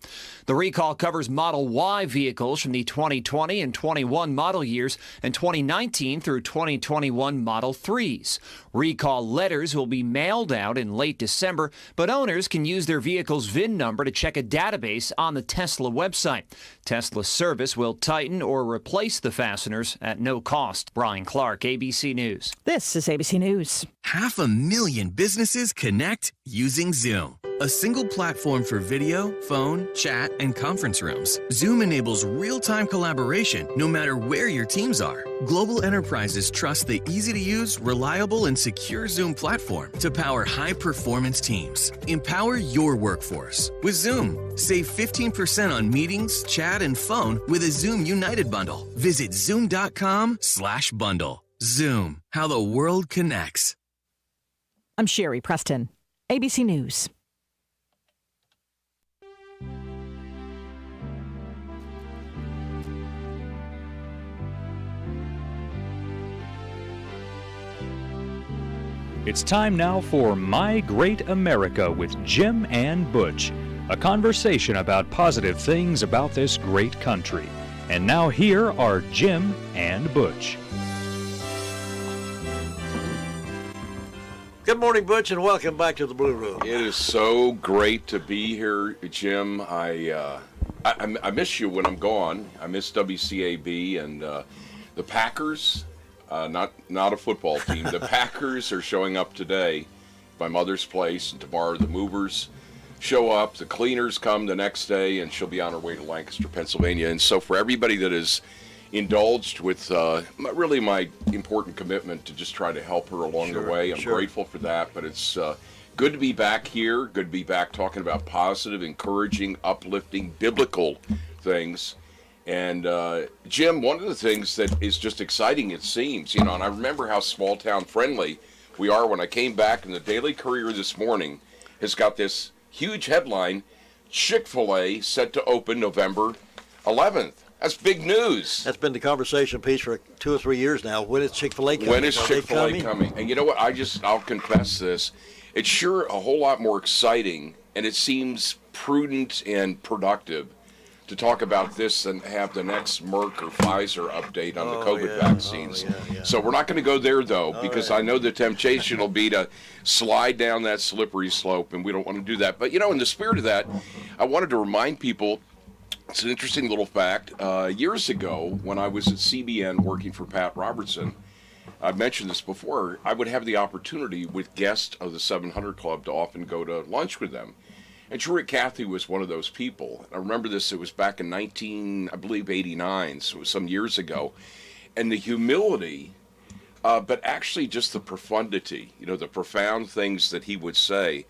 The recall covers Model Y vehicles from the 2020 and 21 model years and 2019 through 2021 Model 3s. Recall letters will be mailed out in late December, but owners can use their vehicle's VIN number to check a database on the Tesla website. Tesla service will tighten or replace the fasteners at no cost. Brian Clark, ABC News. This is ABC News. 500,000 businesses connect using Zoom. A single platform for video, phone, chat, and conference rooms. Zoom enables real-time collaboration no matter where your teams are. Global enterprises trust the easy-to-use, reliable, and secure Zoom platform to power high-performance teams. Empower your workforce with Zoom. Save 15% on meetings, chat, and phone with a Zoom United bundle. Visit zoom.com/bundle. Zoom, how the world connects. I'm Sherry Preston, ABC News. It's time now for My Great America with Jim and Butch, a conversation about positive things about this great country. And now here are Jim and Butch. Good morning, Butch, and welcome back to the Blue Room. It is so great to be here, Jim. I miss you when I'm gone. I miss WCAB and the Packers. Not a football team. The Packers are showing up today, my mother's place, and tomorrow the movers show up. The cleaners come the next day, and she'll be on her way to Lancaster, Pennsylvania. And so for everybody that is indulged with really my important commitment to just try to help her along the way, I'm grateful for that. But it's good to be back here, good to be back talking about positive, encouraging, uplifting, biblical things. And Jim, one of the things that is just exciting, it seems, and I remember how small town friendly we are when I came back, and the Daily Courier this morning has got this huge headline, Chick-fil-A set to open November 11th. That's big news. That's been the conversation piece for 2 or 3 years now. When is Chick-fil-A coming? When is Chick-fil-A coming? And you know what? I'll confess this. It's sure a whole lot more exciting, and it seems prudent and productive to talk about this and have the next Merck or Pfizer update on the COVID vaccines. So we're not going to go there, though, because I know the temptation will be to slide down that slippery slope, and we don't want to do that. But, in the spirit of that, I wanted to remind people, it's an interesting little fact. Years ago, when I was at CBN working for Pat Robertson, I've mentioned this before, I would have the opportunity with guests of the 700 Club to often go to lunch with them. And Drew Cathy was one of those people. I remember this, it was back in 1989, so it was some years ago. And the humility, but actually just the profundity, the profound things that he would say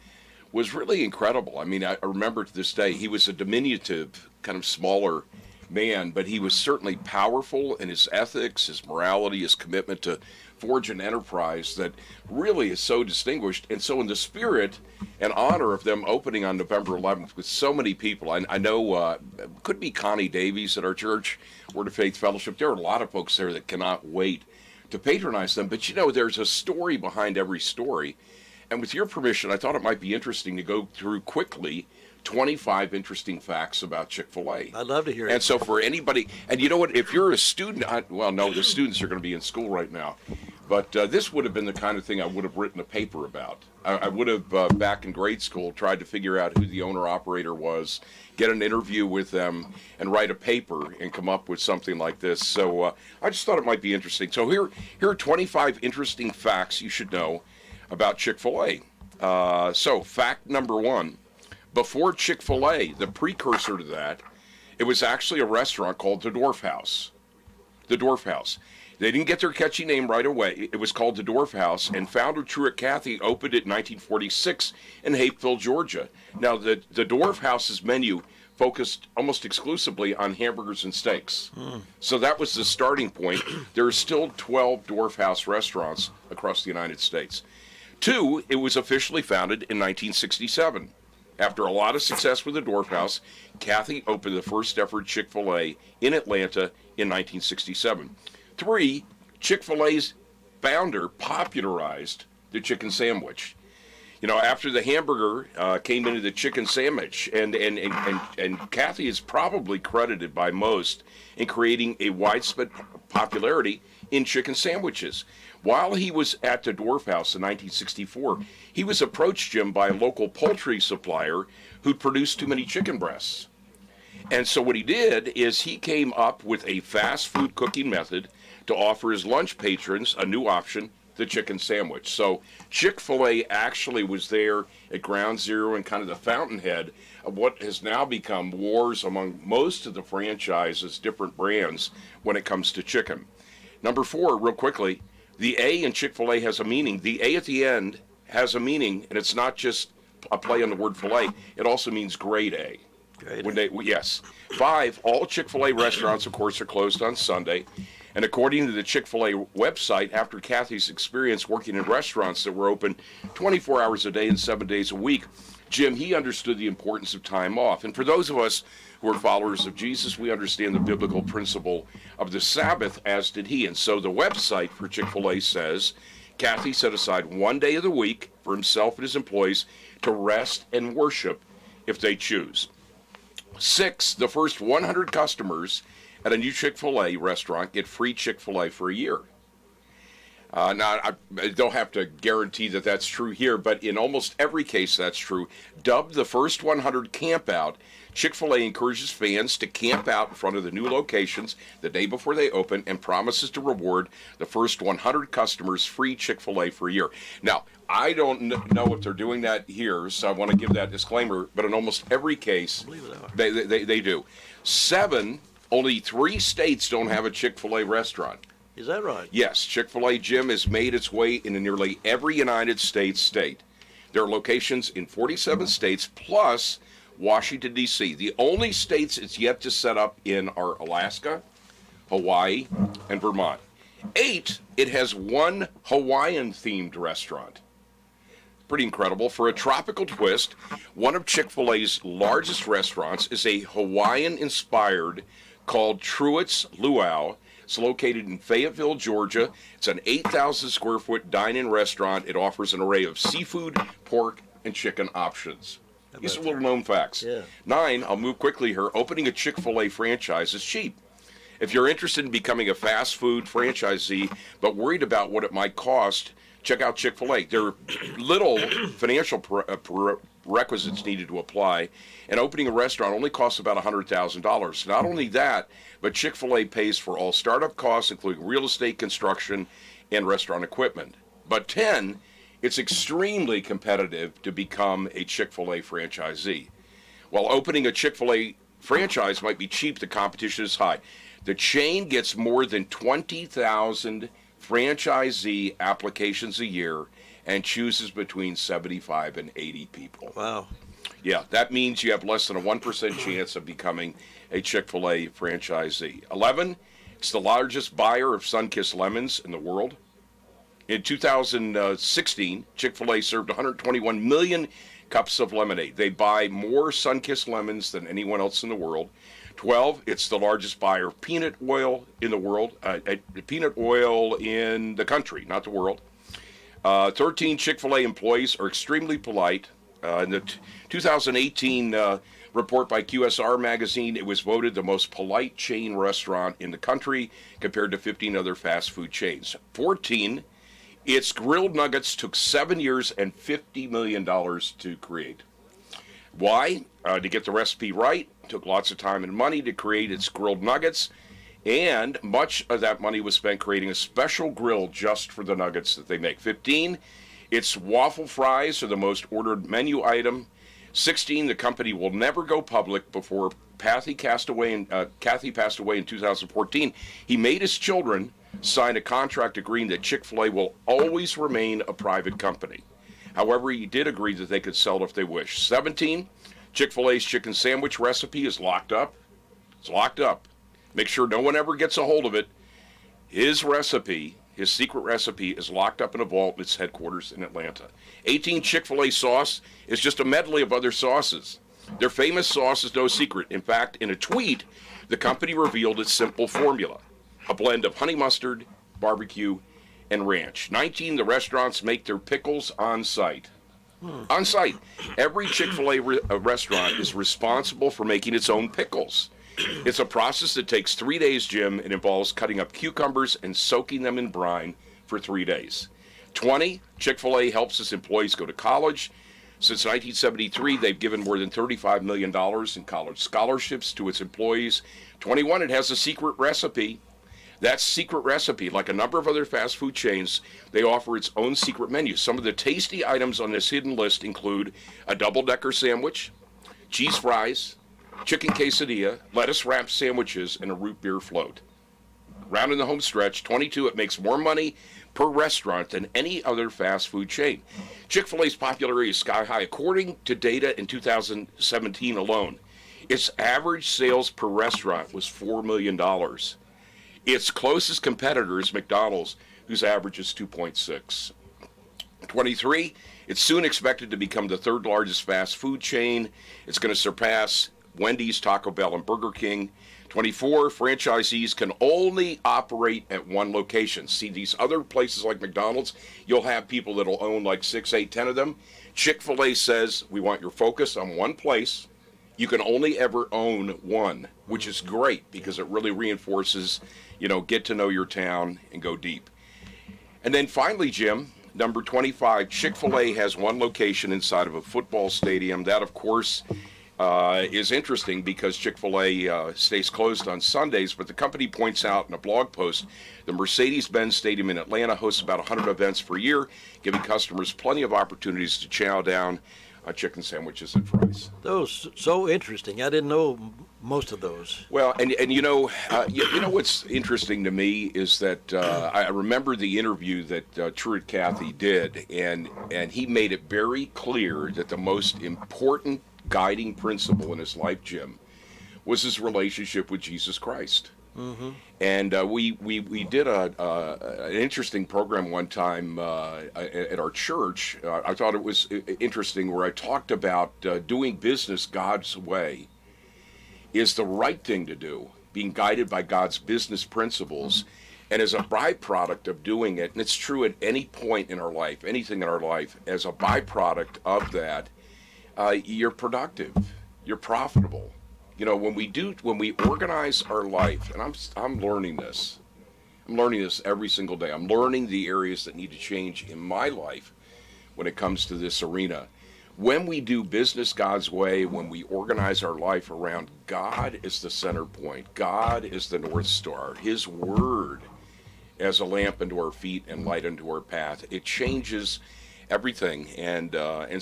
was really incredible. I mean, I remember to this day, he was a diminutive, kind of smaller man, but he was certainly powerful in his ethics, his morality, his commitment to forge an enterprise that really is so distinguished. And so in the spirit and honor of them opening on November 11th with so many people, I know could be Connie Davies at our church, Word of Faith Fellowship. There are a lot of folks there that cannot wait to patronize them. But there's a story behind every story. And with your permission, I thought it might be interesting to go through quickly 25 interesting facts about Chick-fil-A. I'd love to hear it. And so for anybody, and you know what, if you're a student, the students are going to be in school right now, but this would have been the kind of thing I would have written a paper about. I would have, back in grade school, tried to figure out who the owner-operator was, get an interview with them, and write a paper and come up with something like this. So I just thought it might be interesting. So here are 25 interesting facts you should know about Chick-fil-A. So fact number 1. Before Chick-fil-A, the precursor to that, it was actually a restaurant called the Dwarf House. The Dwarf House. They didn't get their catchy name right away. It was called the Dwarf House, and founder Truett Cathy opened it in 1946 in Hapeville, Georgia. Now, the Dwarf House's menu focused almost exclusively on hamburgers and steaks. So that was the starting point. There are still 12 Dwarf House restaurants across the United States. 2, it was officially founded in 1967. After a lot of success with the Dwarf House, Cathy opened the first ever Chick-fil-A in Atlanta in 1967. 3, Chick-fil-A's founder popularized the chicken sandwich. You know, after the hamburger came into the chicken sandwich, and Cathy is probably credited by most in creating a widespread popularity in chicken sandwiches. While he was at the Dwarf House in 1964, he was approached, Jim, by a local poultry supplier who'd produced too many chicken breasts. And so what he did is he came up with a fast food cooking method to offer his lunch patrons a new option, the chicken sandwich. So Chick-fil-A actually was there at ground zero and kind of the fountainhead of what has now become wars among most of the franchises, different brands, when it comes to chicken. Number 4, real quickly, the A in Chick-fil-A has a meaning. The A at the end has a meaning, and it's not just a play on the word filet. It also means grade A. Yes. 5, all Chick-fil-A restaurants, of course, are closed on Sunday. And according to the Chick-fil-A website, after Cathy's experience working in restaurants that were open 24 hours a day and 7 days a week, Jim, he understood the importance of time off. And for those of us who are followers of Jesus, we understand the biblical principle of the Sabbath, as did he. And so the website for Chick-fil-A says, Cathy set aside 1 day of the week for himself and his employees to rest and worship if they choose. 6, the first 100 customers at a new Chick-fil-A restaurant get free Chick-fil-A for a year. Now, I don't have to guarantee that that's true here, but in almost every case that's true. Dubbed the first 100 camp out, Chick-fil-A encourages fans to camp out in front of the new locations the day before they open and promises to reward the first 100 customers free Chick-fil-A for a year. Now, I don't know if they're doing that here, so I want to give that disclaimer, but in almost every case, they do. 7, only 3 states don't have a Chick-fil-A restaurant. Is that right? Yes, Chick-fil-A, Jim, has made its way into nearly every United States state. There are locations in 47 states, plus Washington, D.C. The only states it's yet to set up in are Alaska, Hawaii, and Vermont. 8, it has 1 Hawaiian-themed restaurant. Pretty incredible. For a tropical twist, one of Chick-fil-A's largest restaurants is a Hawaiian-inspired called Truett's Luau. It's located in Fayetteville, Georgia. It's an 8,000 square foot dine-in restaurant. It offers an array of seafood, pork, and chicken options. These are little known facts. Yeah. 9, I'll move quickly here. Opening a Chick-fil-A franchise is cheap. If you're interested in becoming a fast food franchisee but worried about what it might cost, check out Chick-fil-A. There are little financial prerequisites needed to apply, and opening a restaurant only costs about $100,000. Not only that, but Chick-fil-A pays for all startup costs, including real estate, construction, and restaurant equipment. But 10, it's extremely competitive to become a Chick-fil-A franchisee. While opening a Chick-fil-A franchise might be cheap, the competition is high. The chain gets more than 20,000 franchisee applications a year and chooses between 75 and 80 people. Wow. Yeah, that means you have less than a 1% chance of becoming a Chick-fil-A franchisee. 11, it's the largest buyer of Sunkist lemons in the world. In 2016, Chick-fil-A served 121 million cups of lemonade. They buy more Sunkist lemons than anyone else in the world. 12, it's the largest buyer of peanut oil in the world, peanut oil in the country, not the world. 13, Chick-fil-A employees are extremely polite. In the 2018 report by QSR magazine, it was voted the most polite chain restaurant in the country compared to 15 other fast food chains. 14, its grilled nuggets took 7 years and $50 million to create. Why? To get the recipe right. It took lots of time and money to create its grilled nuggets, and much of that money was spent creating a special grill just for the nuggets that they make. 15, its waffle fries are the most ordered menu item. 16, the company will never go public. Before Cathy passed away in 2014, he made his children signed a contract agreeing that Chick-fil-A will always remain a private company. However, he did agree that they could sell it if they wish. 17, Chick-fil-A's chicken sandwich recipe is locked up. It's locked up. Make sure no one ever gets a hold of it. His recipe, his secret recipe, is locked up in a vault at its headquarters in Atlanta. 18, Chick-fil-A sauce is just a medley of other sauces. Their famous sauce is no secret. In fact, in a tweet, the company revealed its simple formula: a blend of honey mustard, barbecue, and ranch. 19, the restaurants make their pickles on site. On site. Every Chick-fil-A restaurant is responsible for making its own pickles. It's a process that takes 3 days, Jim. It involves cutting up cucumbers and soaking them in brine for 3 days. 20, Chick-fil-A helps its employees go to college. Since 1973, they've given more than $35 million in college scholarships to its employees. 21, it has a secret recipe. That secret recipe, like a number of other fast food chains, they offer its own secret menu. Some of the tasty items on this hidden list include a double-decker sandwich, cheese fries, chicken quesadilla, lettuce-wrapped sandwiches, and a root beer float. Round in the home stretch, 22, it makes more money per restaurant than any other fast food chain. Chick-fil-A's popularity is sky high. According to data in 2017 alone, its average sales per restaurant was $4 million. Its closest competitor is McDonald's, whose average is 2.6. 23, it's soon expected to become the third largest fast food chain. It's going to surpass Wendy's, Taco Bell, and Burger King. 24, franchisees can only operate at one location. See, these other places like McDonald's, you'll have people that'll own like 6, 8, 10 of them. Chick-fil-A says, we want your focus on one place. You can only ever own one, which is great because it really reinforces, get to know your town and go deep. And then finally, Jim, number 25, Chick-fil-A has one location inside of a football stadium. That, of course, is interesting because Chick-fil-A stays closed on Sundays, but the company points out in a blog post the Mercedes-Benz Stadium in Atlanta hosts about 100 events per year, giving customers plenty of opportunities to chow down on chicken sandwiches and fries. Those so interesting. I didn't know most of those. Well, and you know what's interesting to me is that I remember the interview that Truett Cathy did, and he made it very clear that the most important guiding principle in his life, Jim, was his relationship with Jesus Christ. Mm-hmm. And we did an interesting program one time at our church. I thought it was interesting, where I talked about doing business God's way is the right thing to do, being guided by God's business principles. Mm-hmm. And as a byproduct of doing it, and it's true at any point in our life, anything in our life, as a byproduct of that, you're productive, you're profitable. When we organize our life, and I'm learning this. I'm learning this every single day. I'm learning the areas that need to change in my life when it comes to this arena. When we do business God's way, when we organize our life around God as the center point, God is the North Star, His Word as a lamp unto our feet and light unto our path, it changes everything. And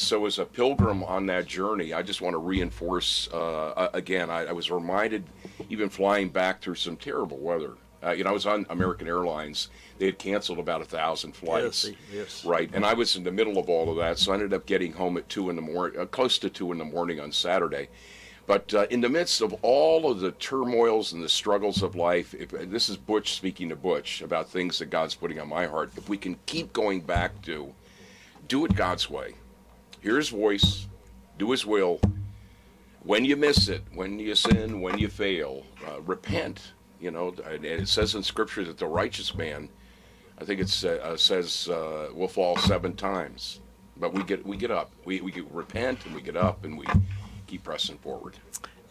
so as a pilgrim on that journey, I just want to reinforce, again, I was reminded, even flying back through some terrible weather. I was on American Airlines. They had canceled about 1,000 flights. Yes. Right. And I was in the middle of all of that, so I ended up getting home at 2 in the morning, close to 2 in the morning on Saturday. But in the midst of all of the turmoils and the struggles of life, this is Butch speaking to Butch about things that God's putting on my heart. If we can keep going back to do it God's way, hear His voice, do His will. When you miss it, when you sin, when you fail, repent. And it says in Scripture that the righteous man, I think it says, will fall 7 times, but we get up. We repent and we get up and we keep pressing forward.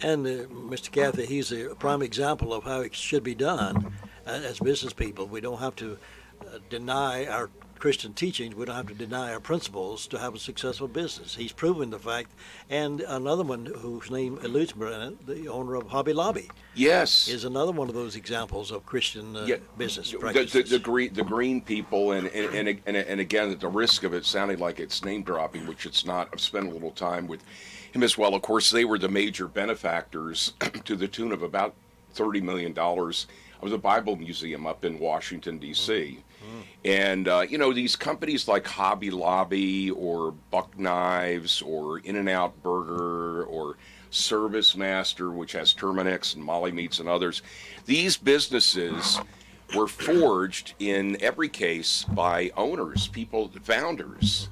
And Mr. Cathy, he's a prime example of how it should be done as business people. We don't have to deny our Christian teachings. We don't have to deny our principles to have a successful business. He's proven the fact. And another one whose name eludes me, the owner of Hobby Lobby. Yes, is another one of those examples of Christian business practices. The green people, and again, at the risk of it sounding like it's name dropping, which it's not. I've spent a little time with him as well. Of course, they were the major benefactors to the tune of about $30 million of the Bible Museum up in Washington, D.C. And, these companies like Hobby Lobby or Buck Knives or In-N-Out Burger or Service Master, which has Terminix and Molly Meats and others, these businesses were forged in every case by owners, founders,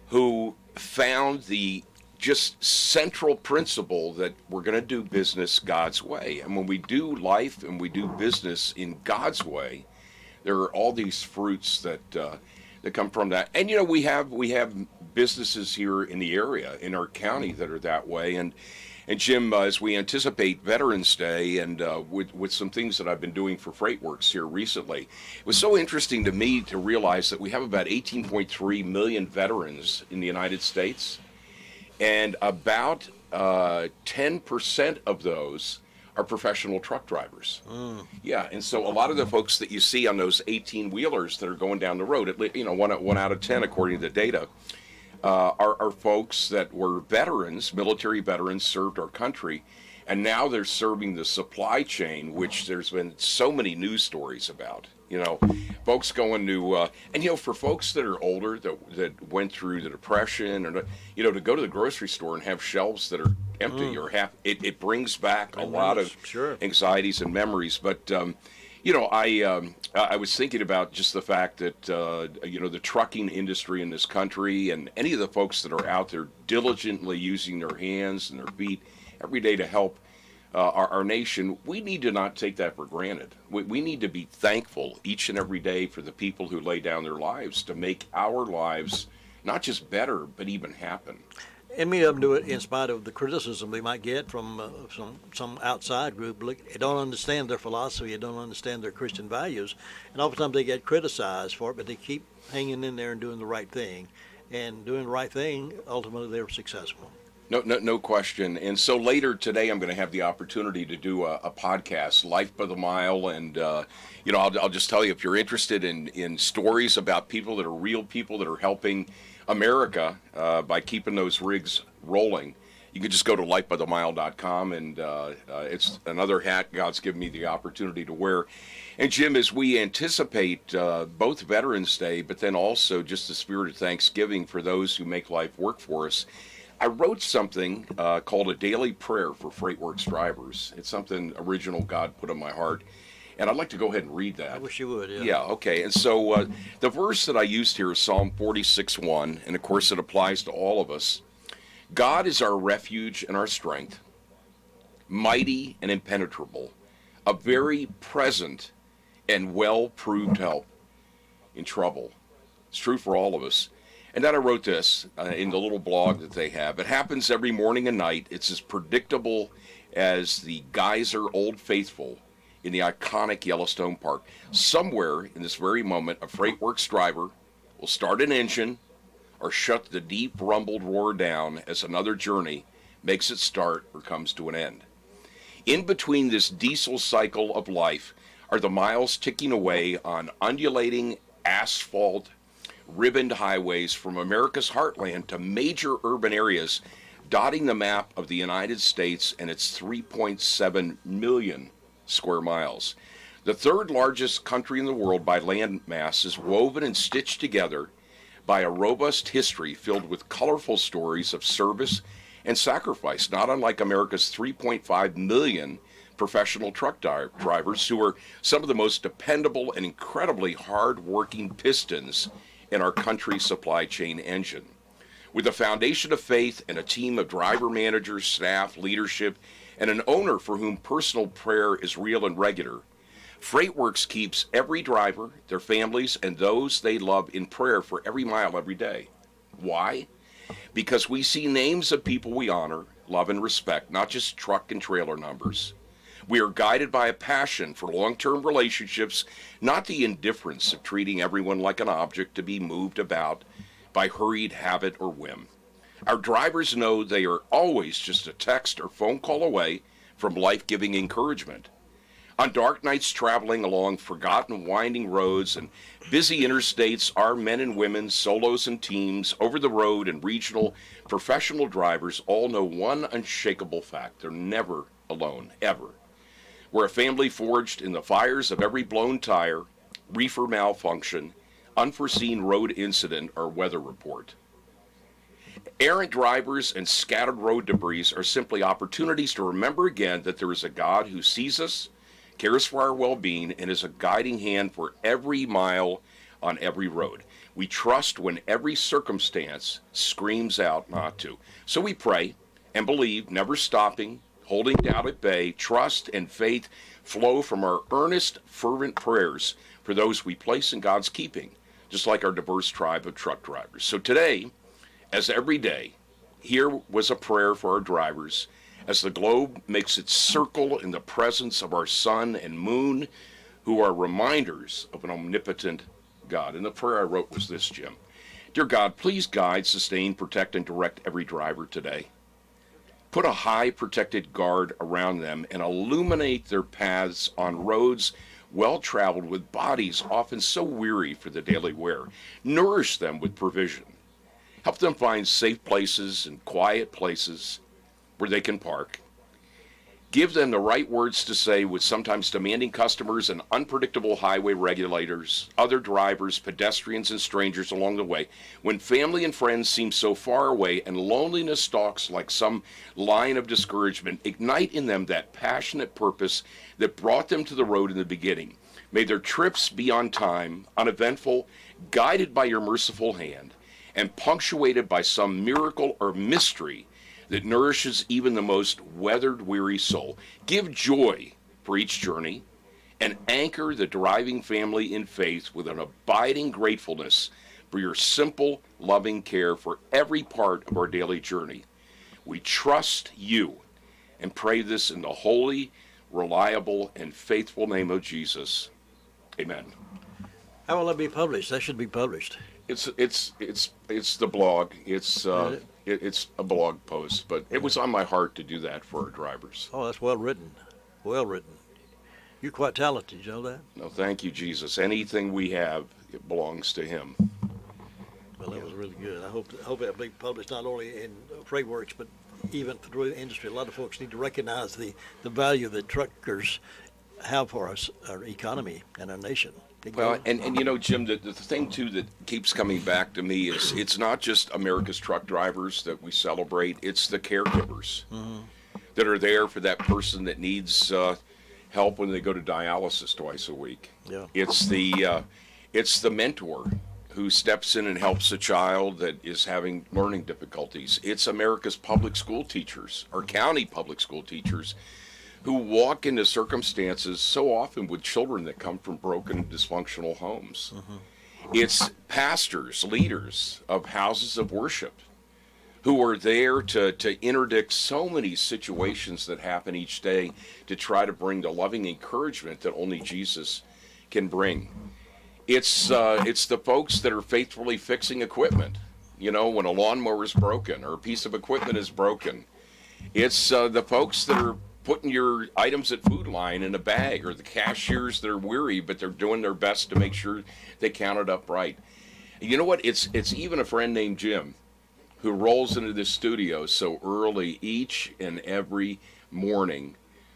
who found the just central principle that we're going to do business God's way. And when we do life and we do business in God's way, there are all these fruits that come from that. And we have businesses here in the area, in our county, that are that way. And Jim, as we anticipate Veterans Day, and with some things that I've been doing for FreightWorks here recently, it was so interesting to me to realize that we have about 18.3 million veterans in the United States, and about 10% of those are professional truck drivers. Yeah, and so a lot of the folks that you see on those 18-wheelers that are going down the road, one out of 10 according to the data, are folks that were veterans, military veterans, served our country, and now they're serving the supply chain, which there's been so many news stories about. Folks going to, for folks that are older, that went through the Depression, or, to go to the grocery store and have shelves that are empty or half, it brings back a lot of anxieties and memories. But, I was thinking about just the fact that, the trucking industry in this country, and any of the folks that are out there diligently using their hands and their feet every day to help our nation, we need to not take that for granted. We need to be thankful each and every day for the people who lay down their lives to make our lives not just better, but even happen. And many of them do it in spite of the criticism they might get from some outside group. They don't understand their philosophy, they don't understand their Christian values, and oftentimes they get criticized for it, but they keep hanging in there and doing the right thing. And doing the right thing, ultimately they were successful. No question. And so later today, I'm going to have the opportunity to do a podcast, Life by the Mile. And, I'll just tell you, if you're interested in stories about people that are real people that are helping America by keeping those rigs rolling, you can just go to lifebythemile.com, and it's another hat God's given me the opportunity to wear. And Jim, as we anticipate both Veterans Day, but then also just the spirit of Thanksgiving for those who make life work for us, I wrote something called A Daily Prayer for FreightWorks Drivers. It's something original God put on my heart. And I'd like to go ahead and read that. I wish you would, yeah. Yeah, okay. And so the verse that I used here is Psalm 46:1, and of course it applies to all of us. God is our refuge and our strength, mighty and impenetrable, a very present and well-proved help in trouble. It's true for all of us. And then I wrote this in the little blog that they have. It happens every morning and night. It's as predictable as the geyser Old Faithful in the iconic Yellowstone Park. Somewhere in this very moment, a FreightWorks driver will start an engine or shut the deep rumbled roar down as another journey makes its start or comes to an end. In between this diesel cycle of life are the miles ticking away on undulating asphalt ribboned highways from America's heartland to major urban areas dotting the map of the United States and its 3.7 million square miles. The third largest country in the world by land mass is woven and stitched together by a robust history filled with colorful stories of service and sacrifice, not unlike America's 3.5 million professional truck drivers, who are some of the most dependable and incredibly hard-working pistons in our country's supply chain engine. With a foundation of faith and a team of driver managers, staff, leadership, and an owner for whom personal prayer is real and regular, FreightWorks keeps every driver, their families, and those they love in prayer for every mile every day. Why? Because we see names of people we honor, love, and respect, not just truck and trailer numbers. We are guided by a passion for long-term relationships, not the indifference of treating everyone like an object to be moved about by hurried habit or whim. Our drivers know they are always just a text or phone call away from life-giving encouragement. On dark nights traveling along forgotten winding roads and busy interstates, our men and women, solos and teams, over-the-road and regional professional drivers all know one unshakable fact: they're never alone, ever. We're a family forged in the fires of every blown tire, reefer malfunction, unforeseen road incident, or weather report. Errant drivers and scattered road debris are simply opportunities to remember again that there is a God who sees us, cares for our well-being, and is a guiding hand for every mile on every road. We trust when every circumstance screams out not to. So we pray and believe, never stopping, holding doubt at bay. Trust and faith flow from our earnest, fervent prayers for those we place in God's keeping, just like our diverse tribe of truck drivers. So today, as every day, here was a prayer for our drivers as the globe makes its circle in the presence of our sun and moon, who are reminders of an omnipotent God. And the prayer I wrote was this, Jim. Dear God, please guide, sustain, protect, and direct every driver today. Put a high protected guard around them and illuminate their paths on roads well-traveled with bodies often so weary for the daily wear. Nourish them with provision. Help them find safe places and quiet places where they can park. Give them the right words to say with sometimes demanding customers and unpredictable highway regulators, other drivers, pedestrians, and strangers along the way. When family and friends seem so far away and loneliness stalks like some line of discouragement, ignite in them that passionate purpose that brought them to the road in the beginning. May their trips be on time, uneventful, guided by your merciful hand, and punctuated by some miracle or mystery that nourishes even the most weathered, weary soul. Give joy for each journey and anchor the driving family in faith with an abiding gratefulness for your simple, loving care for every part of our daily journey. We trust you and pray this in the holy, reliable, and faithful name of Jesus. Amen. How will that be published? That should be published. It's the blog. It's a blog post, but it was on my heart to do that for our drivers. Oh, that's well written. Well written. You're quite talented, you know that? No, thank you, Jesus. Anything we have, it belongs to Him. Well, that was really good. I hope it'll be published not only in Freight Works, but even through the industry. A lot of folks need to recognize the value that truckers have for us, our economy and our nation. Well, and you know, Jim, the thing, too, that keeps coming back to me is it's not just America's truck drivers that we celebrate. It's the caregivers that are there for that person that needs help when they go to dialysis twice a week. Yeah. It's the mentor who steps in and helps a child that is having learning difficulties. It's America's public school teachers, our county public school teachers, who walk into circumstances so often with children that come from broken, dysfunctional homes. It's pastors, leaders of houses of worship, who are there to interdict so many situations that happen each day to try to bring the loving encouragement that only Jesus can bring. It's the folks that are faithfully fixing equipment. You know, when a lawnmower is broken or a piece of equipment is broken. It's the folks that are putting your items at Food Line in a bag, or the cashiers that are weary, but they're doing their best to make sure they count it up right. You know what? It's even a friend named Jim who rolls into this studio so early each and every morning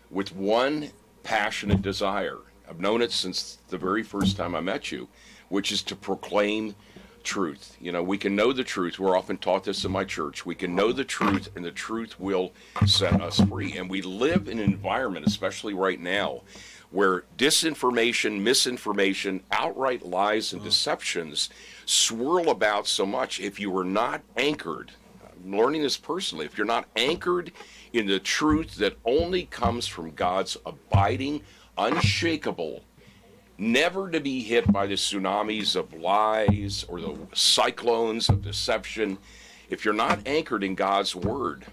with one passionate desire. I've known it since the very first time I met you, which is to proclaim truth. You know, we can know the truth. We're often taught this in my church. We can know the truth, and the truth will set us free. And we live in an environment, especially right now, where disinformation, misinformation, outright lies, and deceptions swirl about so much. If you are not anchored, I'm learning this personally, if you're not anchored in the truth that only comes from God's abiding, unshakable, never to be hit by the tsunamis of lies or the cyclones of deception. If you're not anchored in God's word,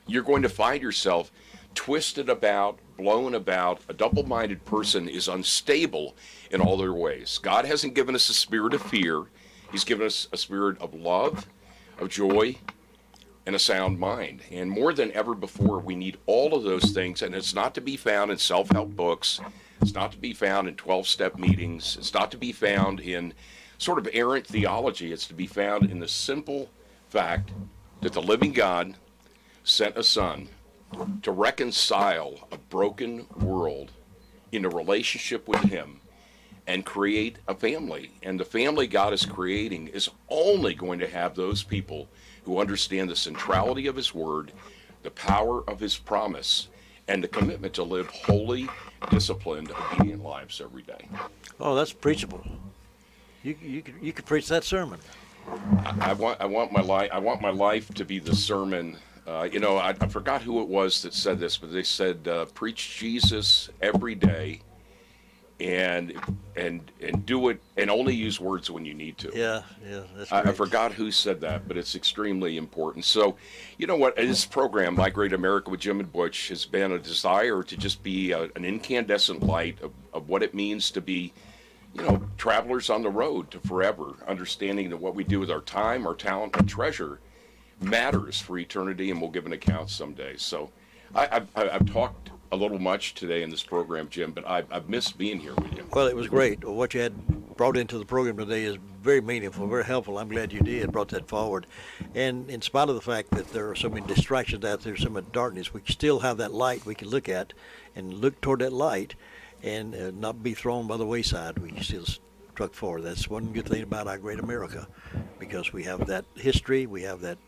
you're going to find yourself twisted about, blown about. A double-minded person is unstable in all their ways. God hasn't given us a spirit of fear. He's given us a spirit of love, of joy, and a sound mind. And more than ever before, we need all of those things, and it's not to be found in self-help books. It's not to be found in 12-step meetings. It's not to be found in sort of errant theology. It's to be found in the simple fact that the living God sent a son to reconcile a broken world in a relationship with Him and create a family. And the family God is creating is only going to have those people who understand the centrality of His Word, the power of His promise, and the commitment to live holy, disciplined, obedient lives every day. Oh, that's preachable. You could preach that sermon. I want my life to be the sermon. I forgot who it was that said this, but they said, preach Jesus every day, and do it, and only use words when you need to. Yeah, that's great. I forgot who said that, but it's extremely important. So, you know what? This program, My Great America with Jim and Butch, has been a desire to just be an incandescent light of what it means to be, travelers on the road to forever, understanding that what we do with our time, our talent, and treasure matters for eternity, and we'll give an account someday. So I've talked a little much today in this program, Jim, but I've missed being here with you. Well, it was great. What you had brought into the program today is very meaningful, very helpful. I'm glad you brought that forward. And in spite of the fact that there are so many distractions out there, so much darkness, we still have that light we can look at and look toward that light and not be thrown by the wayside. We still struck forward. That's one good thing about our great America, because we have that history, we have that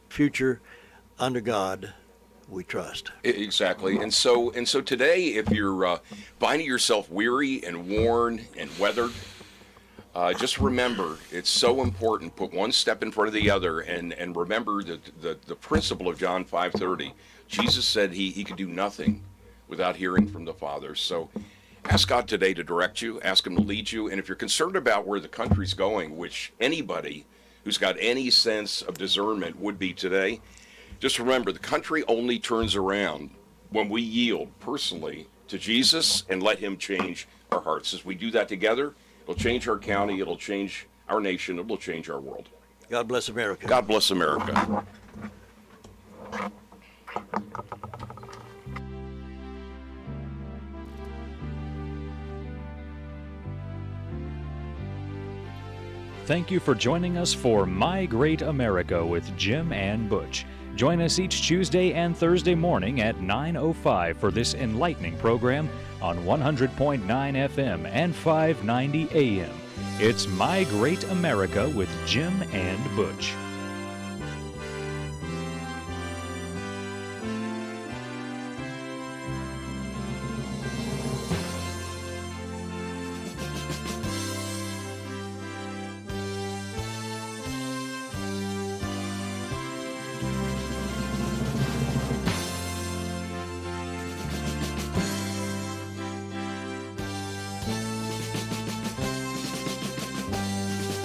future under God we trust. Exactly. And so today, if you're finding yourself weary and worn and weathered, just remember, it's so important. Put one step in front of the other, and remember the principle of John 5:30. Jesus said he could do nothing without hearing from the Father. So ask God today to direct you, ask Him to lead you, and if you're concerned about where the country's going, which anybody who's got any sense of discernment would be today, just remember, the country only turns around when we yield personally to Jesus and let Him change our hearts. As we do that together, it'll change our county, it'll change our nation, it'll change our world. God bless America. God bless America. Thank you for joining us for My Great America with Jim and Butch. Join us each Tuesday and Thursday morning at 9:05 for this enlightening program on 100.9 FM and 590 AM. It's My Great America with Jim and Butch.